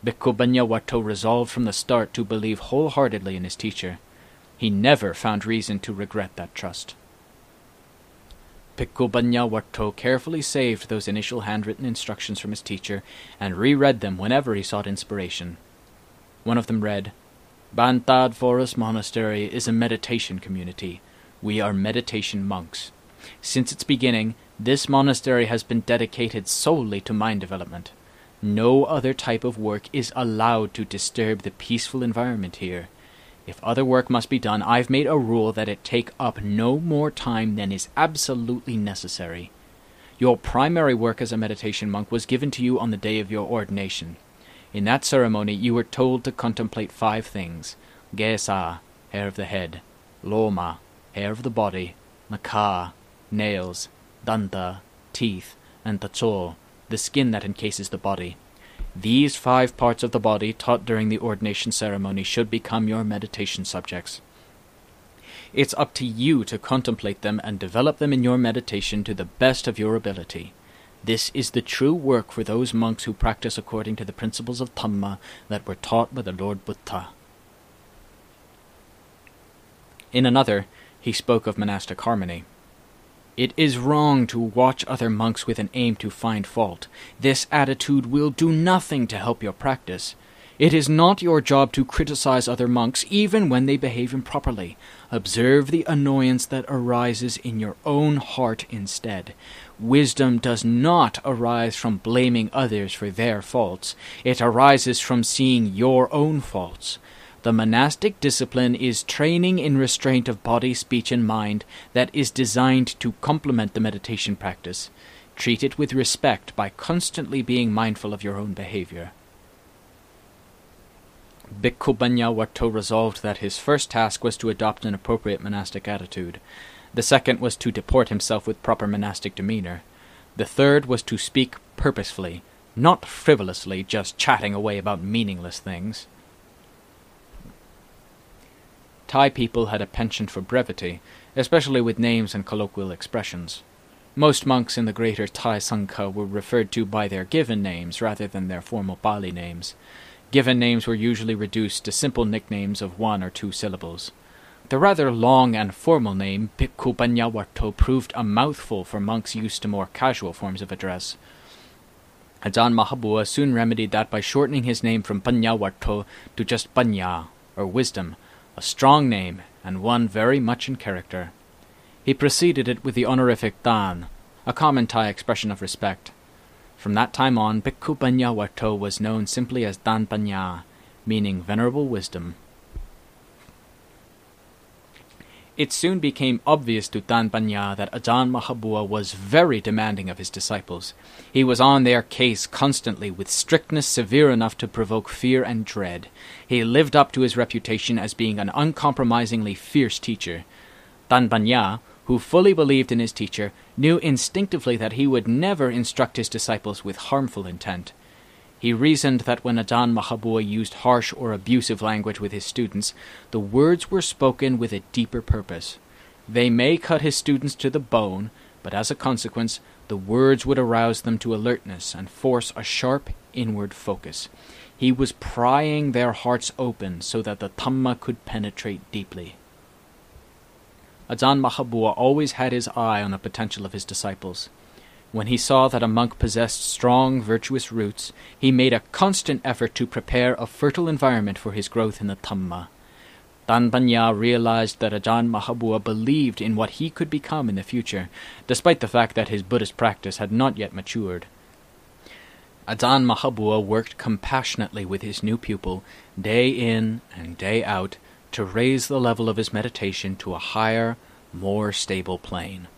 Bhikkhu Banyawarto resolved from the start to believe wholeheartedly in his teacher. He never found reason to regret that trust. Bhikkhu Banyawarto carefully saved those initial handwritten instructions from his teacher and reread them whenever he sought inspiration. One of them read, "Bantad Forest Monastery is a meditation community. We are meditation monks. Since its beginning, this monastery has been dedicated solely to mind development. No other type of work is allowed to disturb the peaceful environment here. If other work must be done, I've made a rule that it take up no more time than is absolutely necessary. Your primary work as a meditation monk was given to you on the day of your ordination. In that ceremony, you were told to contemplate 5 things: Gesa, hair of the head; Loma, hair of the body; Naka, nails; Danta, teeth; and Tacho, the skin that encases the body. These 5 parts of the body taught during the ordination ceremony should become your meditation subjects. It's up to you to contemplate them and develop them in your meditation to the best of your ability. This is the true work for those monks who practice according to the principles of Dhamma that were taught by the Lord Buddha." In another, he spoke of monastic harmony. "It is wrong to watch other monks with an aim to find fault. This attitude will do nothing to help your practice. It is not your job to criticize other monks, even when they behave improperly. Observe the annoyance that arises in your own heart instead. Wisdom does not arise from blaming others for their faults. It arises from seeing your own faults. The monastic discipline is training in restraint of body, speech, and mind that is designed to complement the meditation practice. Treat it with respect by constantly being mindful of your own behavior." Bhikkhu Banyawarto resolved that his first task was to adopt an appropriate monastic attitude. The second was to deport himself with proper monastic demeanor. The third was to speak purposefully, not frivolously, just chatting away about meaningless things. Thai people had a penchant for brevity, especially with names and colloquial expressions. Most monks in the greater Thai Sangha were referred to by their given names rather than their formal Pali names. Given names were usually reduced to simple nicknames of 1 or 2 syllables. The rather long and formal name, Bhikkhu Banyawarto, proved a mouthful for monks used to more casual forms of address. Ajahn Mahabua soon remedied that by shortening his name from Banyawarto to just Banya, or wisdom, a strong name, and one very much in character. He preceded it with the honorific Dan, a common Thai expression of respect. From that time on, Bhikkhu Banyawarto was known simply as Dan Banya, meaning venerable wisdom. It soon became obvious to Dan Banya that Ajahn Mahabua was very demanding of his disciples. He was on their case constantly, with strictness severe enough to provoke fear and dread. He lived up to his reputation as being an uncompromisingly fierce teacher. Dan Banya, who fully believed in his teacher, knew instinctively that he would never instruct his disciples with harmful intent. He reasoned that when Ajahn Mahabua used harsh or abusive language with his students, the words were spoken with a deeper purpose. They may cut his students to the bone, but as a consequence, the words would arouse them to alertness and force a sharp inward focus. He was prying their hearts open so that the Dhamma could penetrate deeply. Ajahn Mahabua always had his eye on the potential of his disciples. When he saw that a monk possessed strong, virtuous roots, he made a constant effort to prepare a fertile environment for his growth in the Dhamma. Dan Banya realized that Ajahn Mahabua believed in what he could become in the future, despite the fact that his Buddhist practice had not yet matured. Ajahn Mahabua worked compassionately with his new pupil, day in and day out, to raise the level of his meditation to a higher, more stable plane.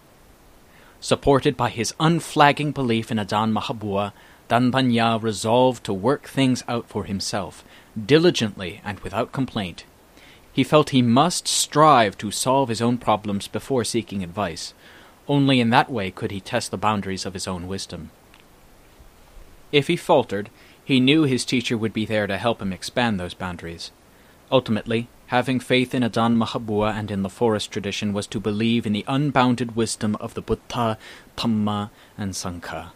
Supported by his unflagging belief in Ajahn Mahabua, Danbanya resolved to work things out for himself, diligently and without complaint. He felt he must strive to solve his own problems before seeking advice. Only in that way could he test the boundaries of his own wisdom. If he faltered, he knew his teacher would be there to help him expand those boundaries. Ultimately, having faith in Ajahn Mahabua and in the forest tradition was to believe in the unbounded wisdom of the Buddha, Dhamma, and Sangha.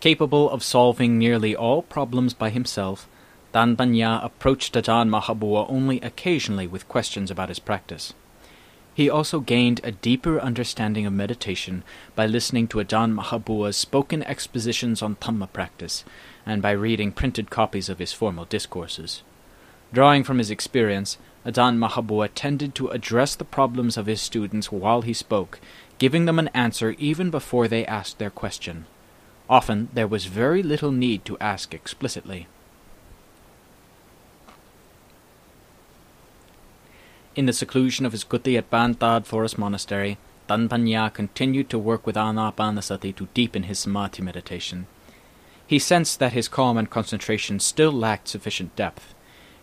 Capable of solving nearly all problems by himself, Danbanya approached Ajahn Mahabua only occasionally with questions about his practice. He also gained a deeper understanding of meditation by listening to Ajahn Mahabua's spoken expositions on Dhamma practice, and by reading printed copies of his formal discourses. Drawing from his experience, Ajahn Mahabua tended to address the problems of his students while he spoke, giving them an answer even before they asked their question. Often there was very little need to ask explicitly. In the seclusion of his kuti at Bantad Forest Monastery, Danbanya continued to work with Anapanasati to deepen his samadhi meditation. He sensed that his calm and concentration still lacked sufficient depth.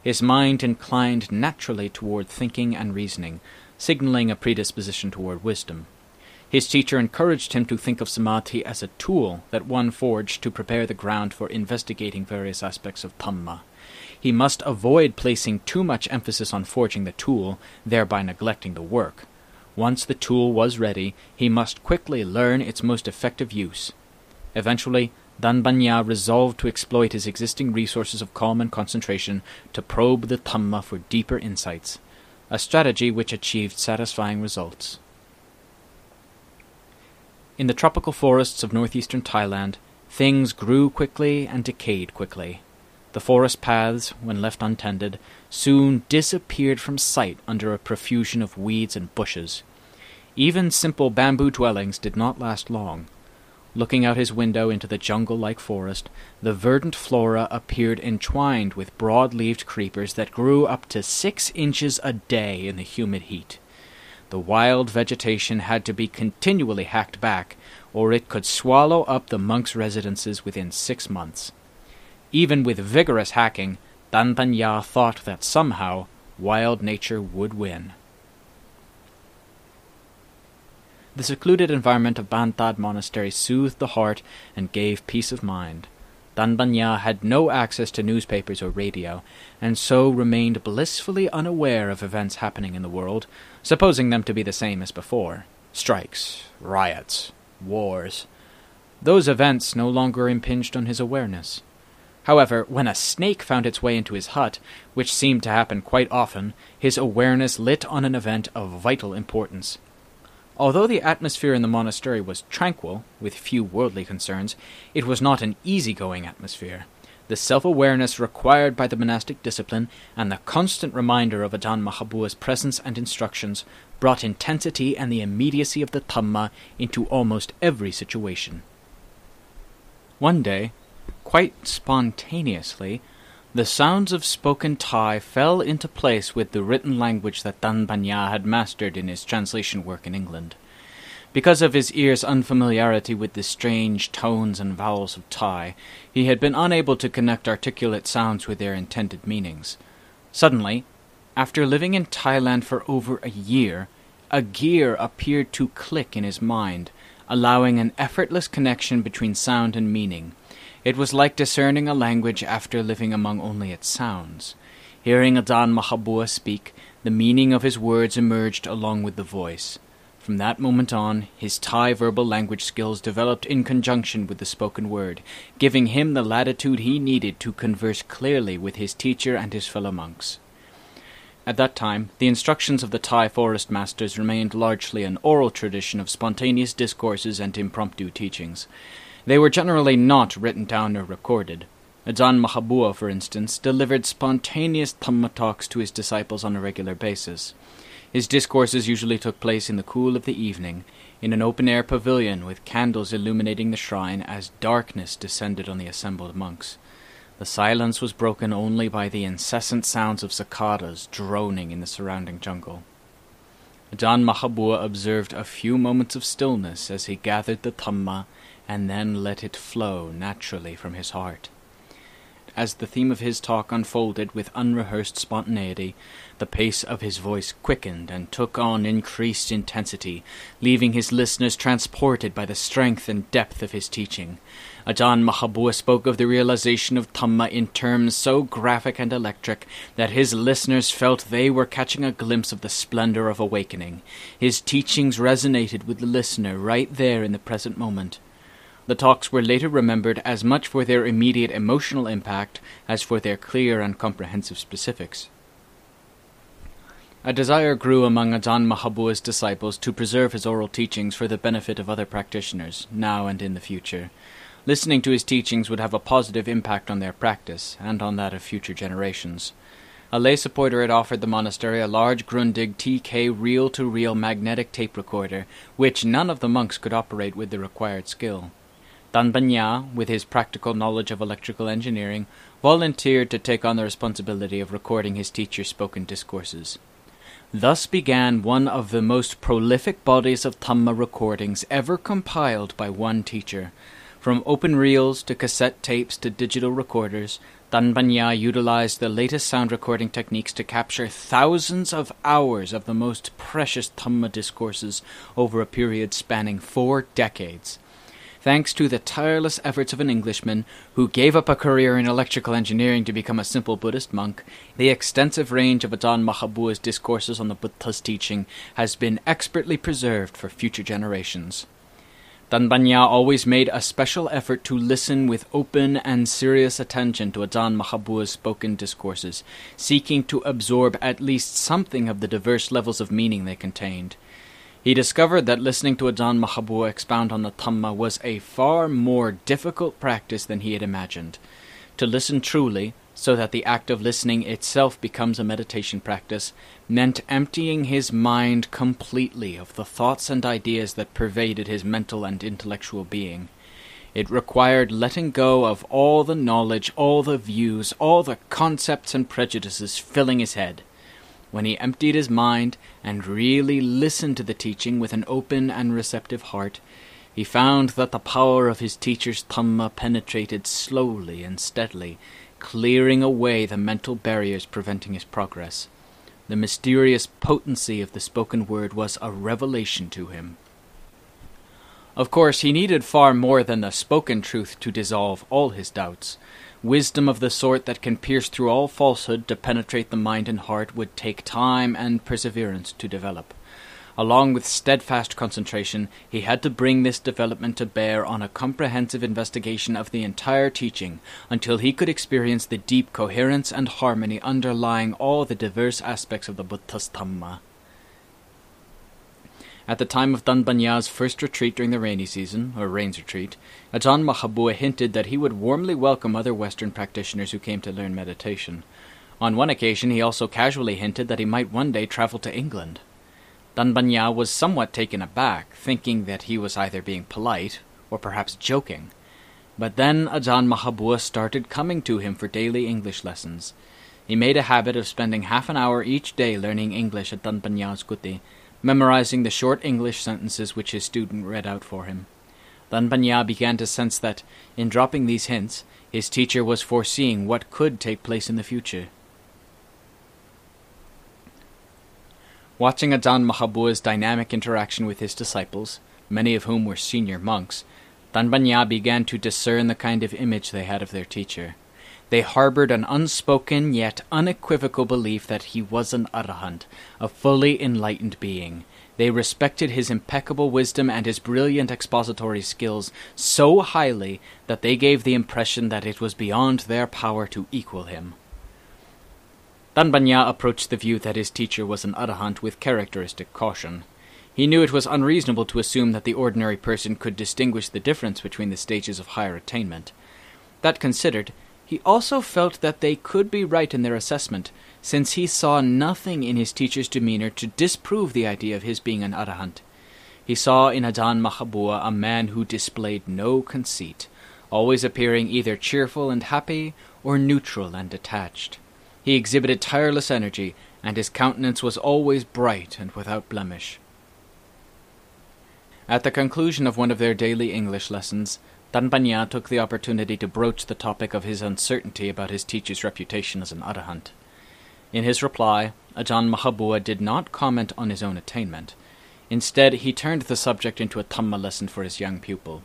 His mind inclined naturally toward thinking and reasoning, signaling a predisposition toward wisdom. His teacher encouraged him to think of samadhi as a tool that one forged to prepare the ground for investigating various aspects of Dhamma. He must avoid placing too much emphasis on forging the tool, thereby neglecting the work. Once the tool was ready, he must quickly learn its most effective use. Eventually, Danbanya resolved to exploit his existing resources of calm and concentration to probe the Dhamma for deeper insights, a strategy which achieved satisfying results. In the tropical forests of northeastern Thailand, things grew quickly and decayed quickly. The forest paths, when left untended, soon disappeared from sight under a profusion of weeds and bushes. Even simple bamboo dwellings did not last long. Looking out his window into the jungle-like forest, the verdant flora appeared entwined with broad-leaved creepers that grew up to 6 inches a day in the humid heat. The wild vegetation had to be continually hacked back, or it could swallow up the monks' residences within 6 months. Even with vigorous hacking, Danbanya thought that somehow wild nature would win. The secluded environment of Bantad Monastery soothed the heart and gave peace of mind. Danbanya had no access to newspapers or radio, and so remained blissfully unaware of events happening in the world, supposing them to be the same as before. Strikes, riots, wars. Those events no longer impinged on his awareness. However, when a snake found its way into his hut, which seemed to happen quite often, his awareness lit on an event of vital importance. Although the atmosphere in the monastery was tranquil, with few worldly concerns, it was not an easy-going atmosphere. The self-awareness required by the monastic discipline and the constant reminder of Ajahn Mahabua's presence and instructions brought intensity and the immediacy of the Dhamma into almost every situation. One day, quite spontaneously, the sounds of spoken Thai fell into place with the written language that Danbanya had mastered in his translation work in England. Because of his ear's unfamiliarity with the strange tones and vowels of Thai, he had been unable to connect articulate sounds with their intended meanings. Suddenly, after living in Thailand for over a year, a gear appeared to click in his mind, allowing an effortless connection between sound and meaning. It was like discerning a language after living among only its sounds. Hearing Ajahn Mahabua speak, the meaning of his words emerged along with the voice. From that moment on, his Thai verbal language skills developed in conjunction with the spoken word, giving him the latitude he needed to converse clearly with his teacher and his fellow monks. At that time, the instructions of the Thai forest masters remained largely an oral tradition of spontaneous discourses and impromptu teachings. They were generally not written down or recorded. Ajahn Mahabua, for instance, delivered spontaneous Dhamma talks to his disciples on a regular basis. His discourses usually took place in the cool of the evening, in an open-air pavilion with candles illuminating the shrine as darkness descended on the assembled monks. The silence was broken only by the incessant sounds of cicadas droning in the surrounding jungle. Ajahn Mahabua observed a few moments of stillness as he gathered the Dhamma and then let it flow naturally from his heart. As the theme of his talk unfolded with unrehearsed spontaneity, the pace of his voice quickened and took on increased intensity, leaving his listeners transported by the strength and depth of his teaching. Ajahn Mahabua spoke of the realization of Dhamma in terms so graphic and electric that his listeners felt they were catching a glimpse of the splendor of awakening. His teachings resonated with the listener right there in the present moment. The talks were later remembered as much for their immediate emotional impact as for their clear and comprehensive specifics. A desire grew among Ajahn Mahabua's disciples to preserve his oral teachings for the benefit of other practitioners, now and in the future. Listening to his teachings would have a positive impact on their practice, and on that of future generations. A lay supporter had offered the monastery a large Grundig TK reel-to-reel magnetic tape recorder, which none of the monks could operate with the required skill. Danbanya, with his practical knowledge of electrical engineering, volunteered to take on the responsibility of recording his teacher's spoken discourses. Thus began one of the most prolific bodies of Dhamma recordings ever compiled by one teacher. From open reels to cassette tapes to digital recorders, Danbanya utilized the latest sound recording techniques to capture thousands of hours of the most precious Dhamma discourses over a period spanning 4 decades. Thanks to the tireless efforts of an Englishman who gave up a career in electrical engineering to become a simple Buddhist monk, the extensive range of Ajahn Mahabua's discourses on the Buddha's teaching has been expertly preserved for future generations. Danbanya always made a special effort to listen with open and serious attention to Ajahn Mahabua's spoken discourses, seeking to absorb at least something of the diverse levels of meaning they contained. He discovered that listening to Ajahn Mahabua expound on the Dhamma was a far more difficult practice than he had imagined. To listen truly, so that the act of listening itself becomes a meditation practice, meant emptying his mind completely of the thoughts and ideas that pervaded his mental and intellectual being. It required letting go of all the knowledge, all the views, all the concepts and prejudices filling his head. When he emptied his mind and really listened to the teaching with an open and receptive heart, he found that the power of his teacher's Dhamma penetrated slowly and steadily, clearing away the mental barriers preventing his progress. The mysterious potency of the spoken word was a revelation to him. Of course, he needed far more than the spoken truth to dissolve all his doubts. Wisdom of the sort that can pierce through all falsehood to penetrate the mind and heart would take time and perseverance to develop. Along with steadfast concentration, he had to bring this development to bear on a comprehensive investigation of the entire teaching until he could experience the deep coherence and harmony underlying all the diverse aspects of the Buddha's Dhamma. At the time of Danbanya's first retreat during the rainy season, or rains retreat, Ajahn Mahabua hinted that he would warmly welcome other Western practitioners who came to learn meditation. On one occasion he also casually hinted that he might one day travel to England. Danbanya was somewhat taken aback, thinking that he was either being polite or perhaps joking. But then Ajahn Mahabua started coming to him for daily English lessons. He made a habit of spending half an hour each day learning English at Danbanya's kuti, memorizing the short English sentences which his student read out for him. Danbanya began to sense that, in dropping these hints, his teacher was foreseeing what could take place in the future. Watching Ajahn Mahabua's dynamic interaction with his disciples, many of whom were senior monks, Danbanya began to discern the kind of image they had of their teacher. They harbored an unspoken yet unequivocal belief that he was an arahant, a fully enlightened being. They respected his impeccable wisdom and his brilliant expository skills so highly that they gave the impression that it was beyond their power to equal him. Danbanya approached the view that his teacher was an arahant with characteristic caution. He knew it was unreasonable to assume that the ordinary person could distinguish the difference between the stages of higher attainment. That considered, he also felt that they could be right in their assessment, since he saw nothing in his teacher's demeanor to disprove the idea of his being an arahant. He saw in Ajahn Mahabua a man who displayed no conceit, always appearing either cheerful and happy or neutral and detached. He exhibited tireless energy, and his countenance was always bright and without blemish. At the conclusion of one of their daily English lessons, Danbanya took the opportunity to broach the topic of his uncertainty about his teacher's reputation as an arahant. In his reply, Ajahn Mahabua did not comment on his own attainment. Instead, he turned the subject into a Dhamma lesson for his young pupil.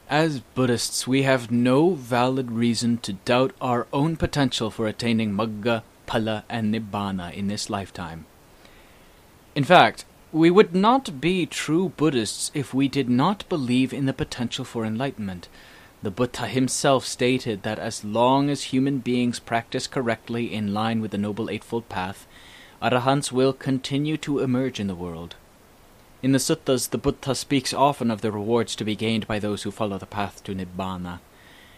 As Buddhists, we have no valid reason to doubt our own potential for attaining Magga, Phala, and Nibbana in this lifetime. In fact, we would not be true Buddhists if we did not believe in the potential for enlightenment. The Buddha himself stated that as long as human beings practice correctly in line with the Noble Eightfold Path, arahants will continue to emerge in the world. In the suttas, the Buddha speaks often of the rewards to be gained by those who follow the path to Nibbana.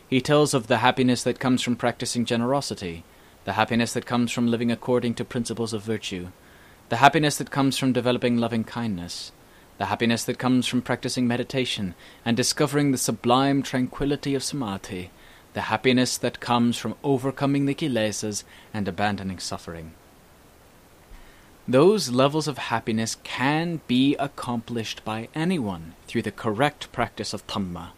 He tells of the happiness that comes from practicing generosity, the happiness that comes from living according to principles of virtue, the happiness that comes from developing loving kindness, the happiness that comes from practicing meditation and discovering the sublime tranquility of samadhi, the happiness that comes from overcoming the kilesas and abandoning suffering. Those levels of happiness can be accomplished by anyone through the correct practice of Dhamma.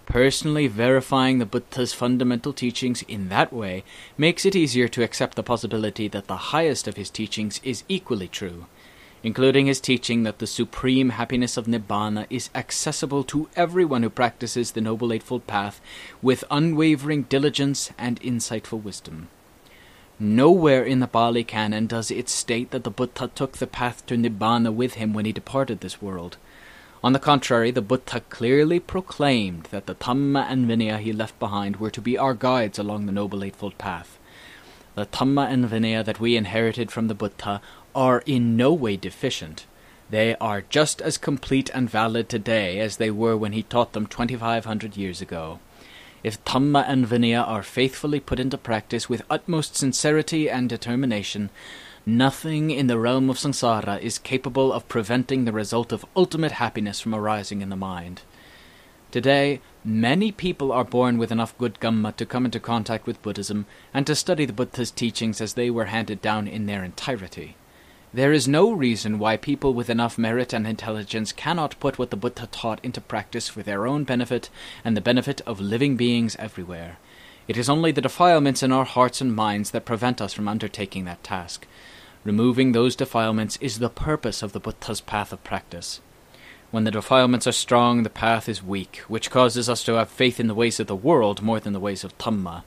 Personally verifying the Buddha's fundamental teachings in that way makes it easier to accept the possibility that the highest of his teachings is equally true, including his teaching that the supreme happiness of Nibbana is accessible to everyone who practices the Noble Eightfold Path with unwavering diligence and insightful wisdom. Nowhere in the Pali Canon does it state that the Buddha took the path to Nibbana with him when he departed this world. On the contrary, the Buddha clearly proclaimed that the Dhamma and Vinaya he left behind were to be our guides along the Noble Eightfold Path. The Dhamma and Vinaya that we inherited from the Buddha are in no way deficient. They are just as complete and valid today as they were when he taught them 2,500 years ago. If Dhamma and Vinaya are faithfully put into practice with utmost sincerity and determination, nothing in the realm of samsara is capable of preventing the result of ultimate happiness from arising in the mind. Today, many people are born with enough good Dhamma to come into contact with Buddhism and to study the Buddha's teachings as they were handed down in their entirety. There is no reason why people with enough merit and intelligence cannot put what the Buddha taught into practice for their own benefit and the benefit of living beings everywhere. It is only the defilements in our hearts and minds that prevent us from undertaking that task. Removing those defilements is the purpose of the Buddha's path of practice. When the defilements are strong, the path is weak, which causes us to have faith in the ways of the world more than the ways of Dhamma.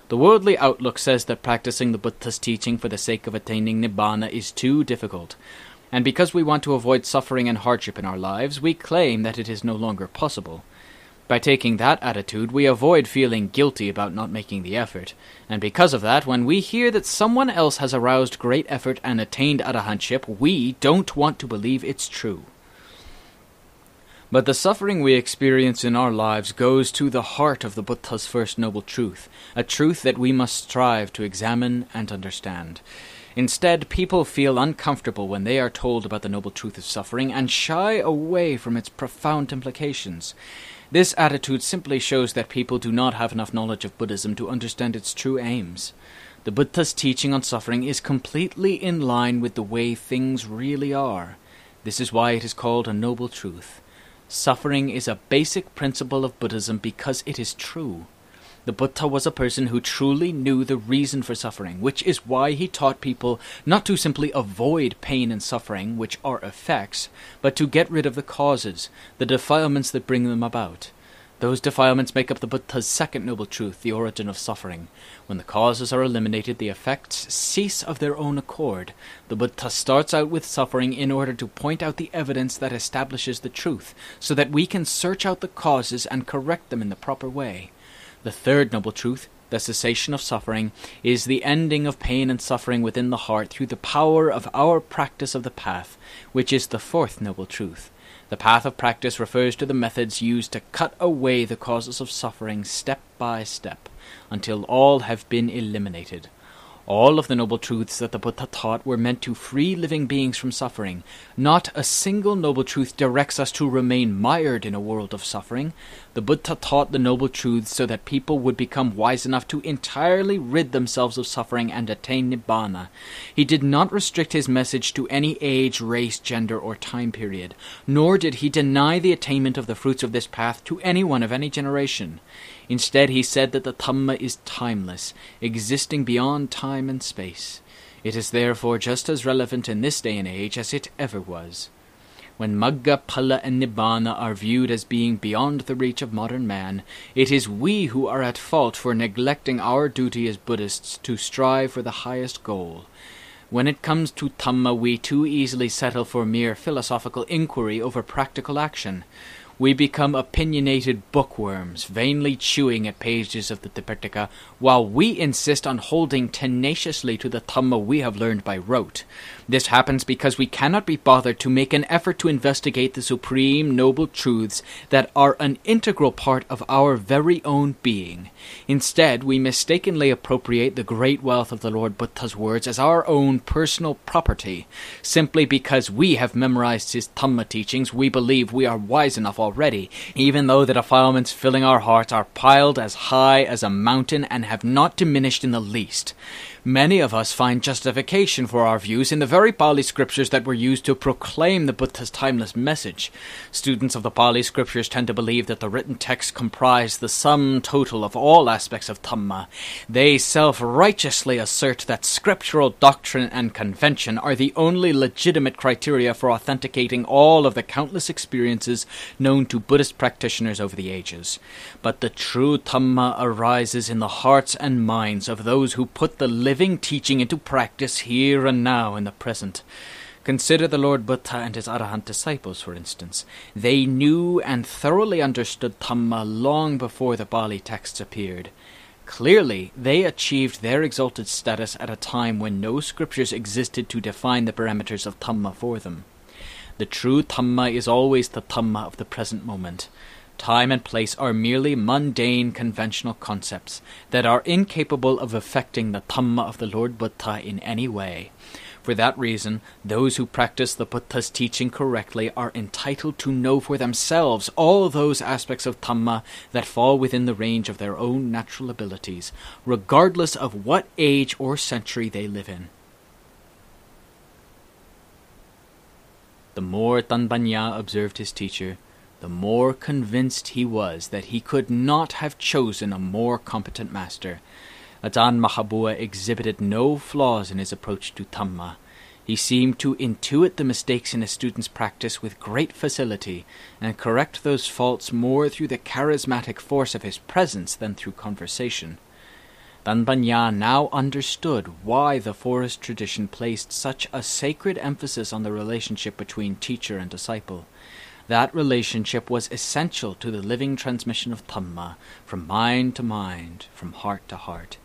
The worldly outlook says that practicing the Buddha's teaching for the sake of attaining Nibbana is too difficult, and because we want to avoid suffering and hardship in our lives, we claim that it is no longer possible. By taking that attitude, we avoid feeling guilty about not making the effort, and because of that, when we hear that someone else has aroused great effort and attained arahantship, we don't want to believe it's true. But the suffering we experience in our lives goes to the heart of the Buddha's first noble truth, a truth that we must strive to examine and understand. Instead, people feel uncomfortable when they are told about the noble truth of suffering and shy away from its profound implications. This attitude simply shows that people do not have enough knowledge of Buddhism to understand its true aims. The Buddha's teaching on suffering is completely in line with the way things really are. This is why it is called a noble truth. Suffering is a basic principle of Buddhism because it is true. The Buddha was a person who truly knew the reason for suffering, which is why he taught people not to simply avoid pain and suffering, which are effects, but to get rid of the causes, the defilements that bring them about. Those defilements make up the Buddha's second noble truth, the origin of suffering. When the causes are eliminated, the effects cease of their own accord. The Buddha starts out with suffering in order to point out the evidence that establishes the truth, so that we can search out the causes and correct them in the proper way. The third noble truth, the cessation of suffering, is the ending of pain and suffering within the heart through the power of our practice of the path, which is the fourth noble truth. The path of practice refers to the methods used to cut away the causes of suffering step by step, until all have been eliminated. All of the noble truths that the Buddha taught were meant to free living beings from suffering. Not a single noble truth directs us to remain mired in a world of suffering. The Buddha taught the noble truths so that people would become wise enough to entirely rid themselves of suffering and attain Nibbana. He did not restrict his message to any age, race, gender, or time period, nor did he deny the attainment of the fruits of this path to anyone of any generation. Instead, he said that the Dhamma is timeless, existing beyond time and space. It is therefore just as relevant in this day and age as it ever was. When Magga, Phala, and Nibbana are viewed as being beyond the reach of modern man, it is we who are at fault for neglecting our duty as Buddhists to strive for the highest goal. When it comes to Dhamma, we too easily settle for mere philosophical inquiry over practical action. We become opinionated bookworms, vainly chewing at pages of the Tipitaka, while we insist on holding tenaciously to the Dhamma we have learned by rote. This happens because we cannot be bothered to make an effort to investigate the supreme noble truths that are an integral part of our very own being. Instead, we mistakenly appropriate the great wealth of the Lord Buddha's words as our own personal property. Simply because we have memorized his Dhamma teachings, we believe we are wise enough already, even though the defilements filling our hearts are piled as high as a mountain and have not diminished in the least. Many of us find justification for our views in the very Pali scriptures that were used to proclaim the Buddha's timeless message. Students of the Pali scriptures tend to believe that the written texts comprise the sum total of all aspects of Dhamma. They self-righteously assert that scriptural doctrine and convention are the only legitimate criteria for authenticating all of the countless experiences known to Buddhist practitioners over the ages. But the true Dhamma arises in the hearts and minds of those who put the living teaching into practice here and now in the present. Consider the Lord Buddha and his Arahant disciples, for instance. They knew and thoroughly understood Dhamma long before the Pali texts appeared. Clearly, they achieved their exalted status at a time when no scriptures existed to define the parameters of Dhamma for them. The true Dhamma is always the Dhamma of the present moment. Time and place are merely mundane, conventional concepts that are incapable of affecting the Dhamma of the Lord Buddha in any way. For that reason, those who practice the Buddha's teaching correctly are entitled to know for themselves all those aspects of Dhamma that fall within the range of their own natural abilities, regardless of what age or century they live in. The more Danbanya observed his teacher, the more convinced he was that he could not have chosen a more competent master. Ajahn Mahabua exhibited no flaws in his approach to Dhamma. He seemed to intuit the mistakes in his students' practice with great facility, and correct those faults more through the charismatic force of his presence than through conversation. Danbanya now understood why the forest tradition placed such a sacred emphasis on the relationship between teacher and disciple. That relationship was essential to the living transmission of Dhamma, from mind to mind, from heart to heart.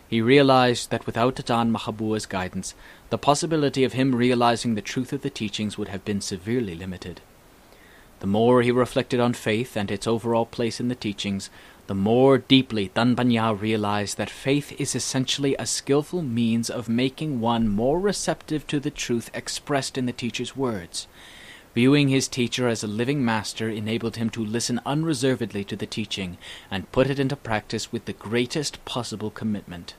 He realized that without Ajahn Mahabua's guidance, the possibility of him realizing the truth of the teachings would have been severely limited. The more he reflected on faith and its overall place in the teachings, the more deeply Danbanya realized that faith is essentially a skillful means of making one more receptive to the truth expressed in the teacher's words. Viewing his teacher as a living master enabled him to listen unreservedly to the teaching and put it into practice with the greatest possible commitment.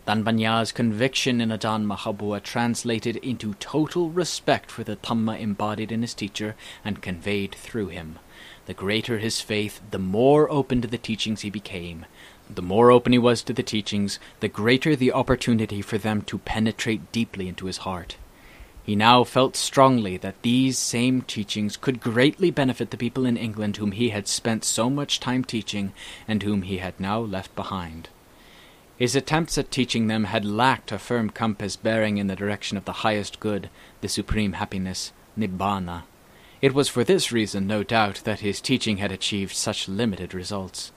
Danbanya's conviction in Ajahn Mahabua translated into total respect for the Dhamma embodied in his teacher and conveyed through him. The greater his faith, the more open to the teachings he became. The more open he was to the teachings, the greater the opportunity for them to penetrate deeply into his heart. He now felt strongly that these same teachings could greatly benefit the people in England whom he had spent so much time teaching and whom he had now left behind. His attempts at teaching them had lacked a firm compass bearing in the direction of the highest good, the supreme happiness, Nibbana. It was for this reason, no doubt, that his teaching had achieved such limited results.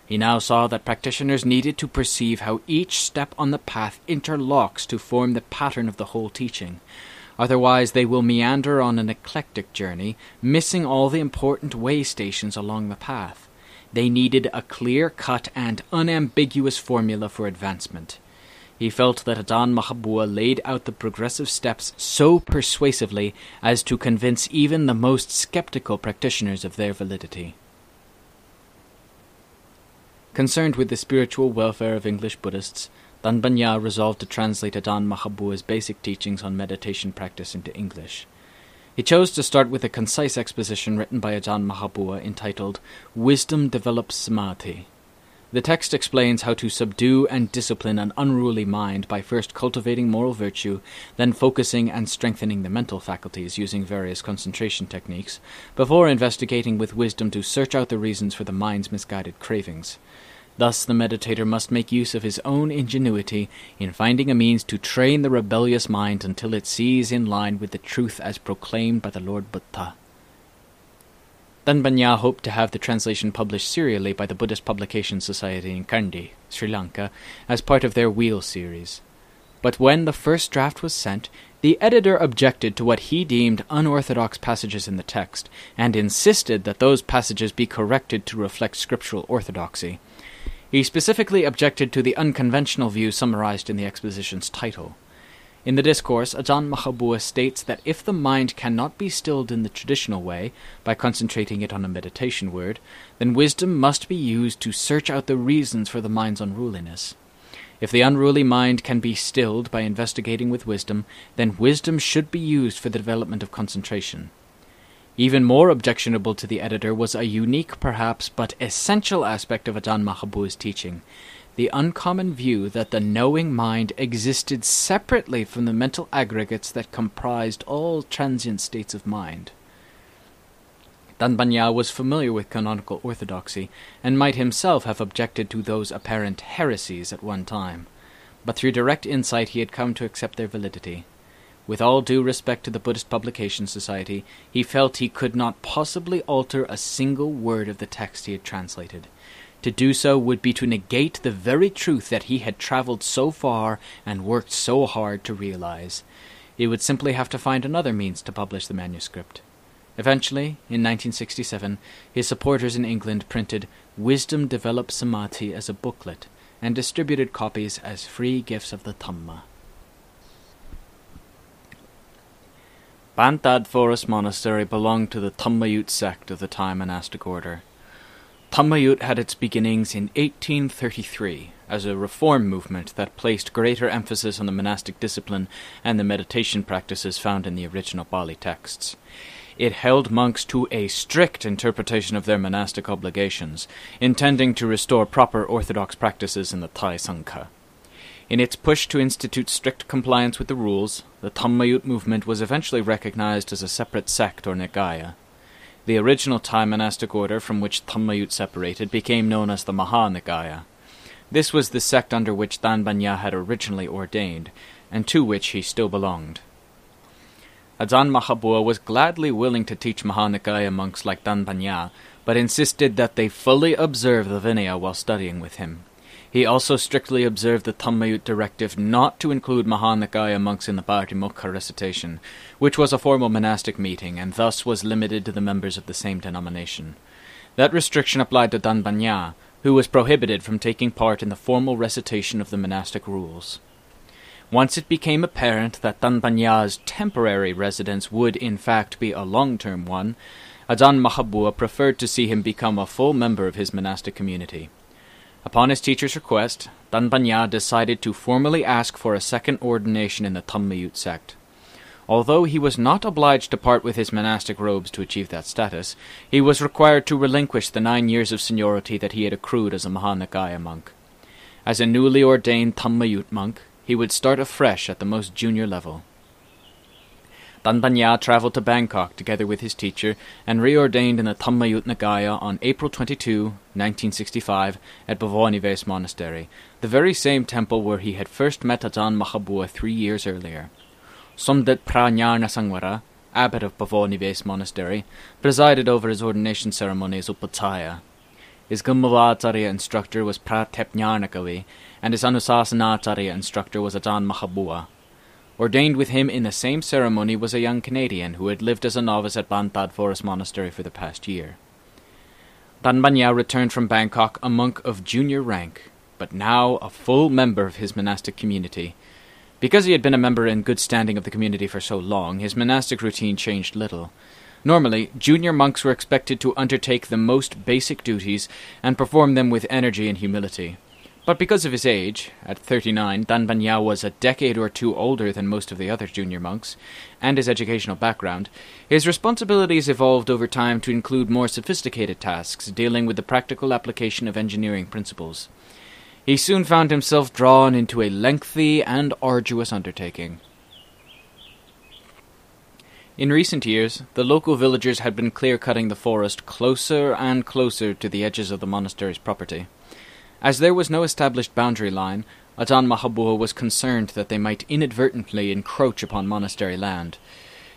He now saw that practitioners needed to perceive how each step on the path interlocks to form the pattern of the whole teaching. Otherwise they will meander on an eclectic journey, missing all the important way stations along the path. They needed a clear-cut and unambiguous formula for advancement. He felt that Ajahn Mahabua laid out the progressive steps so persuasively as to convince even the most skeptical practitioners of their validity. Concerned with the spiritual welfare of English Buddhists, Danbanya resolved to translate Ajahn Mahabua's basic teachings on meditation practice into English. He chose to start with a concise exposition written by Ajahn Mahabua entitled Wisdom Develops Samadhi. The text explains how to subdue and discipline an unruly mind by first cultivating moral virtue, then focusing and strengthening the mental faculties using various concentration techniques, before investigating with wisdom to search out the reasons for the mind's misguided cravings. Thus the meditator must make use of his own ingenuity in finding a means to train the rebellious mind until it sees in line with the truth as proclaimed by the Lord Buddha. Danbanya hoped to have the translation published serially by the Buddhist Publication Society in Kandy, Sri Lanka, as part of their Wheel series. But when the first draft was sent, the editor objected to what he deemed unorthodox passages in the text, and insisted that those passages be corrected to reflect scriptural orthodoxy. He specifically objected to the unconventional view summarized in the exposition's title. In the discourse, Ajahn Mahabua states that if the mind cannot be stilled in the traditional way, by concentrating it on a meditation word, then wisdom must be used to search out the reasons for the mind's unruliness. If the unruly mind can be stilled by investigating with wisdom, then wisdom should be used for the development of concentration. Even more objectionable to the editor was a unique, perhaps, but essential aspect of Ajahn Mahabua's teaching, the uncommon view that the knowing mind existed separately from the mental aggregates that comprised all transient states of mind. Danbanya was familiar with canonical orthodoxy, and might himself have objected to those apparent heresies at one time, but through direct insight he had come to accept their validity. With all due respect to the Buddhist Publication Society, he felt he could not possibly alter a single word of the text he had translated. To do so would be to negate the very truth that he had travelled so far and worked so hard to realize. He would simply have to find another means to publish the manuscript. Eventually, in 1967, his supporters in England printed Wisdom Develops Samadhi as a booklet and distributed copies as free gifts of the Dhamma. Bantad Forest Monastery belonged to the Dhammayut sect of the Thai monastic order. Dhammayut had its beginnings in 1833 as a reform movement that placed greater emphasis on the monastic discipline and the meditation practices found in the original Bali texts. It held monks to a strict interpretation of their monastic obligations, intending to restore proper orthodox practices in the Thai Sangha. In its push to institute strict compliance with the rules, the Dhammayut movement was eventually recognized as a separate sect or Nikaya. The original Thai monastic order from which Dhammayut separated became known as the Mahanikaya. This was the sect under which Danbanya had originally ordained, and to which he still belonged. Ajahn Mahabua was gladly willing to teach Mahanikaya monks like Danbanya, but insisted that they fully observe the Vinaya while studying with him. He also strictly observed the Dhammayut directive not to include Mahanikaya monks in the Bhartimukha recitation, which was a formal monastic meeting and thus was limited to the members of the same denomination. That restriction applied to Danbanya, who was prohibited from taking part in the formal recitation of the monastic rules. Once it became apparent that Danbanya's temporary residence would in fact be a long-term one, Ajahn Mahabua preferred to see him become a full member of his monastic community. Upon his teacher's request, Danbanya decided to formally ask for a second ordination in the Dhammayut sect. Although he was not obliged to part with his monastic robes to achieve that status, he was required to relinquish the 9 years of seniority that he had accrued as a Mahanikaya monk. As a newly ordained Dhammayut monk, he would start afresh at the most junior level. Danbanya travelled to Bangkok together with his teacher and reordained in the Dhammayut Nikaya on April 22, 1965, at Bhavanives Monastery, the very same temple where he had first met Ajahn Mahabua 3 years earlier. Somdet Prajnana Sangwara, abbot of Bhavanives Monastery, presided over his ordination ceremony as Upataya. His Gambhavacharya instructor was Pratepjnanakavi, and his Anusasanacharya instructor was Ajahn Mahabua. Ordained with him in the same ceremony was a young Canadian who had lived as a novice at Bantad Forest Monastery for the past year. Danbanya returned from Bangkok a monk of junior rank. but now a full member of his monastic community. Because he had been a member in good standing of the community for so long, his monastic routine changed little. Normally, junior monks were expected to undertake the most basic duties and perform them with energy and humility. But because of his age, at 39, Danbanya was a decade or two older than most of the other junior monks, and his educational background, his responsibilities evolved over time to include more sophisticated tasks dealing with the practical application of engineering principles. He soon found himself drawn into a lengthy and arduous undertaking. In recent years, the local villagers had been clear-cutting the forest closer and closer to the edges of the monastery's property. As there was no established boundary line, Ajahn Mahabua was concerned that they might inadvertently encroach upon monastery land.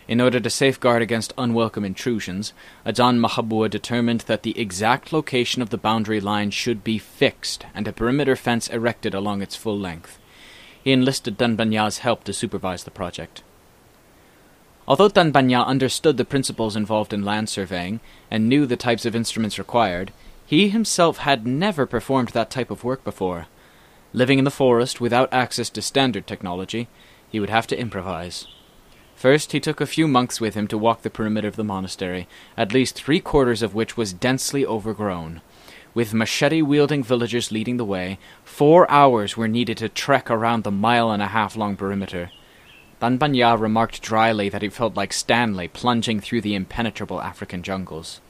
In order to safeguard against unwelcome intrusions, Ajahn Mahabua determined that the exact location of the boundary line should be fixed and a perimeter fence erected along its full length. He enlisted Danbanya's help to supervise the project. Although Danbanya understood the principles involved in land surveying and knew the types of instruments required, he himself had never performed that type of work before. Living in the forest without access to standard technology, he would have to improvise. First, he took a few monks with him to walk the perimeter of the monastery, at least 3/4 of which was densely overgrown. With machete-wielding villagers leading the way, 4 hours were needed to trek around the 1.5-mile-long perimeter. Danbanya remarked dryly that he felt like Stanley plunging through the impenetrable African jungles.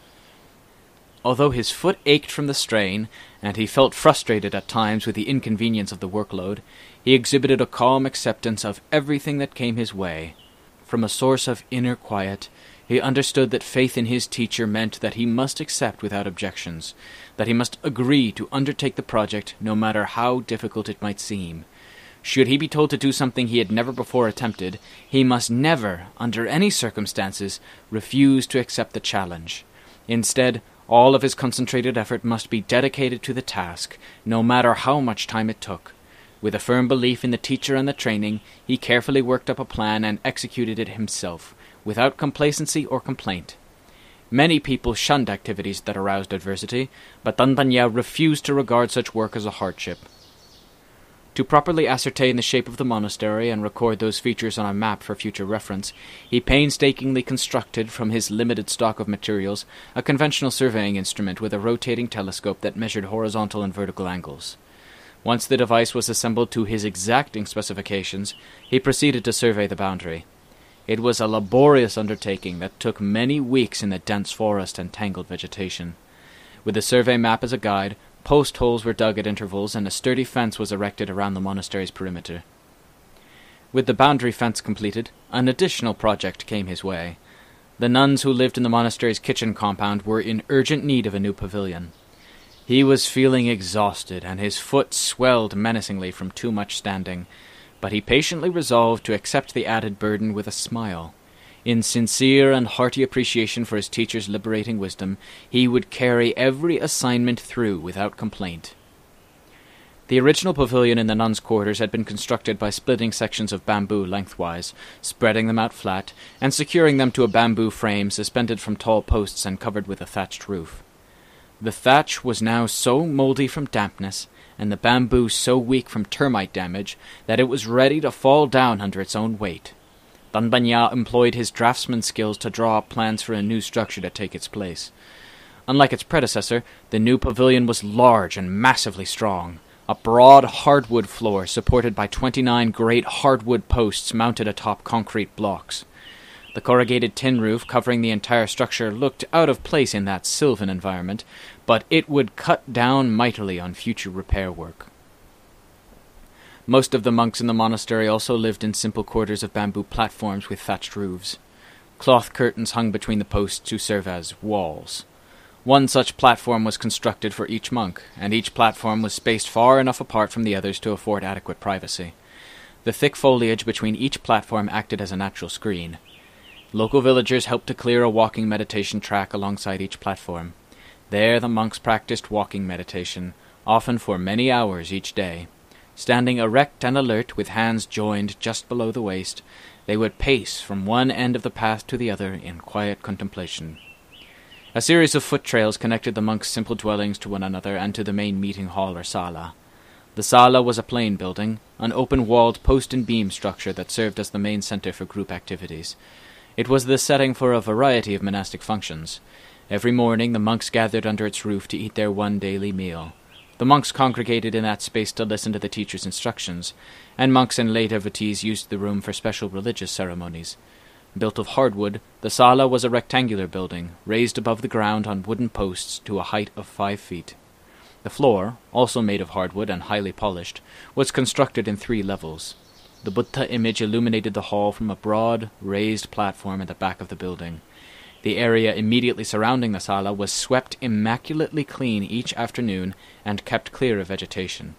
Although his foot ached from the strain, and he felt frustrated at times with the inconvenience of the workload, he exhibited a calm acceptance of everything that came his way. From a source of inner quiet, he understood that faith in his teacher meant that he must accept without objections, that he must agree to undertake the project no matter how difficult it might seem. Should he be told to do something he had never before attempted, he must never, under any circumstances, refuse to accept the challenge. Instead, all of his concentrated effort must be dedicated to the task, no matter how much time it took. With a firm belief in the teacher and the training, he carefully worked up a plan and executed it himself, without complacency or complaint. Many people shunned activities that aroused adversity, but Danbanya refused to regard such work as a hardship. To properly ascertain the shape of the monastery and record those features on a map for future reference, he painstakingly constructed, from his limited stock of materials, a conventional surveying instrument with a rotating telescope that measured horizontal and vertical angles. Once the device was assembled to his exacting specifications, he proceeded to survey the boundary. It was a laborious undertaking that took many weeks in the dense forest and tangled vegetation. With the survey map as a guide, post holes were dug at intervals and a sturdy fence was erected around the monastery's perimeter. With the boundary fence completed, an additional project came his way. The nuns who lived in the monastery's kitchen compound were in urgent need of a new pavilion. He was feeling exhausted, and his foot swelled menacingly from too much standing, but he patiently resolved to accept the added burden with a smile. In sincere and hearty appreciation for his teacher's liberating wisdom, he would carry every assignment through without complaint. The original pavilion in the nuns' quarters had been constructed by splitting sections of bamboo lengthwise, spreading them out flat, and securing them to a bamboo frame suspended from tall posts and covered with a thatched roof. The thatch was now so mouldy from dampness, and the bamboo so weak from termite damage, that it was ready to fall down under its own weight. Danbanya employed his draftsman skills to draw up plans for a new structure to take its place. Unlike its predecessor, the new pavilion was large and massively strong. A broad hardwood floor supported by 29 great hardwood posts mounted atop concrete blocks. The corrugated tin roof covering the entire structure looked out of place in that sylvan environment, but it would cut down mightily on future repair work. Most of the monks in the monastery also lived in simple quarters of bamboo platforms with thatched roofs. Cloth curtains hung between the posts to serve as walls. One such platform was constructed for each monk, and each platform was spaced far enough apart from the others to afford adequate privacy. The thick foliage between each platform acted as a natural screen. Local villagers helped to clear a walking meditation track alongside each platform. There the monks practiced walking meditation, often for many hours each day. Standing erect and alert with hands joined just below the waist, they would pace from one end of the path to the other in quiet contemplation. A series of foot trails connected the monks' simple dwellings to one another and to the main meeting hall or sala. The sala was a plain building, an open-walled post and beam structure that served as the main center for group activities. It was the setting for a variety of monastic functions. Every morning the monks gathered under its roof to eat their one daily meal. The monks congregated in that space to listen to the teacher's instructions, and monks and lay devotees used the room for special religious ceremonies. Built of hardwood, the sala was a rectangular building, raised above the ground on wooden posts to a height of 5 feet. The floor, also made of hardwood and highly polished, was constructed in 3 levels. The Buddha image illuminated the hall from a broad, raised platform at the back of the building. The area immediately surrounding the sala was swept immaculately clean each afternoon and kept clear of vegetation.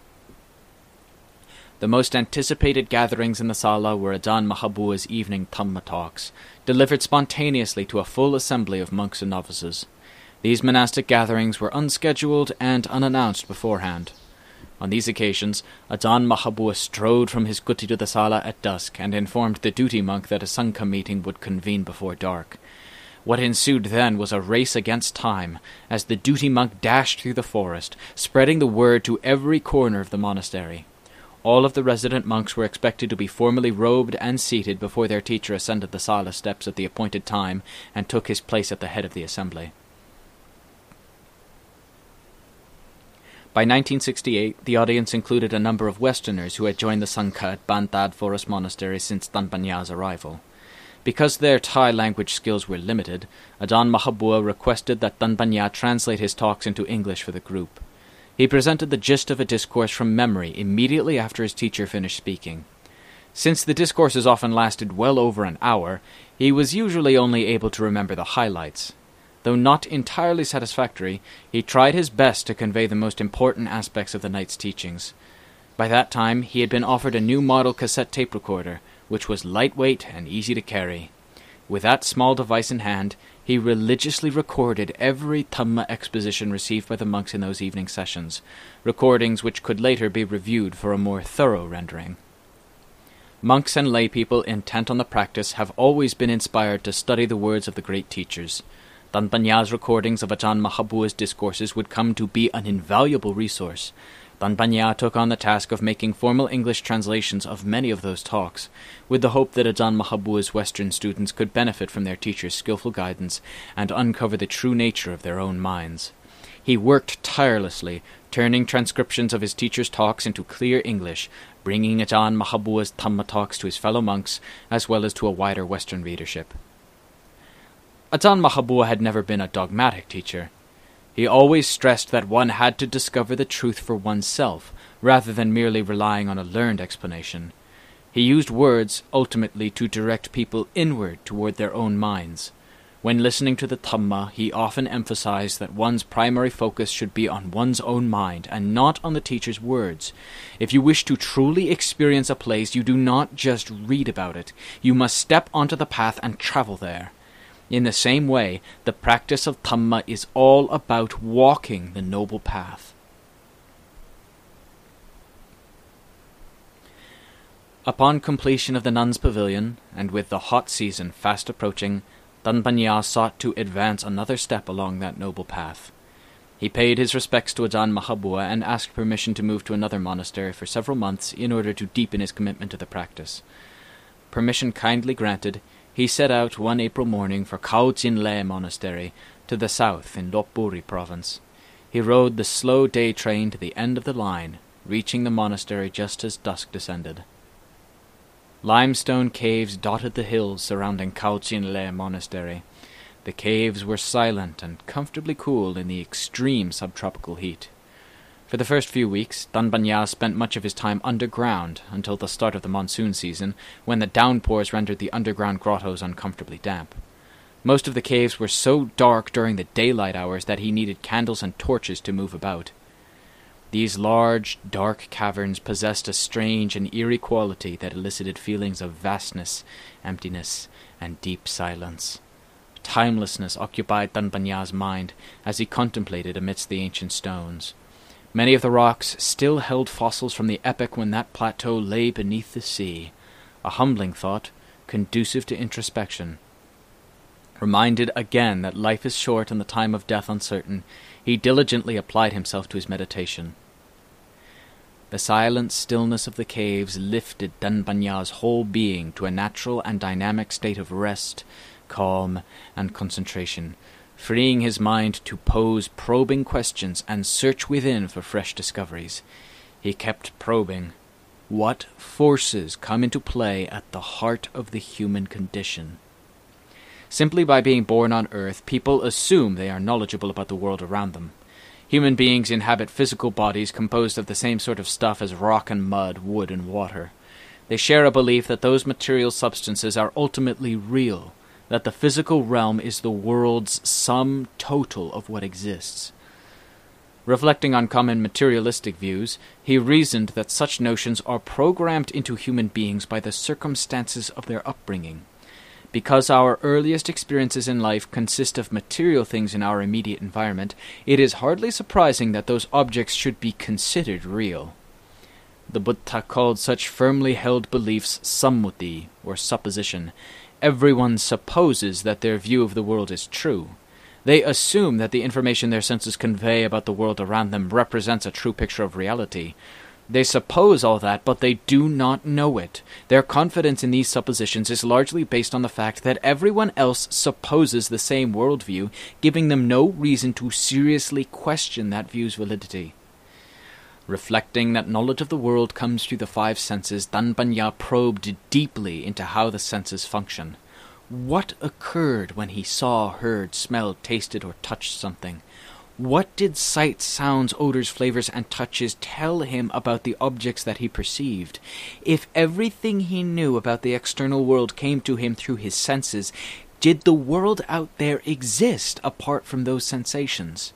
The most anticipated gatherings in the sala were Ajahn Mahabua's evening Dhamma talks, delivered spontaneously to a full assembly of monks and novices. These monastic gatherings were unscheduled and unannounced beforehand. On these occasions, Ajahn Mahabua strode from his kuti to the sala at dusk and informed the duty monk that a Sangha meeting would convene before dark. What ensued then was a race against time, as the duty monk dashed through the forest, spreading the word to every corner of the monastery. All of the resident monks were expected to be formally robed and seated before their teacher ascended the sala steps at the appointed time and took his place at the head of the assembly. By 1968, the audience included a number of Westerners who had joined the Sangha at Bantad Forest Monastery since Tanpanya's arrival. Because their Thai language skills were limited, Ajahn Mahabua requested that Tanpanya translate his talks into English for the group. He presented the gist of a discourse from memory immediately after his teacher finished speaking. Since the discourses often lasted well over an hour, he was usually only able to remember the highlights. Though not entirely satisfactory, he tried his best to convey the most important aspects of the night's teachings. By that time, he had been offered a new model cassette tape recorder, which was lightweight and easy to carry. With that small device in hand, he religiously recorded every Dhamma exposition received by the monks in those evening sessions, recordings which could later be reviewed for a more thorough rendering. Monks and lay people intent on the practice have always been inspired to study the words of the great teachers. Tanpanya's recordings of Ajahn Mahabua's discourses would come to be an invaluable resource. Tanpanya took on the task of making formal English translations of many of those talks, with the hope that Ajahn Mahabua's Western students could benefit from their teacher's skillful guidance and uncover the true nature of their own minds. He worked tirelessly, turning transcriptions of his teacher's talks into clear English, bringing Ajahn Mahabua's Dhamma talks to his fellow monks, as well as to a wider Western readership. Ajahn Mahabua had never been a dogmatic teacher. He always stressed that one had to discover the truth for oneself, rather than merely relying on a learned explanation. He used words, ultimately, to direct people inward toward their own minds. When listening to the Dhamma, he often emphasized that one's primary focus should be on one's own mind, and not on the teacher's words. If you wish to truly experience a place, you do not just read about it. You must step onto the path and travel there. In the same way, the practice of Dhamma is all about walking the noble path. Upon completion of the nuns' pavilion, and with the hot season fast approaching, Tanpanya sought to advance another step along that noble path. He paid his respects to Ajahn Mahabua and asked permission to move to another monastery for several months in order to deepen his commitment to the practice. Permission kindly granted, he set out one April morning for Khao Chin Le Monastery, to the south in Lopburi province. He rode the slow day train to the end of the line, reaching the monastery just as dusk descended. Limestone caves dotted the hills surrounding Khao Chin Le Monastery. The caves were silent and comfortably cool in the extreme subtropical heat. For the first few weeks, Tanpanya spent much of his time underground until the start of the monsoon season, when the downpours rendered the underground grottos uncomfortably damp. Most of the caves were so dark during the daylight hours that he needed candles and torches to move about. These large, dark caverns possessed a strange and eerie quality that elicited feelings of vastness, emptiness, and deep silence. Timelessness occupied Tanpanya's mind as he contemplated amidst the ancient stones. Many of the rocks still held fossils from the epoch when that plateau lay beneath the sea, a humbling thought, conducive to introspection. Reminded again that life is short and the time of death uncertain, he diligently applied himself to his meditation. The silent stillness of the caves lifted Danbanya's whole being to a natural and dynamic state of rest, calm, and concentration, freeing his mind to pose probing questions and search within for fresh discoveries. He kept probing. What forces come into play at the heart of the human condition? Simply by being born on Earth, people assume they are knowledgeable about the world around them. Human beings inhabit physical bodies composed of the same sort of stuff as rock and mud, wood and water. They share a belief that those material substances are ultimately real, that the physical realm is the world's sum total of what exists. Reflecting on common materialistic views, he reasoned that such notions are programmed into human beings by the circumstances of their upbringing. Because our earliest experiences in life consist of material things in our immediate environment, it is hardly surprising that those objects should be considered real. The Buddha called such firmly held beliefs sammuti, or supposition. Everyone supposes that their view of the world is true. They assume that the information their senses convey about the world around them represents a true picture of reality. They suppose all that, but they do not know it. Their confidence in these suppositions is largely based on the fact that everyone else supposes the same worldview, giving them no reason to seriously question that view's validity. Reflecting that knowledge of the world comes through the five senses, Danbanya probed deeply into how the senses function. What occurred when he saw, heard, smelled, tasted, or touched something? What did sights, sounds, odors, flavors, and touches tell him about the objects that he perceived? If everything he knew about the external world came to him through his senses, did the world out there exist apart from those sensations?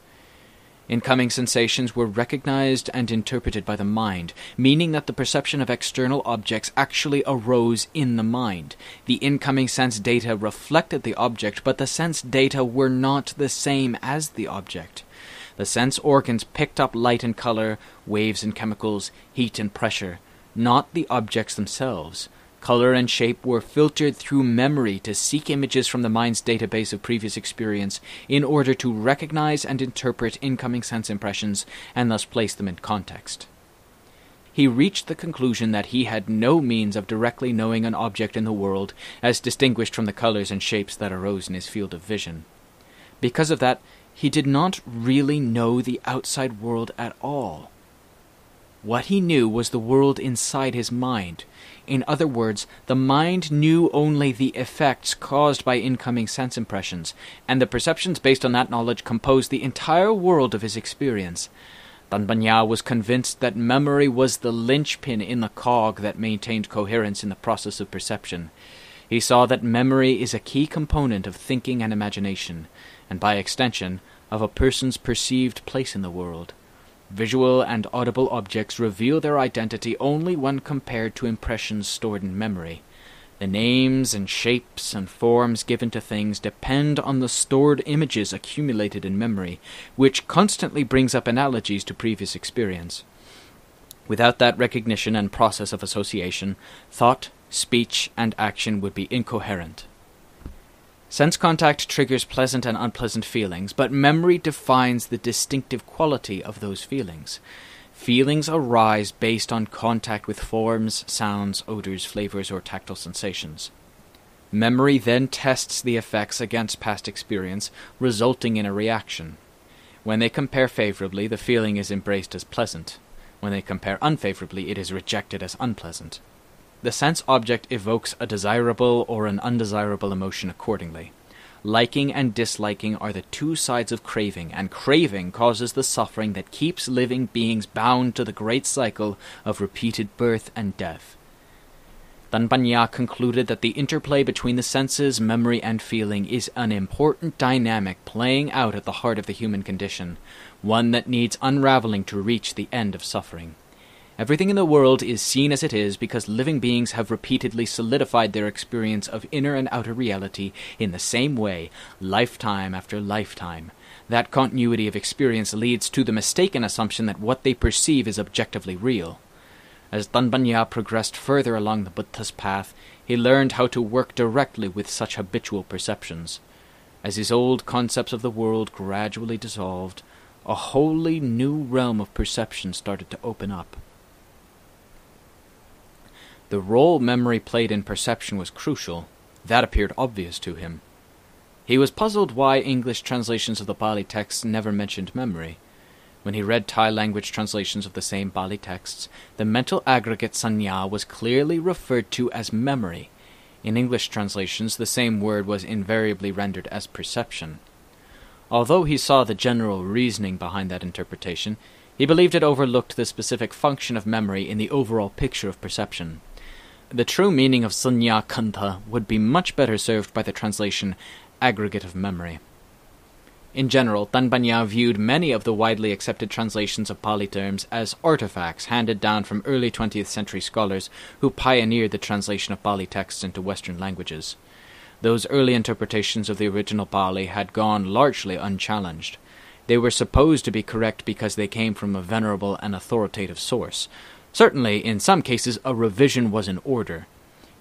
Incoming sensations were recognized and interpreted by the mind, meaning that the perception of external objects actually arose in the mind. The incoming sense data reflected the object, but the sense data were not the same as the object. The sense organs picked up light and color, waves and chemicals, heat and pressure, not the objects themselves. Color and shape were filtered through memory to seek images from the mind's database of previous experience in order to recognize and interpret incoming sense impressions and thus place them in context. He reached the conclusion that he had no means of directly knowing an object in the world as distinguished from the colors and shapes that arose in his field of vision. Because of that, he did not really know the outside world at all. What he knew was the world inside his mind. In other words, the mind knew only the effects caused by incoming sense impressions, and the perceptions based on that knowledge composed the entire world of his experience. Danbanya was convinced that memory was the linchpin in the cog that maintained coherence in the process of perception. He saw that memory is a key component of thinking and imagination, and by extension, of a person's perceived place in the world. Visual and audible objects reveal their identity only when compared to impressions stored in memory. The names and shapes and forms given to things depend on the stored images accumulated in memory, which constantly brings up analogies to previous experience. Without that recognition and process of association, thought, speech, and action would be incoherent. Sense contact triggers pleasant and unpleasant feelings, but memory defines the distinctive quality of those feelings. Feelings arise based on contact with forms, sounds, odors, flavors, or tactile sensations. Memory then tests the effects against past experience, resulting in a reaction. When they compare favorably, the feeling is embraced as pleasant. When they compare unfavorably, it is rejected as unpleasant. The sense object evokes a desirable or an undesirable emotion accordingly. Liking and disliking are the two sides of craving, and craving causes the suffering that keeps living beings bound to the great cycle of repeated birth and death. Danbanya concluded that the interplay between the senses, memory, and feeling is an important dynamic playing out at the heart of the human condition, one that needs unraveling to reach the end of suffering. Everything in the world is seen as it is because living beings have repeatedly solidified their experience of inner and outer reality in the same way, lifetime after lifetime. That continuity of experience leads to the mistaken assumption that what they perceive is objectively real. As Danbanya progressed further along the Buddha's path, he learned how to work directly with such habitual perceptions. As his old concepts of the world gradually dissolved, a wholly new realm of perception started to open up. The role memory played in perception was crucial. That appeared obvious to him. He was puzzled why English translations of the Pali texts never mentioned memory. When he read Thai language translations of the same Pali texts, the mental aggregate sanya was clearly referred to as memory. In English translations, the same word was invariably rendered as perception. Although he saw the general reasoning behind that interpretation, he believed it overlooked the specific function of memory in the overall picture of perception. The true meaning of sanya kantha would be much better served by the translation aggregate of memory. In general, Tanbanya viewed many of the widely accepted translations of Pali terms as artifacts handed down from early 20th century scholars who pioneered the translation of Pali texts into Western languages. Those early interpretations of the original Pali had gone largely unchallenged. They were supposed to be correct because they came from a venerable and authoritative source. Certainly, in some cases, a revision was in order.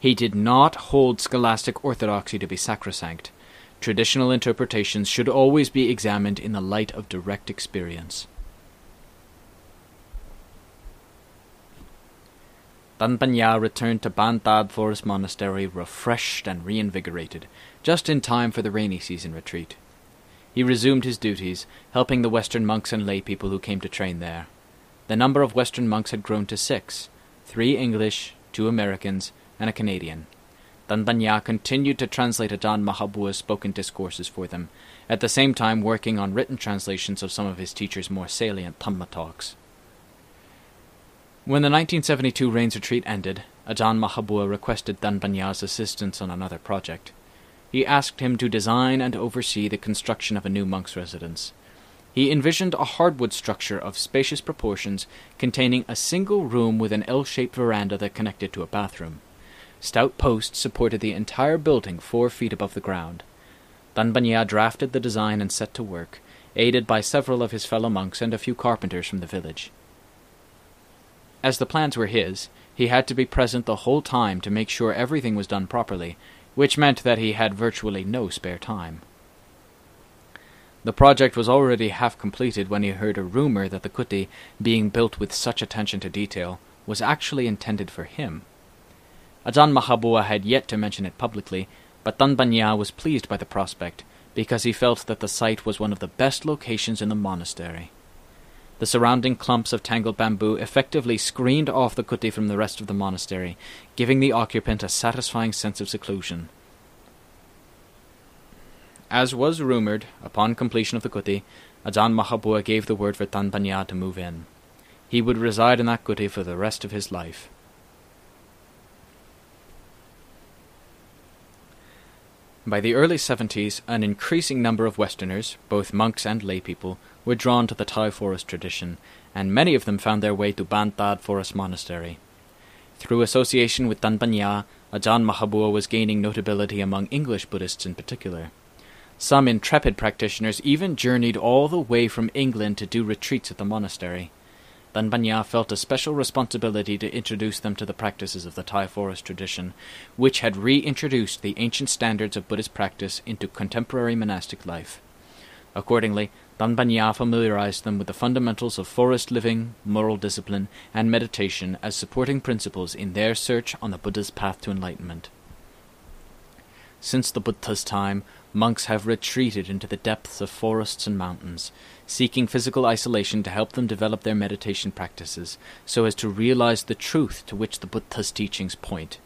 He did not hold scholastic orthodoxy to be sacrosanct. Traditional interpretations should always be examined in the light of direct experience. Tanbanya returned to Bantad Forest Monastery refreshed and reinvigorated, just in time for the rainy season retreat. He resumed his duties, helping the Western monks and lay people who came to train there. The number of Western monks had grown to 6, 3 English, 2 Americans, and a Canadian. Tanbanya continued to translate Ajahn Mahabua's spoken discourses for them, at the same time working on written translations of some of his teacher's more salient Dhamma talks. When the 1972 Rains retreat ended, Ajahn Mahabua requested Tanbanya's assistance on another project. He asked him to design and oversee the construction of a new monk's residence. He envisioned a hardwood structure of spacious proportions containing a single room with an L-shaped veranda that connected to a bathroom. Stout posts supported the entire building 4 feet above the ground. Tanbanya drafted the design and set to work, aided by several of his fellow monks and a few carpenters from the village. As the plans were his, he had to be present the whole time to make sure everything was done properly, which meant that he had virtually no spare time. The project was already half completed when he heard a rumor that the kuti, being built with such attention to detail, was actually intended for him. Ajahn Mahabua had yet to mention it publicly, but Tanbanya was pleased by the prospect, because he felt that the site was one of the best locations in the monastery. The surrounding clumps of tangled bamboo effectively screened off the kuti from the rest of the monastery, giving the occupant a satisfying sense of seclusion. As was rumoured, upon completion of the kuti, Ajahn Mahabua gave the word for Tanbanya to move in. He would reside in that kuti for the rest of his life. By the early 70s, an increasing number of Westerners, both monks and laypeople, were drawn to the Thai forest tradition, and many of them found their way to Bantad Forest Monastery. Through association with Tanbanya, Ajahn Mahabua was gaining notability among English Buddhists in particular. Some intrepid practitioners even journeyed all the way from England to do retreats at the monastery. Tanbanya felt a special responsibility to introduce them to the practices of the Thai forest tradition, which had reintroduced the ancient standards of Buddhist practice into contemporary monastic life. Accordingly, Tanbanya familiarized them with the fundamentals of forest living, moral discipline, and meditation as supporting principles in their search on the Buddha's path to enlightenment. Since the Buddha's time, monks have retreated into the depths of forests and mountains, seeking physical isolation to help them develop their meditation practices, so as to realize the truth to which the Buddha's teachings point.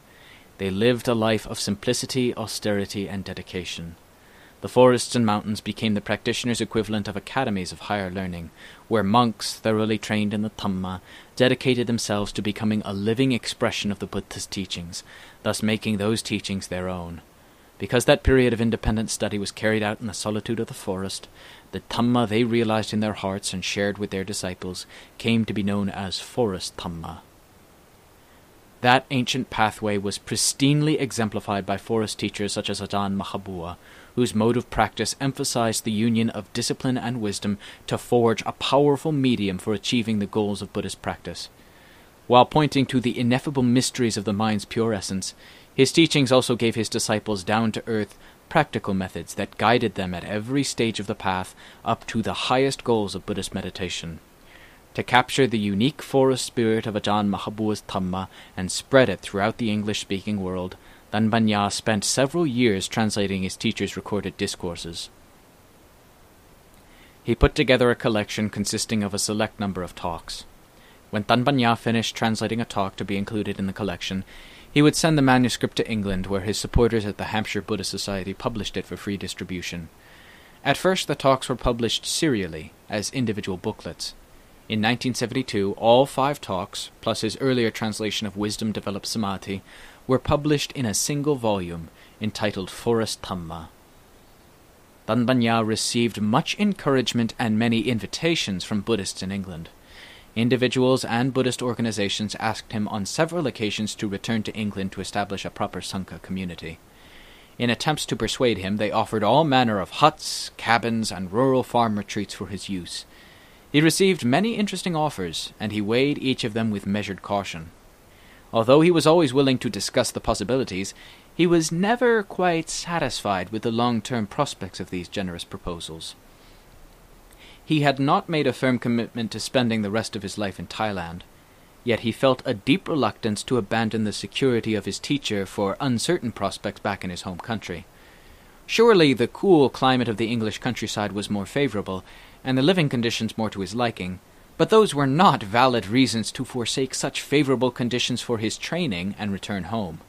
They lived a life of simplicity, austerity, and dedication. The forests and mountains became the practitioners' equivalent of academies of higher learning, where monks, thoroughly trained in the Dhamma, dedicated themselves to becoming a living expression of the Buddha's teachings, thus making those teachings their own. Because that period of independent study was carried out in the solitude of the forest, the Dhamma they realized in their hearts and shared with their disciples came to be known as Forest Dhamma. That ancient pathway was pristinely exemplified by forest teachers such as Ajahn Mahabua, whose mode of practice emphasized the union of discipline and wisdom to forge a powerful medium for achieving the goals of Buddhist practice. While pointing to the ineffable mysteries of the mind's pure essence, his teachings also gave his disciples down-to-earth, practical methods that guided them at every stage of the path up to the highest goals of Buddhist meditation. to capture the unique forest spirit of Ajahn Mahabua's Dhamma and spread it throughout the English-speaking world, Danbanya spent several years translating his teacher's recorded discourses. He put together a collection consisting of a select number of talks. When Danbanya finished translating a talk to be included in the collection, he would send the manuscript to England, where his supporters at the Hampshire Buddhist Society published it for free distribution. At first the talks were published serially, as individual booklets. In 1972, all 5 talks, plus his earlier translation of Wisdom Developed Samadhi, were published in a single volume, entitled Forest Dhamma. Danbanya received much encouragement and many invitations from Buddhists in England. Individuals and Buddhist organizations asked him on several occasions to return to England to establish a proper Sangha community. In attempts to persuade him, they offered all manner of huts, cabins, and rural farm retreats for his use. He received many interesting offers, and he weighed each of them with measured caution. Although he was always willing to discuss the possibilities, he was never quite satisfied with the long-term prospects of these generous proposals. He had not made a firm commitment to spending the rest of his life in Thailand, yet he felt a deep reluctance to abandon the security of his teacher for uncertain prospects back in his home country. Surely the cool climate of the English countryside was more favourable, and the living conditions more to his liking, but those were not valid reasons to forsake such favourable conditions for his training and return home.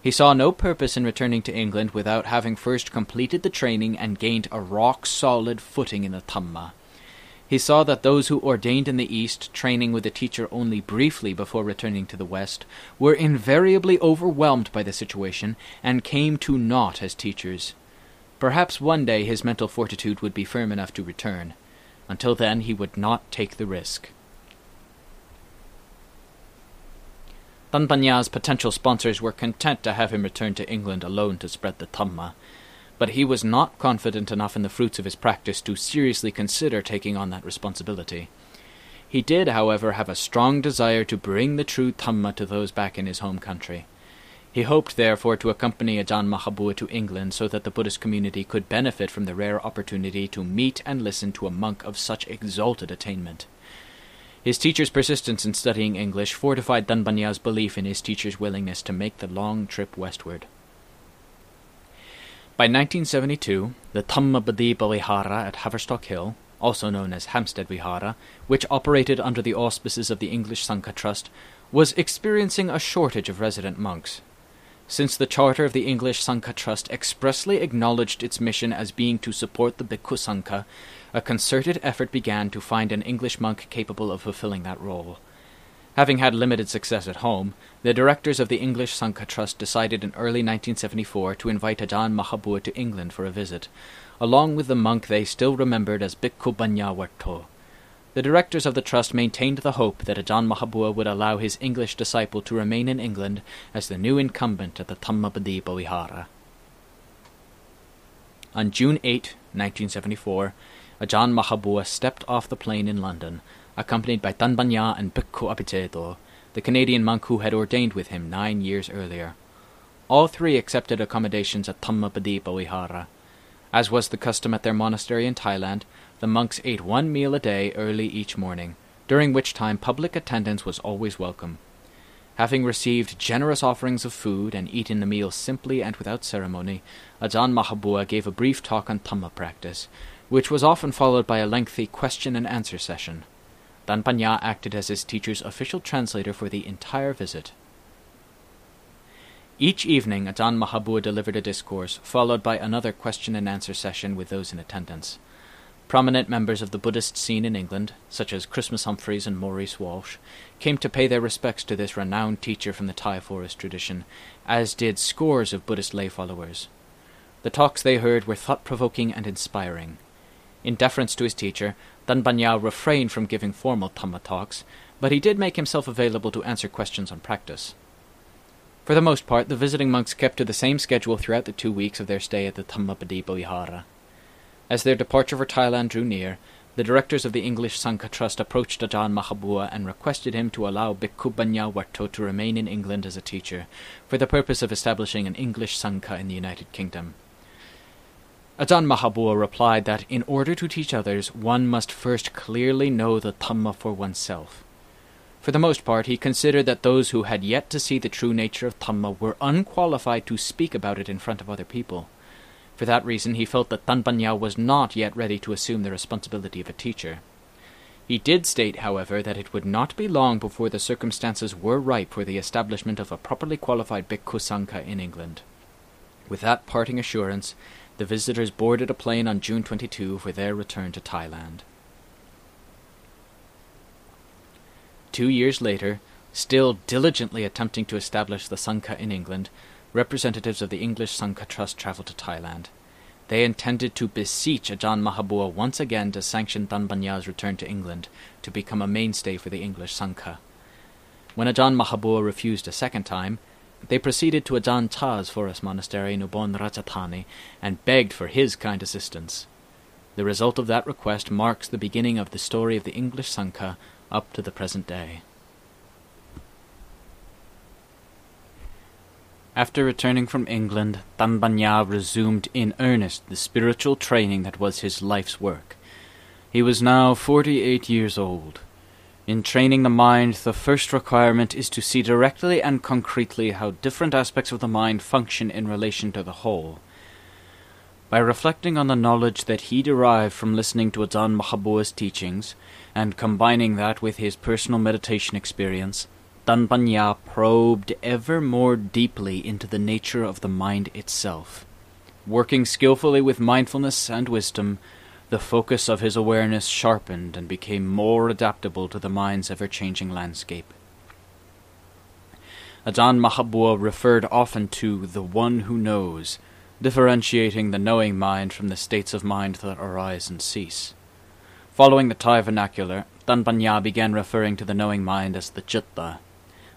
He saw no purpose in returning to England without having first completed the training and gained a rock-solid footing in the Dhamma. He saw that those who ordained in the East, training with a teacher only briefly before returning to the West, were invariably overwhelmed by the situation and came to naught as teachers. Perhaps one day his mental fortitude would be firm enough to return. Until then he would not take the risk. Danbanya's potential sponsors were content to have him return to England alone to spread the Dhamma, but he was not confident enough in the fruits of his practice to seriously consider taking on that responsibility. He did, however, have a strong desire to bring the true Dhamma to those back in his home country. He hoped, therefore, to accompany Ajahn Mahabua to England so that the Buddhist community could benefit from the rare opportunity to meet and listen to a monk of such exalted attainment. His teacher's persistence in studying English fortified Danbanya's belief in his teacher's willingness to make the long trip westward. By 1972, the Dhammapadipa Vihara at Haverstock Hill, also known as Hampstead Vihara, which operated under the auspices of the English Sangha Trust, was experiencing a shortage of resident monks. Since the charter of the English Sangha Trust expressly acknowledged its mission as being to support the Bhikkhu Sangha, a concerted effort began to find an English monk capable of fulfilling that role. Having had limited success at home, the directors of the English Sangha Trust decided in early 1974 to invite Ajahn Mahabua to England for a visit, along with the monk they still remembered as Bhikkhu Banyawarto. The directors of the trust maintained the hope that Ajahn Mahabua would allow his English disciple to remain in England as the new incumbent at the Dhammapadipa Vihara. On June 8, 1974, Ajahn Mahabua stepped off the plane in London, accompanied by Danbanya and Bhikkhu Abhicedo, the Canadian monk who had ordained with him 9 years earlier. All 3 accepted accommodations at Dhammapadipa Vihara. As was the custom at their monastery in Thailand, the monks ate 1 meal a day early each morning, during which time public attendance was always welcome. Having received generous offerings of food and eaten the meal simply and without ceremony, Ajahn Mahabua gave a brief talk on Dhamma practice, which was often followed by a lengthy question-and-answer session. Danbanya acted as his teacher's official translator for the entire visit. Each evening, Ajahn Mahabua delivered a discourse, followed by another question-and-answer session with those in attendance. Prominent members of the Buddhist scene in England, such as Christmas Humphreys and Maurice Walsh, came to pay their respects to this renowned teacher from the Thai forest tradition, as did scores of Buddhist lay followers. The talks they heard were thought-provoking and inspiring. In deference to his teacher, Danbanya refrained from giving formal Dhamma talks, but he did make himself available to answer questions on practice. For the most part, the visiting monks kept to the same schedule throughout the 2 weeks of their stay at the Dhammapadipa Vihara. As their departure for Thailand drew near, the directors of the English Sangha Trust approached Ajahn Mahabua and requested him to allow Bhikkhu Banyawarto to remain in England as a teacher, for the purpose of establishing an English Sangha in the United Kingdom. Ajahn Mahabua replied that in order to teach others, one must first clearly know the Dhamma for oneself. For the most part, he considered that those who had yet to see the true nature of Dhamma were unqualified to speak about it in front of other people. For that reason, he felt that Danpanya was not yet ready to assume the responsibility of a teacher. He did state, however, that it would not be long before the circumstances were ripe for the establishment of a properly qualified Bhikkhu Sangha in England. With that parting assurance, the visitors boarded a plane on June 22 for their return to Thailand. 2 years later, still diligently attempting to establish the Sangha in England, representatives of the English Sangha Trust travelled to Thailand. They intended to beseech Ajahn Mahabua once again to sanction Danpanya's return to England, to become a mainstay for the English Sangha. When Ajahn Mahabua refused a second time, they proceeded to Ajahn Chah's forest monastery in Ubon Ratchathani and begged for his kind assistance. The result of that request marks the beginning of the story of the English Sangha up to the present day. After returning from England, Danpanya resumed in earnest the spiritual training that was his life's work. He was now 48 years old. In training the mind, the first requirement is to see directly and concretely how different aspects of the mind function in relation to the whole. By reflecting on the knowledge that he derived from listening to Ajahn Mahabua's teachings, and combining that with his personal meditation experience, Danpanya probed ever more deeply into the nature of the mind itself. Working skillfully with mindfulness and wisdom, the focus of his awareness sharpened and became more adaptable to the mind's ever-changing landscape. Ajahn Mahabua referred often to the one who knows, differentiating the knowing mind from the states of mind that arise and cease. Following the Thai vernacular, Danpanya began referring to the knowing mind as the Chitta.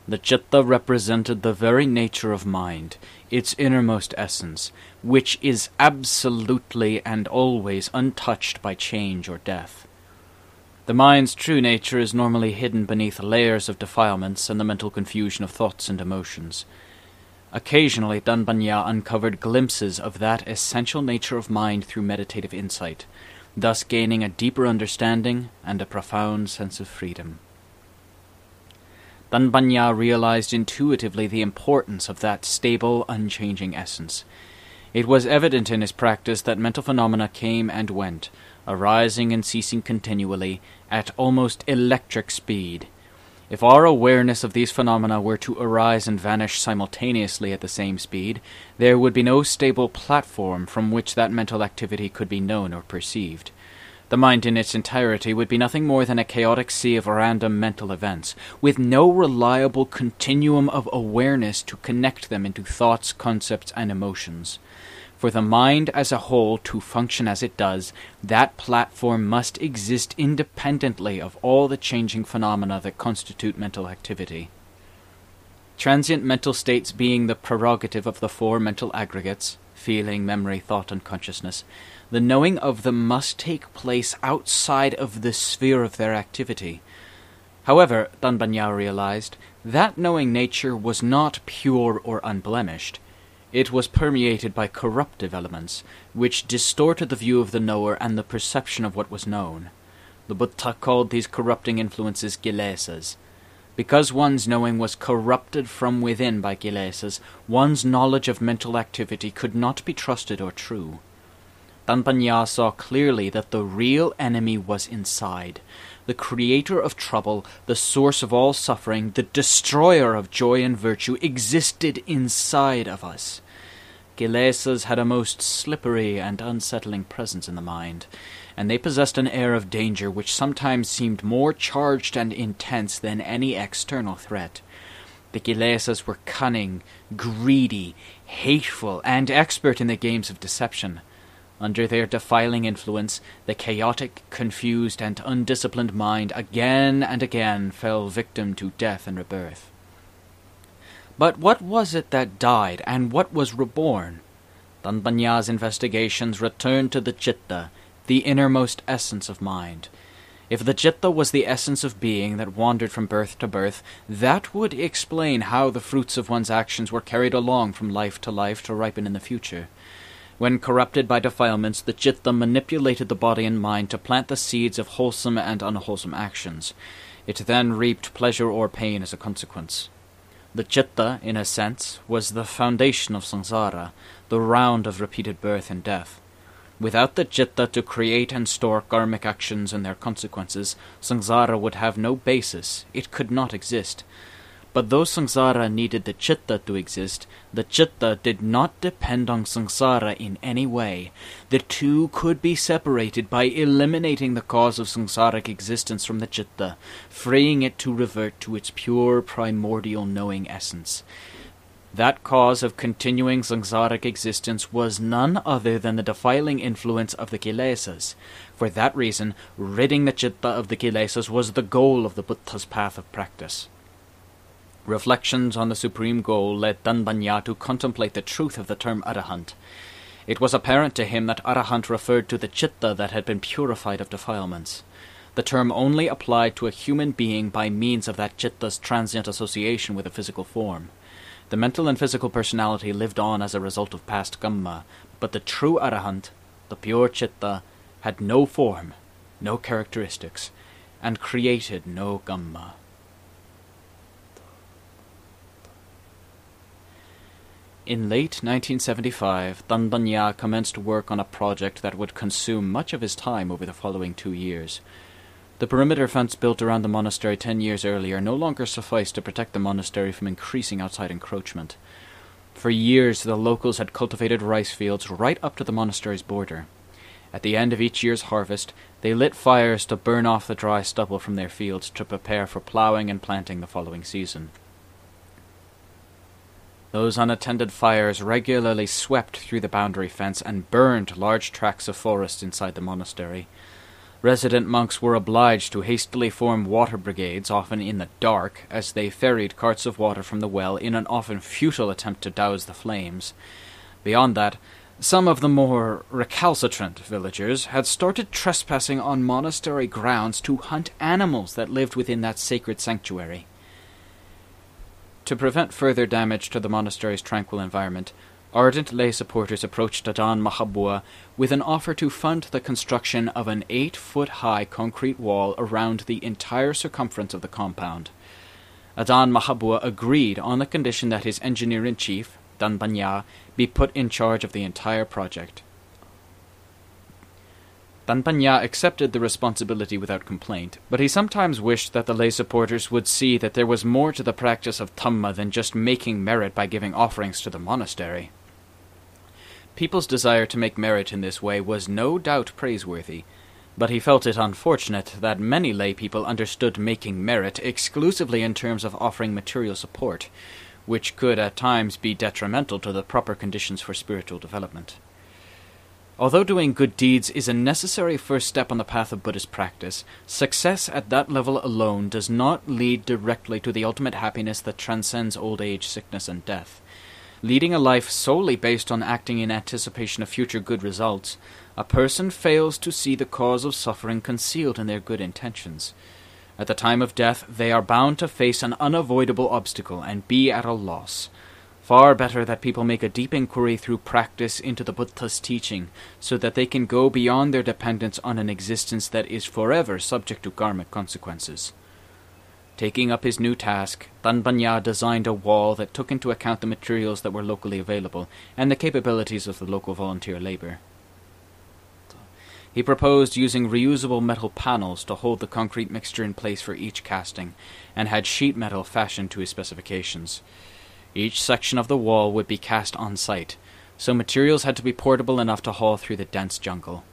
The Chitta represented the very nature of mind, its innermost essence, which is absolutely and always untouched by change or death. The mind's true nature is normally hidden beneath layers of defilements and the mental confusion of thoughts and emotions. Occasionally, Danpanya uncovered glimpses of that essential nature of mind through meditative insight, thus gaining a deeper understanding and a profound sense of freedom. Danpanya realized intuitively the importance of that stable, unchanging essence. It was evident in his practice that mental phenomena came and went, arising and ceasing continually, at almost electric speed. If our awareness of these phenomena were to arise and vanish simultaneously at the same speed, there would be no stable platform from which that mental activity could be known or perceived. The mind in its entirety would be nothing more than a chaotic sea of random mental events, with no reliable continuum of awareness to connect them into thoughts, concepts, and emotions. For the mind as a whole to function as it does, that platform must exist independently of all the changing phenomena that constitute mental activity. Transient mental states being the prerogative of the four mental aggregates, feeling, memory, thought, and consciousness, the knowing of them must take place outside of the sphere of their activity. However, Danpanya realized, that knowing nature was not pure or unblemished. It was permeated by corruptive elements, which distorted the view of the knower and the perception of what was known. The Buddha called these corrupting influences kilesas. Because one's knowing was corrupted from within by kilesas, one's knowledge of mental activity could not be trusted or true. Danpanya saw clearly that the real enemy was inside. The creator of trouble, the source of all suffering, the destroyer of joy and virtue existed inside of us. Kilesas had a most slippery and unsettling presence in the mind, and they possessed an air of danger which sometimes seemed more charged and intense than any external threat. The Kilesas were cunning, greedy, hateful, and expert in the games of deception. Under their defiling influence, the chaotic, confused, and undisciplined mind again and again fell victim to death and rebirth. But what was it that died, and what was reborn? Danpanya's investigations returned to the Chitta, the innermost essence of mind. If the Chitta was the essence of being that wandered from birth to birth, that would explain how the fruits of one's actions were carried along from life to ripen in the future. When corrupted by defilements, the Chitta manipulated the body and mind to plant the seeds of wholesome and unwholesome actions. It then reaped pleasure or pain as a consequence. The Chitta, in a sense, was the foundation of samsara, the round of repeated birth and death. Without the Chitta to create and store karmic actions and their consequences, samsara would have no basis, it could not exist. But though samsara needed the Chitta to exist, the Chitta did not depend on samsara in any way. The two could be separated by eliminating the cause of samsaric existence from the Chitta, freeing it to revert to its pure primordial knowing essence. That cause of continuing samsaric existence was none other than the defiling influence of the kilesas. For that reason, ridding the Chitta of the kilesas was the goal of the Buddha's path of practice. Reflections on the supreme goal led Danbanya to contemplate the truth of the term arahant. It was apparent to him that arahant referred to the Chitta that had been purified of defilements. The term only applied to a human being by means of that Chitta's transient association with a physical form. The mental and physical personality lived on as a result of past kamma, but the true arahant, the pure Chitta, had no form, no characteristics, and created no kamma. In late 1975, Danbanya commenced work on a project that would consume much of his time over the following 2 years. The perimeter fence built around the monastery 10 years earlier no longer sufficed to protect the monastery from increasing outside encroachment. For years, the locals had cultivated rice fields right up to the monastery's border. At the end of each year's harvest, they lit fires to burn off the dry stubble from their fields to prepare for ploughing and planting the following season. Those unattended fires regularly swept through the boundary fence and burned large tracts of forest inside the monastery. Resident monks were obliged to hastily form water brigades, often in the dark, as they ferried carts of water from the well in an often futile attempt to douse the flames. Beyond that, some of the more recalcitrant villagers had started trespassing on monastery grounds to hunt animals that lived within that sacred sanctuary. To prevent further damage to the monastery's tranquil environment, ardent lay supporters approached Ajahn Mahabua with an offer to fund the construction of an 8-foot-high concrete wall around the entire circumference of the compound. Ajahn Mahabua agreed on the condition that his engineer-in-chief, Danbanya, be put in charge of the entire project. Danbanya accepted the responsibility without complaint, but he sometimes wished that the lay supporters would see that there was more to the practice of Dhamma than just making merit by giving offerings to the monastery. People's desire to make merit in this way was no doubt praiseworthy, but he felt it unfortunate that many lay people understood making merit exclusively in terms of offering material support, which could at times be detrimental to the proper conditions for spiritual development. Although doing good deeds is a necessary first step on the path of Buddhist practice, success at that level alone does not lead directly to the ultimate happiness that transcends old age, sickness, and death. Leading a life solely based on acting in anticipation of future good results, a person fails to see the cause of suffering concealed in their good intentions. At the time of death, they are bound to face an unavoidable obstacle and be at a loss. Far better that people make a deep inquiry through practice into the Buddha's teaching, so that they can go beyond their dependence on an existence that is forever subject to karmic consequences. Taking up his new task, Danbanya designed a wall that took into account the materials that were locally available and the capabilities of the local volunteer labor. He proposed using reusable metal panels to hold the concrete mixture in place for each casting, and had sheet metal fashioned to his specifications. Each section of the wall would be cast on site, so materials had to be portable enough to haul through the dense jungle.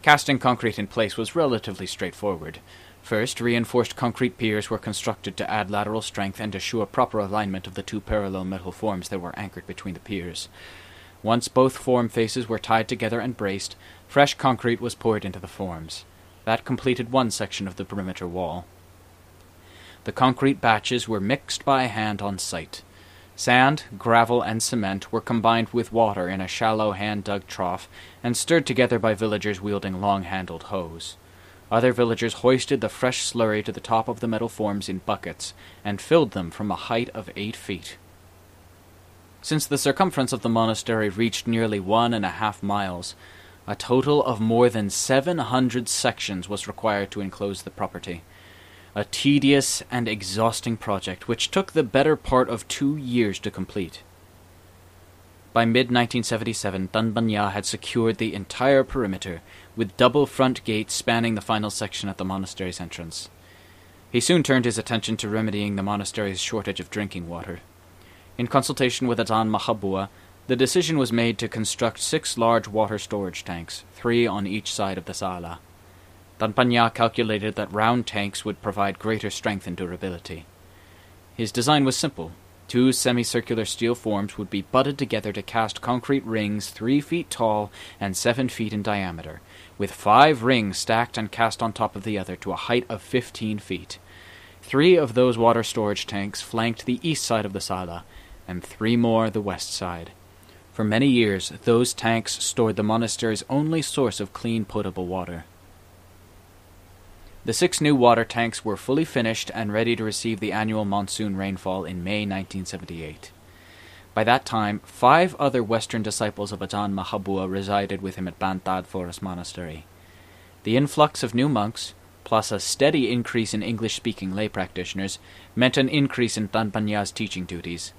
Casting concrete in place was relatively straightforward. First, reinforced concrete piers were constructed to add lateral strength and assure proper alignment of the two parallel metal forms that were anchored between the piers. Once both form faces were tied together and braced, fresh concrete was poured into the forms. That completed one section of the perimeter wall. The concrete batches were mixed by hand on site. Sand, gravel, and cement were combined with water in a shallow hand-dug trough and stirred together by villagers wielding long-handled hoes. Other villagers hoisted the fresh slurry to the top of the metal forms in buckets and filled them from a height of 8 feet. Since the circumference of the monastery reached nearly 1.5 miles, a total of more than 700 sections was required to enclose the property. A tedious and exhausting project which took the better part of 2 years to complete. By mid-1977, Tanban had secured the entire perimeter, with double front gates spanning the final section at the monastery's entrance. He soon turned his attention to remedying the monastery's shortage of drinking water. In consultation with Ajahn Mahabua, the decision was made to construct 6 large water storage tanks, 3 on each side of the sala. Tanban calculated that round tanks would provide greater strength and durability. His design was simple. 2 semicircular steel forms would be butted together to cast concrete rings 3 feet tall and 7 feet in diameter, with 5 rings stacked and cast on top of the other to a height of 15 feet. 3 of those water storage tanks flanked the east side of the sala, and 3 more the west side. For many years, those tanks stored the monastery's only source of clean potable water. The 6 new water tanks were fully finished and ready to receive the annual monsoon rainfall in May 1978. By that time, 5 other Western disciples of Ajahn Mahabua resided with him at Bantad Forest Monastery. The influx of new monks, plus a steady increase in English-speaking lay practitioners, meant an increase in Tanban teaching duties.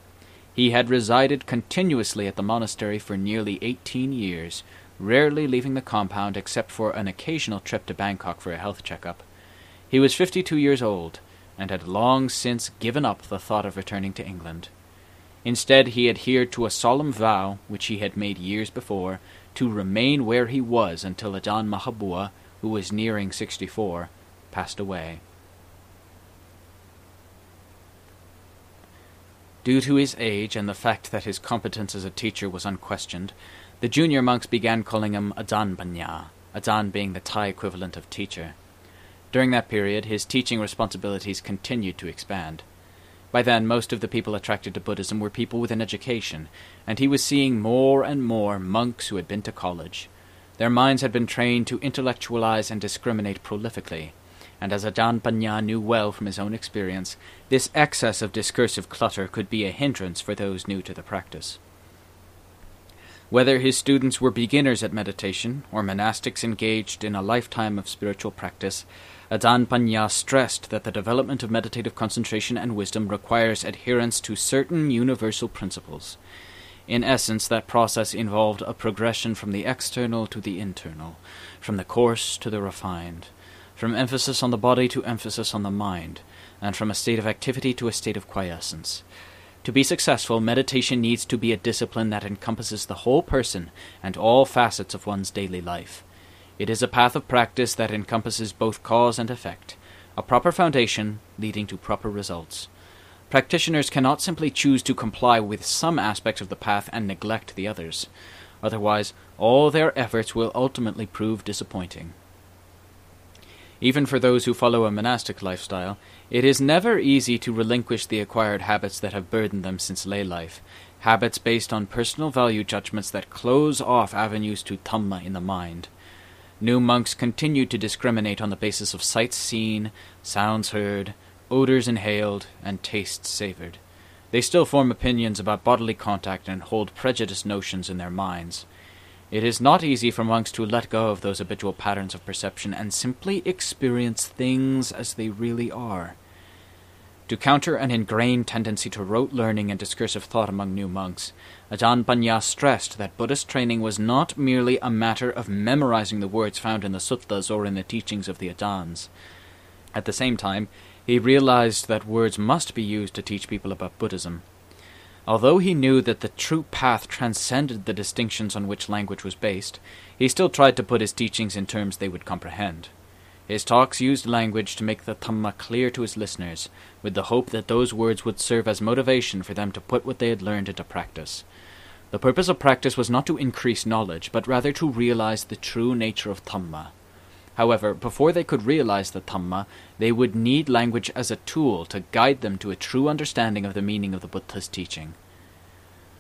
He had resided continuously at the monastery for nearly 18 years, rarely leaving the compound except for an occasional trip to Bangkok for a health checkup. He was 52 years old, and had long since given up the thought of returning to England. Instead, he adhered to a solemn vow, which he had made years before, to remain where he was until Ajahn Mahabua, who was nearing 64, passed away. Due to his age and the fact that his competence as a teacher was unquestioned, the junior monks began calling him Ajahn Banya, Ajahn being the Thai equivalent of teacher. During that period, his teaching responsibilities continued to expand. By then, most of the people attracted to Buddhism were people with an education, and he was seeing more and more monks who had been to college. Their minds had been trained to intellectualize and discriminate prolifically, and as Ajahn Banya knew well from his own experience, this excess of discursive clutter could be a hindrance for those new to the practice. Whether his students were beginners at meditation or monastics engaged in a lifetime of spiritual practice, Ajahn Banya stressed that the development of meditative concentration and wisdom requires adherence to certain universal principles. In essence, that process involved a progression from the external to the internal, from the coarse to the refined, from emphasis on the body to emphasis on the mind, and from a state of activity to a state of quiescence. To be successful, meditation needs to be a discipline that encompasses the whole person and all facets of one's daily life. It is a path of practice that encompasses both cause and effect, a proper foundation leading to proper results. Practitioners cannot simply choose to comply with some aspects of the path and neglect the others. Otherwise, all their efforts will ultimately prove disappointing. Even for those who follow a monastic lifestyle, it is never easy to relinquish the acquired habits that have burdened them since lay life, habits based on personal value judgments that close off avenues to Dhamma in the mind. New monks continued to discriminate on the basis of sights seen, sounds heard, odors inhaled, and tastes savored. They still form opinions about bodily contact and hold prejudiced notions in their minds. It is not easy for monks to let go of those habitual patterns of perception and simply experience things as they really are. To counter an ingrained tendency to rote learning and discursive thought among new monks, Ajahn Banya stressed that Buddhist training was not merely a matter of memorizing the words found in the suttas or in the teachings of the Ajahns. At the same time, he realized that words must be used to teach people about Buddhism. Although he knew that the true path transcended the distinctions on which language was based, he still tried to put his teachings in terms they would comprehend. His talks used language to make the Dhamma clear to his listeners, with the hope that those words would serve as motivation for them to put what they had learned into practice. The purpose of practice was not to increase knowledge, but rather to realize the true nature of Dhamma. However, before they could realize the Dhamma, they would need language as a tool to guide them to a true understanding of the meaning of the Buddha's teaching.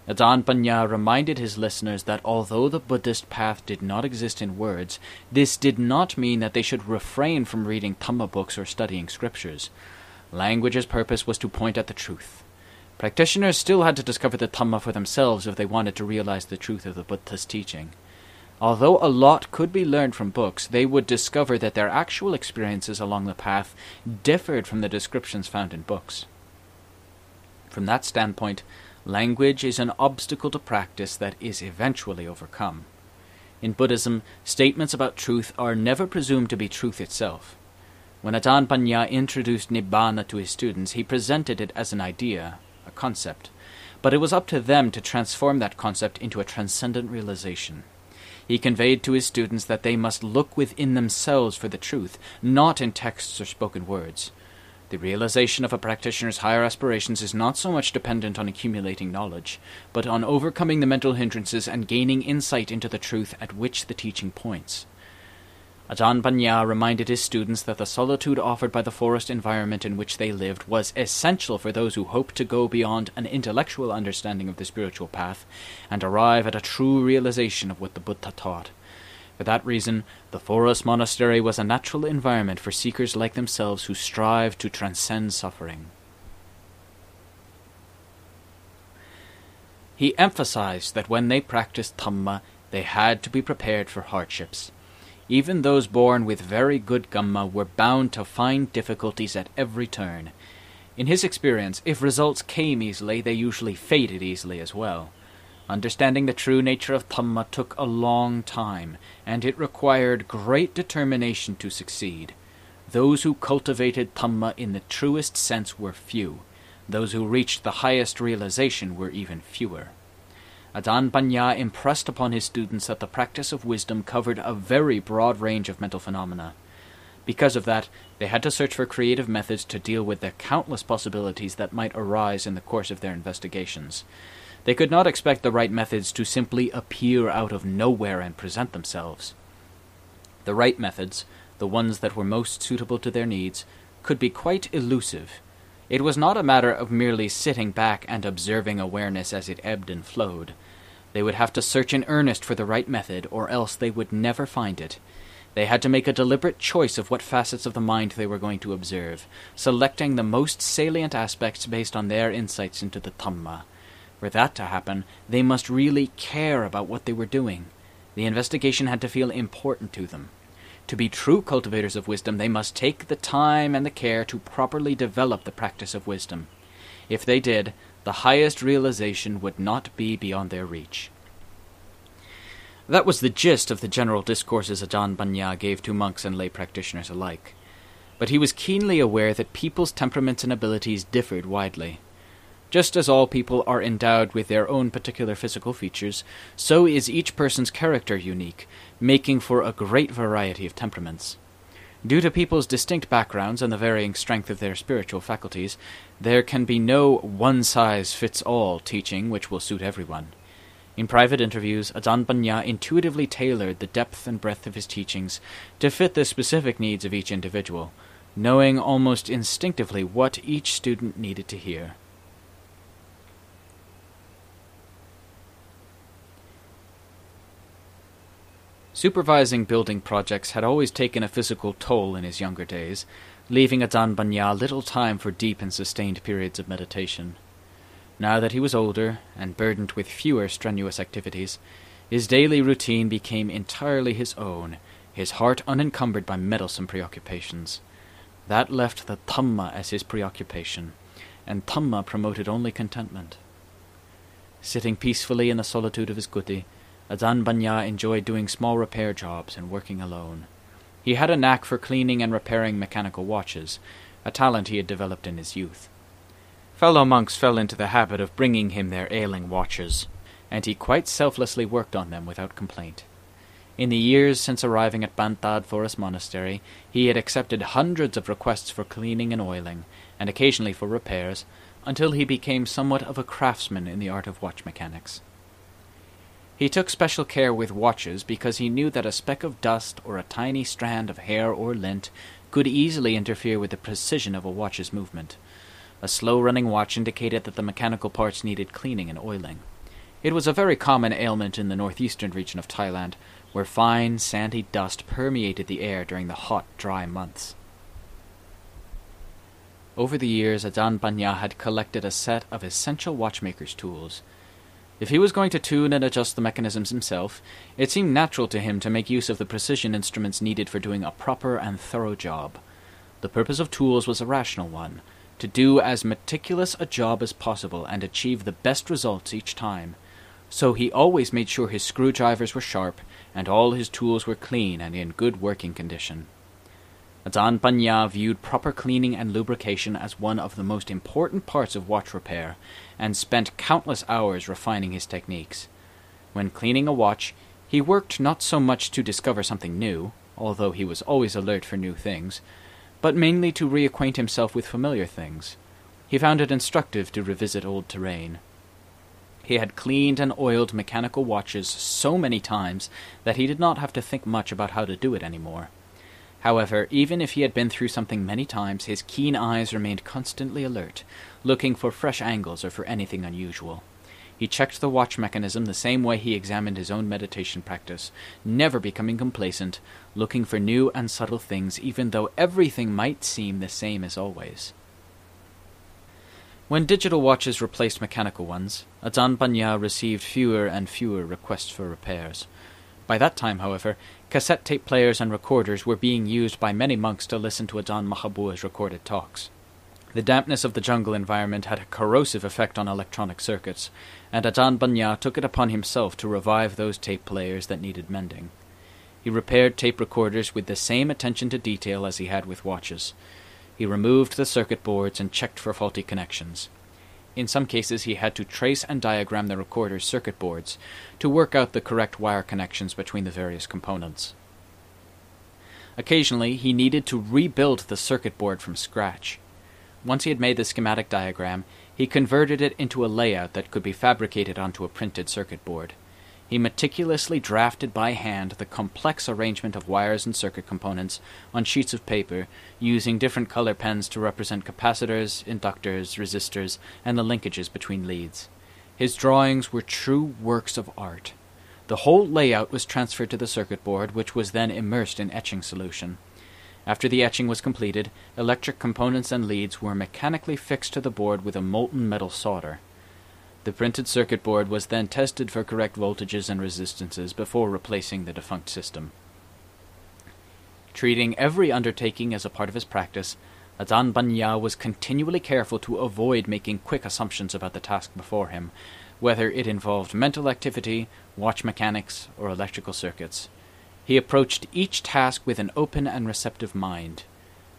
Ajahn Banya reminded his listeners that although the Buddhist path did not exist in words, this did not mean that they should refrain from reading Dhamma books or studying scriptures. Language's purpose was to point at the truth. Practitioners still had to discover the Dhamma for themselves if they wanted to realize the truth of the Buddha's teaching. Although a lot could be learned from books, they would discover that their actual experiences along the path differed from the descriptions found in books. From that standpoint, language is an obstacle to practice that is eventually overcome. In Buddhism, statements about truth are never presumed to be truth itself. When Ajahn Panya introduced Nibbana to his students, he presented it as an idea, a concept, but it was up to them to transform that concept into a transcendent realization. He conveyed to his students that they must look within themselves for the truth, not in texts or spoken words. The realization of a practitioner's higher aspirations is not so much dependent on accumulating knowledge, but on overcoming the mental hindrances and gaining insight into the truth at which the teaching points. Ajahn Panya reminded his students that the solitude offered by the forest environment in which they lived was essential for those who hoped to go beyond an intellectual understanding of the spiritual path and arrive at a true realization of what the Buddha taught. For that reason, the forest monastery was a natural environment for seekers like themselves who strive to transcend suffering. He emphasized that when they practiced Dhamma, they had to be prepared for hardships. Even those born with very good Kamma were bound to find difficulties at every turn. In his experience, if results came easily, they usually faded easily as well. Understanding the true nature of Dhamma took a long time, and it required great determination to succeed. Those who cultivated Dhamma in the truest sense were few. Those who reached the highest realization were even fewer. Ajahn Panya impressed upon his students that the practice of wisdom covered a very broad range of mental phenomena. Because of that, they had to search for creative methods to deal with the countless possibilities that might arise in the course of their investigations. They could not expect the right methods to simply appear out of nowhere and present themselves. The right methods, the ones that were most suitable to their needs, could be quite elusive. It was not a matter of merely sitting back and observing awareness as it ebbed and flowed. They would have to search in earnest for the right method, or else they would never find it. They had to make a deliberate choice of what facets of the mind they were going to observe, selecting the most salient aspects based on their insights into the Dhamma. For that to happen, they must really care about what they were doing. The investigation had to feel important to them. To be true cultivators of wisdom, they must take the time and the care to properly develop the practice of wisdom. If they did, the highest realization would not be beyond their reach. That was the gist of the general discourses Ajahn Panya gave to monks and lay practitioners alike. But he was keenly aware that people's temperaments and abilities differed widely. Just as all people are endowed with their own particular physical features, so is each person's character unique, making for a great variety of temperaments. Due to people's distinct backgrounds and the varying strength of their spiritual faculties, there can be no one-size-fits-all teaching which will suit everyone. In private interviews, Ajahn Panya intuitively tailored the depth and breadth of his teachings to fit the specific needs of each individual, knowing almost instinctively what each student needed to hear. Supervising building projects had always taken a physical toll in his younger days, leaving Ajahn Panya little time for deep and sustained periods of meditation. Now that he was older, and burdened with fewer strenuous activities, his daily routine became entirely his own, his heart unencumbered by meddlesome preoccupations. That left the Dhamma as his preoccupation, and Dhamma promoted only contentment. Sitting peacefully in the solitude of his kuti, Ajahn Panya enjoyed doing small repair jobs and working alone. He had a knack for cleaning and repairing mechanical watches, a talent he had developed in his youth. Fellow monks fell into the habit of bringing him their ailing watches, and he quite selflessly worked on them without complaint. In the years since arriving at Bantad Forest Monastery, he had accepted hundreds of requests for cleaning and oiling, and occasionally for repairs, until he became somewhat of a craftsman in the art of watch mechanics. He took special care with watches because he knew that a speck of dust or a tiny strand of hair or lint could easily interfere with the precision of a watch's movement. A slow-running watch indicated that the mechanical parts needed cleaning and oiling. It was a very common ailment in the northeastern region of Thailand, where fine, sandy dust permeated the air during the hot, dry months. Over the years, Ajahn Banya had collected a set of essential watchmaker's tools. If he was going to tune and adjust the mechanisms himself, it seemed natural to him to make use of the precision instruments needed for doing a proper and thorough job. The purpose of tools was a rational one, to do as meticulous a job as possible and achieve the best results each time. So he always made sure his screwdrivers were sharp and all his tools were clean and in good working condition. Ajahn Banya viewed proper cleaning and lubrication as one of the most important parts of watch repair, and spent countless hours refining his techniques. When cleaning a watch, he worked not so much to discover something new, although he was always alert for new things, but mainly to reacquaint himself with familiar things. He found it instructive to revisit old terrain. He had cleaned and oiled mechanical watches so many times that he did not have to think much about how to do it anymore. However, even if he had been through something many times, his keen eyes remained constantly alert, looking for fresh angles or for anything unusual. He checked the watch mechanism the same way he examined his own meditation practice, never becoming complacent, looking for new and subtle things even though everything might seem the same as always. When digital watches replaced mechanical ones, Ajahn Banya received fewer and fewer requests for repairs. By that time, however, cassette tape players and recorders were being used by many monks to listen to Ajahn Mahabua's recorded talks. The dampness of the jungle environment had a corrosive effect on electronic circuits, and Ajahn Banya took it upon himself to revive those tape players that needed mending. He repaired tape recorders with the same attention to detail as he had with watches. He removed the circuit boards and checked for faulty connections. In some cases, he had to trace and diagram the recorder's circuit boards to work out the correct wire connections between the various components. Occasionally, he needed to rebuild the circuit board from scratch. Once he had made the schematic diagram, he converted it into a layout that could be fabricated onto a printed circuit board. He meticulously drafted by hand the complex arrangement of wires and circuit components on sheets of paper, using different color pens to represent capacitors, inductors, resistors, and the linkages between leads. His drawings were true works of art. The whole layout was transferred to the circuit board, which was then immersed in etching solution. After the etching was completed, electric components and leads were mechanically fixed to the board with a molten metal solder. The printed circuit board was then tested for correct voltages and resistances before replacing the defunct system. Treating every undertaking as a part of his practice, Ajahn Banya was continually careful to avoid making quick assumptions about the task before him, whether it involved mental activity, watch mechanics, or electrical circuits. He approached each task with an open and receptive mind.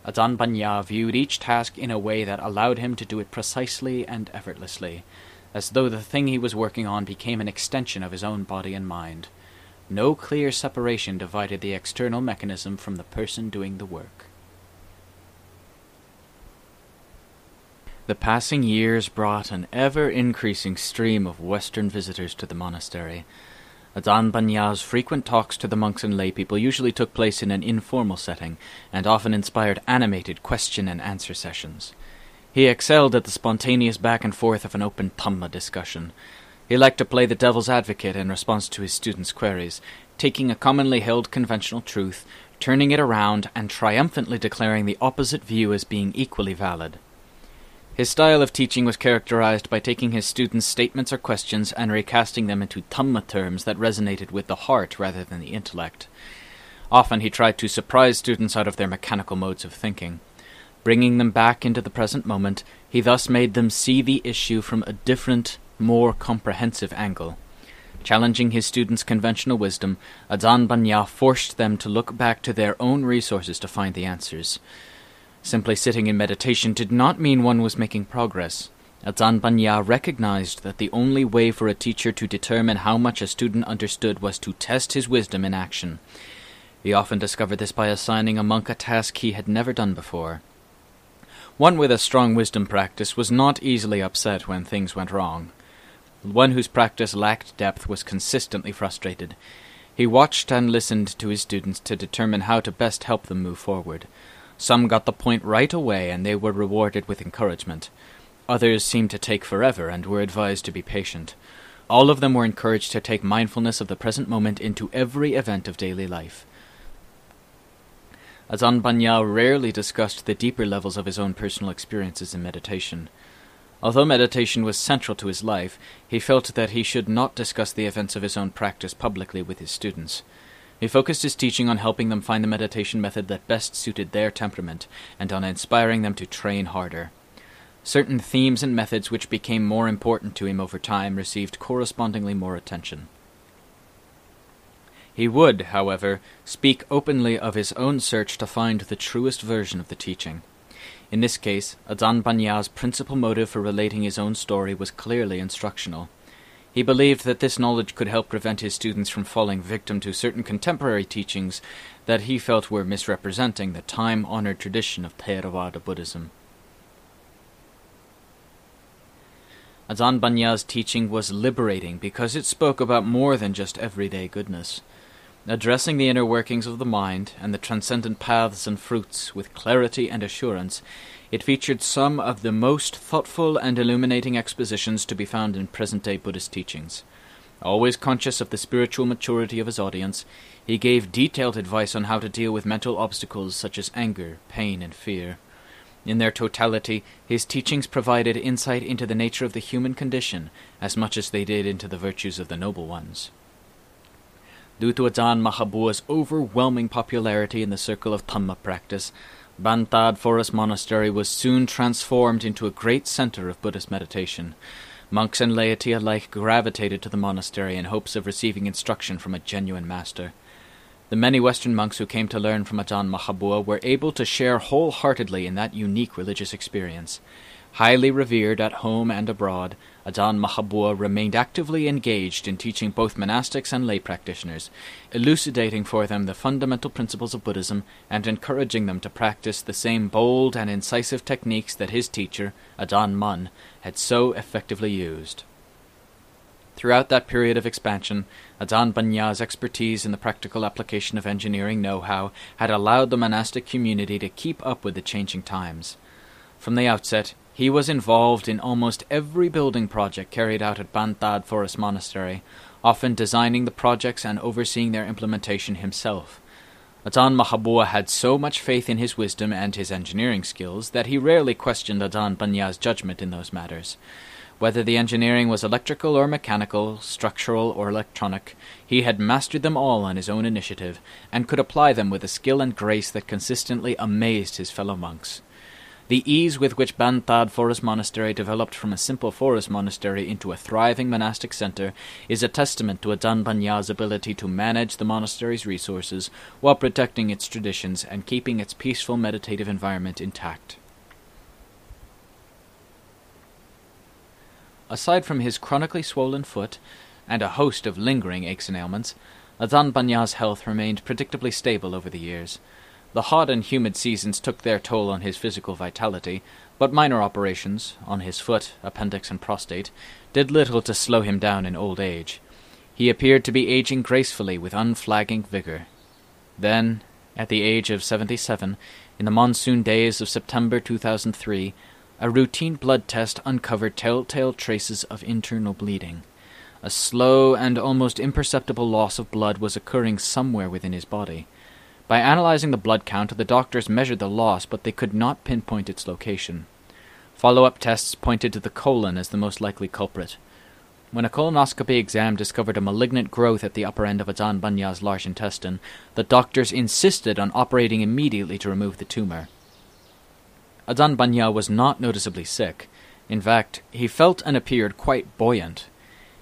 Ajahn Banya viewed each task in a way that allowed him to do it precisely and effortlessly, as though the thing he was working on became an extension of his own body and mind. No clear separation divided the external mechanism from the person doing the work. The passing years brought an ever-increasing stream of Western visitors to the monastery. Ajahn Banya's frequent talks to the monks and laypeople usually took place in an informal setting, and often inspired animated question and answer sessions. He excelled at the spontaneous back and forth of an open Dhamma discussion. He liked to play the devil's advocate in response to his students' queries, taking a commonly held conventional truth, turning it around, and triumphantly declaring the opposite view as being equally valid. His style of teaching was characterized by taking his students' statements or questions and recasting them into Dhamma terms that resonated with the heart rather than the intellect. Often he tried to surprise students out of their mechanical modes of thinking. Bringing them back into the present moment, he thus made them see the issue from a different, more comprehensive angle. Challenging his students' conventional wisdom, Ajahn Banya forced them to look back to their own resources to find the answers. Simply sitting in meditation did not mean one was making progress. Ajahn Banya recognized that the only way for a teacher to determine how much a student understood was to test his wisdom in action. He often discovered this by assigning a monk a task he had never done before. One with a strong wisdom practice was not easily upset when things went wrong. One whose practice lacked depth was consistently frustrated. He watched and listened to his students to determine how to best help them move forward. Some got the point right away and they were rewarded with encouragement. Others seemed to take forever and were advised to be patient. All of them were encouraged to take mindfulness of the present moment into every event of daily life. Ajahn Banya rarely discussed the deeper levels of his own personal experiences in meditation. Although meditation was central to his life, he felt that he should not discuss the events of his own practice publicly with his students. He focused his teaching on helping them find the meditation method that best suited their temperament, and on inspiring them to train harder. Certain themes and methods which became more important to him over time received correspondingly more attention. He would, however, speak openly of his own search to find the truest version of the teaching. In this case, Ajahn Banya's principal motive for relating his own story was clearly instructional. He believed that this knowledge could help prevent his students from falling victim to certain contemporary teachings that he felt were misrepresenting the time-honored tradition of Theravada Buddhism. Ajahn Banya's teaching was liberating because it spoke about more than just everyday goodness. Addressing the inner workings of the mind and the transcendent paths and fruits with clarity and assurance, it featured some of the most thoughtful and illuminating expositions to be found in present-day Buddhist teachings. Always conscious of the spiritual maturity of his audience, he gave detailed advice on how to deal with mental obstacles such as anger, pain, and fear. In their totality, his teachings provided insight into the nature of the human condition as much as they did into the virtues of the noble ones. Due to Ajahn Mahabua's overwhelming popularity in the circle of Dhamma practice, Bantad Forest Monastery was soon transformed into a great center of Buddhist meditation. Monks and laity alike gravitated to the monastery in hopes of receiving instruction from a genuine master. The many Western monks who came to learn from Ajahn Mahabua were able to share wholeheartedly in that unique religious experience. Highly revered at home and abroad, Ajahn Mahabua remained actively engaged in teaching both monastics and lay practitioners, elucidating for them the fundamental principles of Buddhism and encouraging them to practice the same bold and incisive techniques that his teacher, Ajahn Mun, had so effectively used. Throughout that period of expansion, Ajahn Banya's expertise in the practical application of engineering know-how had allowed the monastic community to keep up with the changing times. From the outset, he was involved in almost every building project carried out at Bantad Forest Monastery, often designing the projects and overseeing their implementation himself. Ajahn Mahabua had so much faith in his wisdom and his engineering skills that he rarely questioned Ajahn Banya's judgment in those matters. Whether the engineering was electrical or mechanical, structural or electronic, he had mastered them all on his own initiative, and could apply them with a skill and grace that consistently amazed his fellow monks. The ease with which Bantad Forest Monastery developed from a simple forest monastery into a thriving monastic center is a testament to Ajahn Banya's ability to manage the monastery's resources while protecting its traditions and keeping its peaceful meditative environment intact. Aside from his chronically swollen foot and a host of lingering aches and ailments, Ajahn Banya's health remained predictably stable over the years. The hot and humid seasons took their toll on his physical vitality, but minor operations, on his foot, appendix, and prostate, did little to slow him down in old age. He appeared to be aging gracefully with unflagging vigor. Then, at the age of 77, in the monsoon days of September 2003, a routine blood test uncovered telltale traces of internal bleeding. A slow and almost imperceptible loss of blood was occurring somewhere within his body. By analyzing the blood count, the doctors measured the loss, but they could not pinpoint its location. Follow-up tests pointed to the colon as the most likely culprit. When a colonoscopy exam discovered a malignant growth at the upper end of Ajahn Banya's large intestine, the doctors insisted on operating immediately to remove the tumor. Ajahn Banya was not noticeably sick. In fact, he felt and appeared quite buoyant.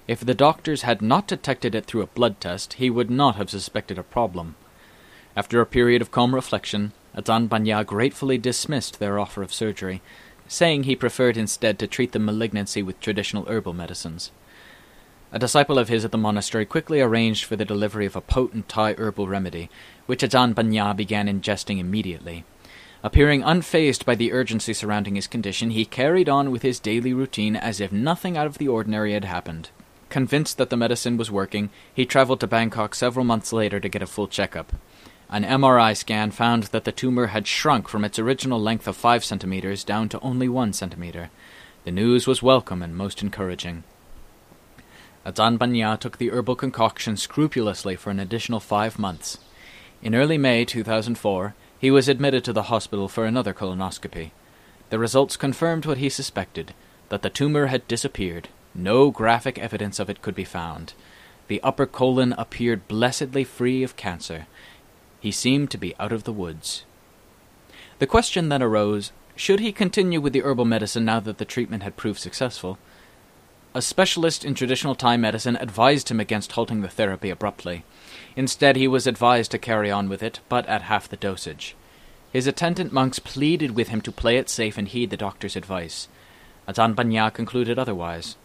If the doctors had not detected it through a blood test, he would not have suspected a problem. After a period of calm reflection, Ajahn Banya gratefully dismissed their offer of surgery, saying he preferred instead to treat the malignancy with traditional herbal medicines. A disciple of his at the monastery quickly arranged for the delivery of a potent Thai herbal remedy, which Ajahn Banya began ingesting immediately. Appearing unfazed by the urgency surrounding his condition, he carried on with his daily routine as if nothing out of the ordinary had happened. Convinced that the medicine was working, he traveled to Bangkok several months later to get a full checkup. An MRI scan found that the tumor had shrunk from its original length of 5 centimeters down to only 1 centimeter. The news was welcome and most encouraging. Ajahn Banya took the herbal concoction scrupulously for an additional 5 months. In early May 2004, He was admitted to the hospital for another colonoscopy. The results confirmed what he suspected, that the tumor had disappeared. No graphic evidence of it could be found. The upper colon appeared blessedly free of cancer. He seemed to be out of the woods. The question then arose, should he continue with the herbal medicine now that the treatment had proved successful? A specialist in traditional Thai medicine advised him against halting the therapy abruptly. Instead, he was advised to carry on with it, but at half the dosage. His attendant monks pleaded with him to play it safe and heed the doctor's advice. Ajahn Banya concluded otherwise.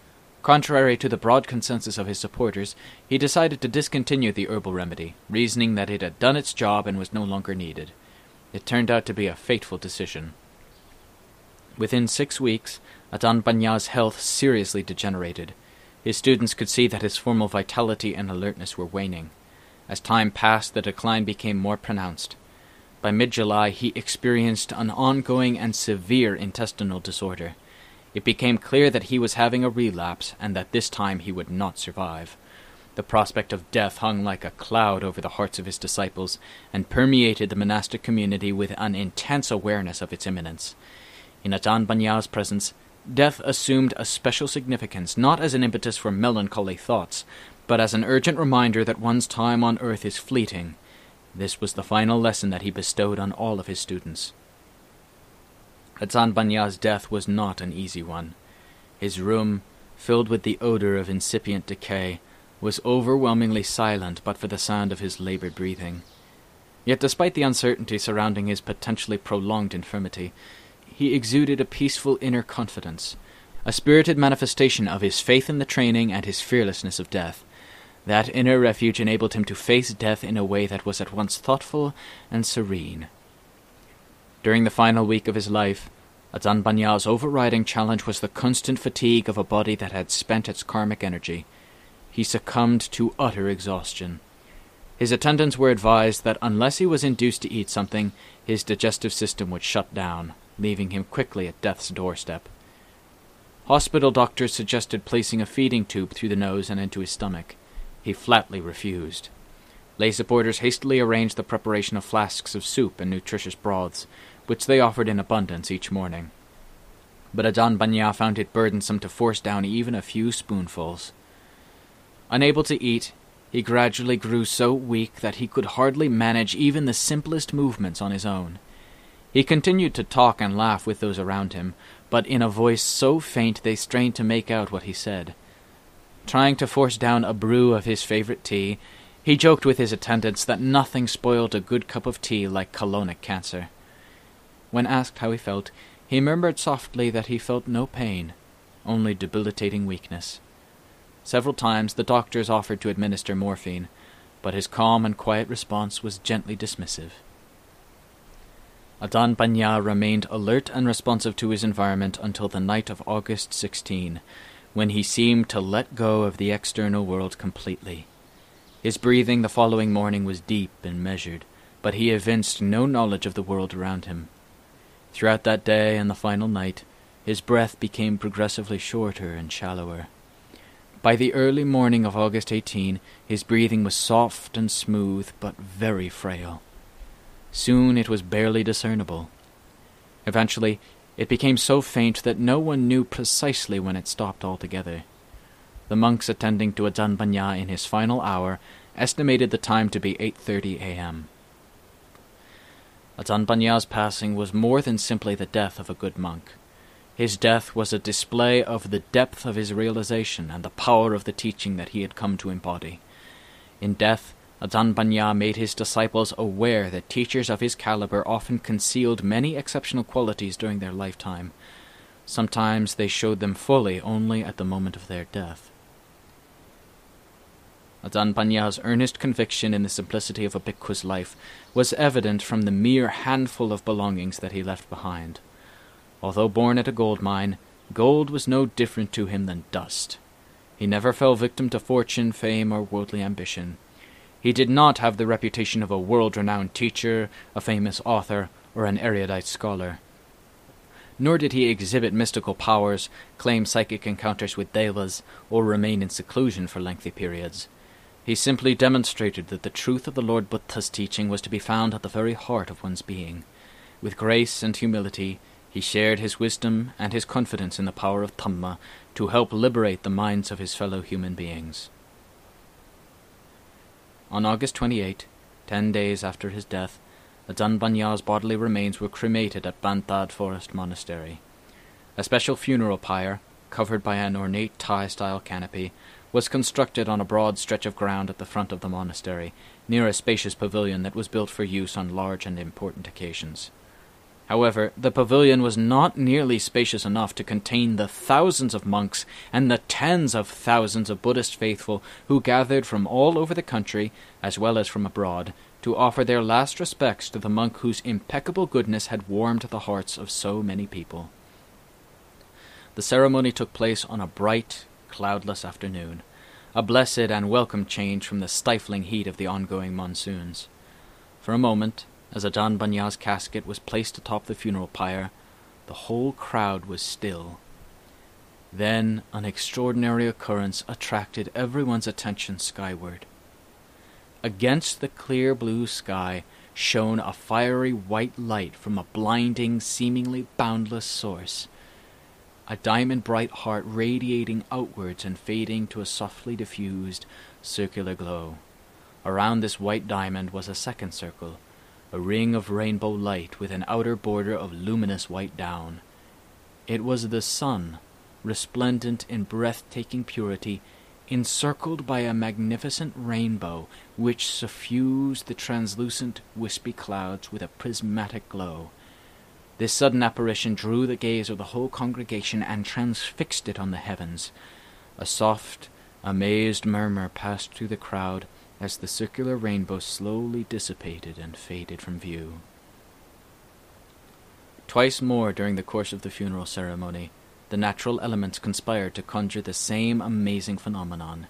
Contrary to the broad consensus of his supporters, he decided to discontinue the herbal remedy, reasoning that it had done its job and was no longer needed. It turned out to be a fateful decision. Within 6 weeks, Ajahn Banya's health seriously degenerated. His students could see that his formal vitality and alertness were waning. As time passed, the decline became more pronounced. By mid-July, he experienced an ongoing and severe intestinal disorder. It became clear that he was having a relapse and that this time he would not survive. The prospect of death hung like a cloud over the hearts of his disciples and permeated the monastic community with an intense awareness of its imminence. In Ajahn Banya's presence, death assumed a special significance, not as an impetus for melancholy thoughts, but as an urgent reminder that one's time on earth is fleeting. This was the final lesson that he bestowed on all of his students. Ajahn Banya's death was not an easy one. His room, filled with the odor of incipient decay, was overwhelmingly silent but for the sound of his labored breathing. Yet despite the uncertainty surrounding his potentially prolonged infirmity, he exuded a peaceful inner confidence, a spirited manifestation of his faith in the training and his fearlessness of death. That inner refuge enabled him to face death in a way that was at once thoughtful and serene. During the final week of his life, Ajahn Banya's overriding challenge was the constant fatigue of a body that had spent its karmic energy. He succumbed to utter exhaustion. His attendants were advised that unless he was induced to eat something, his digestive system would shut down, leaving him quickly at death's doorstep. Hospital doctors suggested placing a feeding tube through the nose and into his stomach. He flatly refused. Lay supporters hastily arranged the preparation of flasks of soup and nutritious broths, which they offered in abundance each morning. But Ajahn Banya found it burdensome to force down even a few spoonfuls. Unable to eat, he gradually grew so weak that he could hardly manage even the simplest movements on his own. He continued to talk and laugh with those around him, but in a voice so faint they strained to make out what he said. Trying to force down a brew of his favorite tea, he joked with his attendants that nothing spoiled a good cup of tea like colonic cancer. When asked how he felt, he murmured softly that he felt no pain, only debilitating weakness. Several times the doctors offered to administer morphine, but his calm and quiet response was gently dismissive. Ajahn Banya remained alert and responsive to his environment until the night of August 16, when he seemed to let go of the external world completely. His breathing the following morning was deep and measured, but he evinced no knowledge of the world around him. Throughout that day and the final night, his breath became progressively shorter and shallower. By the early morning of August 18, his breathing was soft and smooth, but very frail. Soon it was barely discernible. Eventually, it became so faint that no one knew precisely when it stopped altogether. The monks attending to Ajahn Banya in his final hour estimated the time to be 8:30 a.m. Ajahn Banya's passing was more than simply the death of a good monk. His death was a display of the depth of his realization and the power of the teaching that he had come to embody. In death, Ajahn Banya made his disciples aware that teachers of his caliber often concealed many exceptional qualities during their lifetime. Sometimes they showed them fully only at the moment of their death. Ajahn Banya's earnest conviction in the simplicity of a bhikkhu's life was evident from the mere handful of belongings that he left behind. Although born at a gold mine, gold was no different to him than dust. He never fell victim to fortune, fame, or worldly ambition. He did not have the reputation of a world-renowned teacher, a famous author, or an erudite scholar. Nor did he exhibit mystical powers, claim psychic encounters with devas, or remain in seclusion for lengthy periods. He simply demonstrated that the truth of the Lord Buddha's teaching was to be found at the very heart of one's being. With grace and humility, he shared his wisdom and his confidence in the power of Dhamma to help liberate the minds of his fellow human beings. On August 28, 10 days after his death, Ajahn Banya's bodily remains were cremated at Bantad Forest Monastery. A special funeral pyre, covered by an ornate Thai-style canopy, was constructed on a broad stretch of ground at the front of the monastery, near a spacious pavilion that was built for use on large and important occasions. However, the pavilion was not nearly spacious enough to contain the thousands of monks and the tens of thousands of Buddhist faithful who gathered from all over the country, as well as from abroad, to offer their last respects to the monk whose impeccable goodness had warmed the hearts of so many people. The ceremony took place on a bright, cloudless afternoon, a blessed and welcome change from the stifling heat of the ongoing monsoons. For a moment, as Ajahn Banya's casket was placed atop the funeral pyre, the whole crowd was still. Then an extraordinary occurrence attracted everyone's attention skyward. Against the clear blue sky shone a fiery white light from a blinding, seemingly boundless source. A diamond-bright heart radiating outwards and fading to a softly diffused, circular glow. Around this white diamond was a second circle, a ring of rainbow light with an outer border of luminous white down. It was the sun, resplendent in breathtaking purity, encircled by a magnificent rainbow which suffused the translucent, wispy clouds with a prismatic glow. This sudden apparition drew the gaze of the whole congregation and transfixed it on the heavens. A soft, amazed murmur passed through the crowd as the circular rainbow slowly dissipated and faded from view. Twice more during the course of the funeral ceremony, the natural elements conspired to conjure the same amazing phenomenon.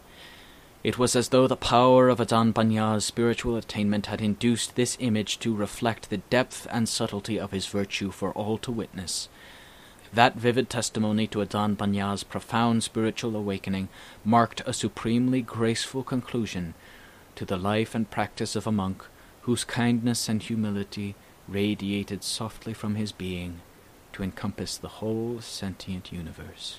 It was as though the power of Ajahn Banya's spiritual attainment had induced this image to reflect the depth and subtlety of his virtue for all to witness. That vivid testimony to Ajahn Banya's profound spiritual awakening marked a supremely graceful conclusion to the life and practice of a monk whose kindness and humility radiated softly from his being to encompass the whole sentient universe.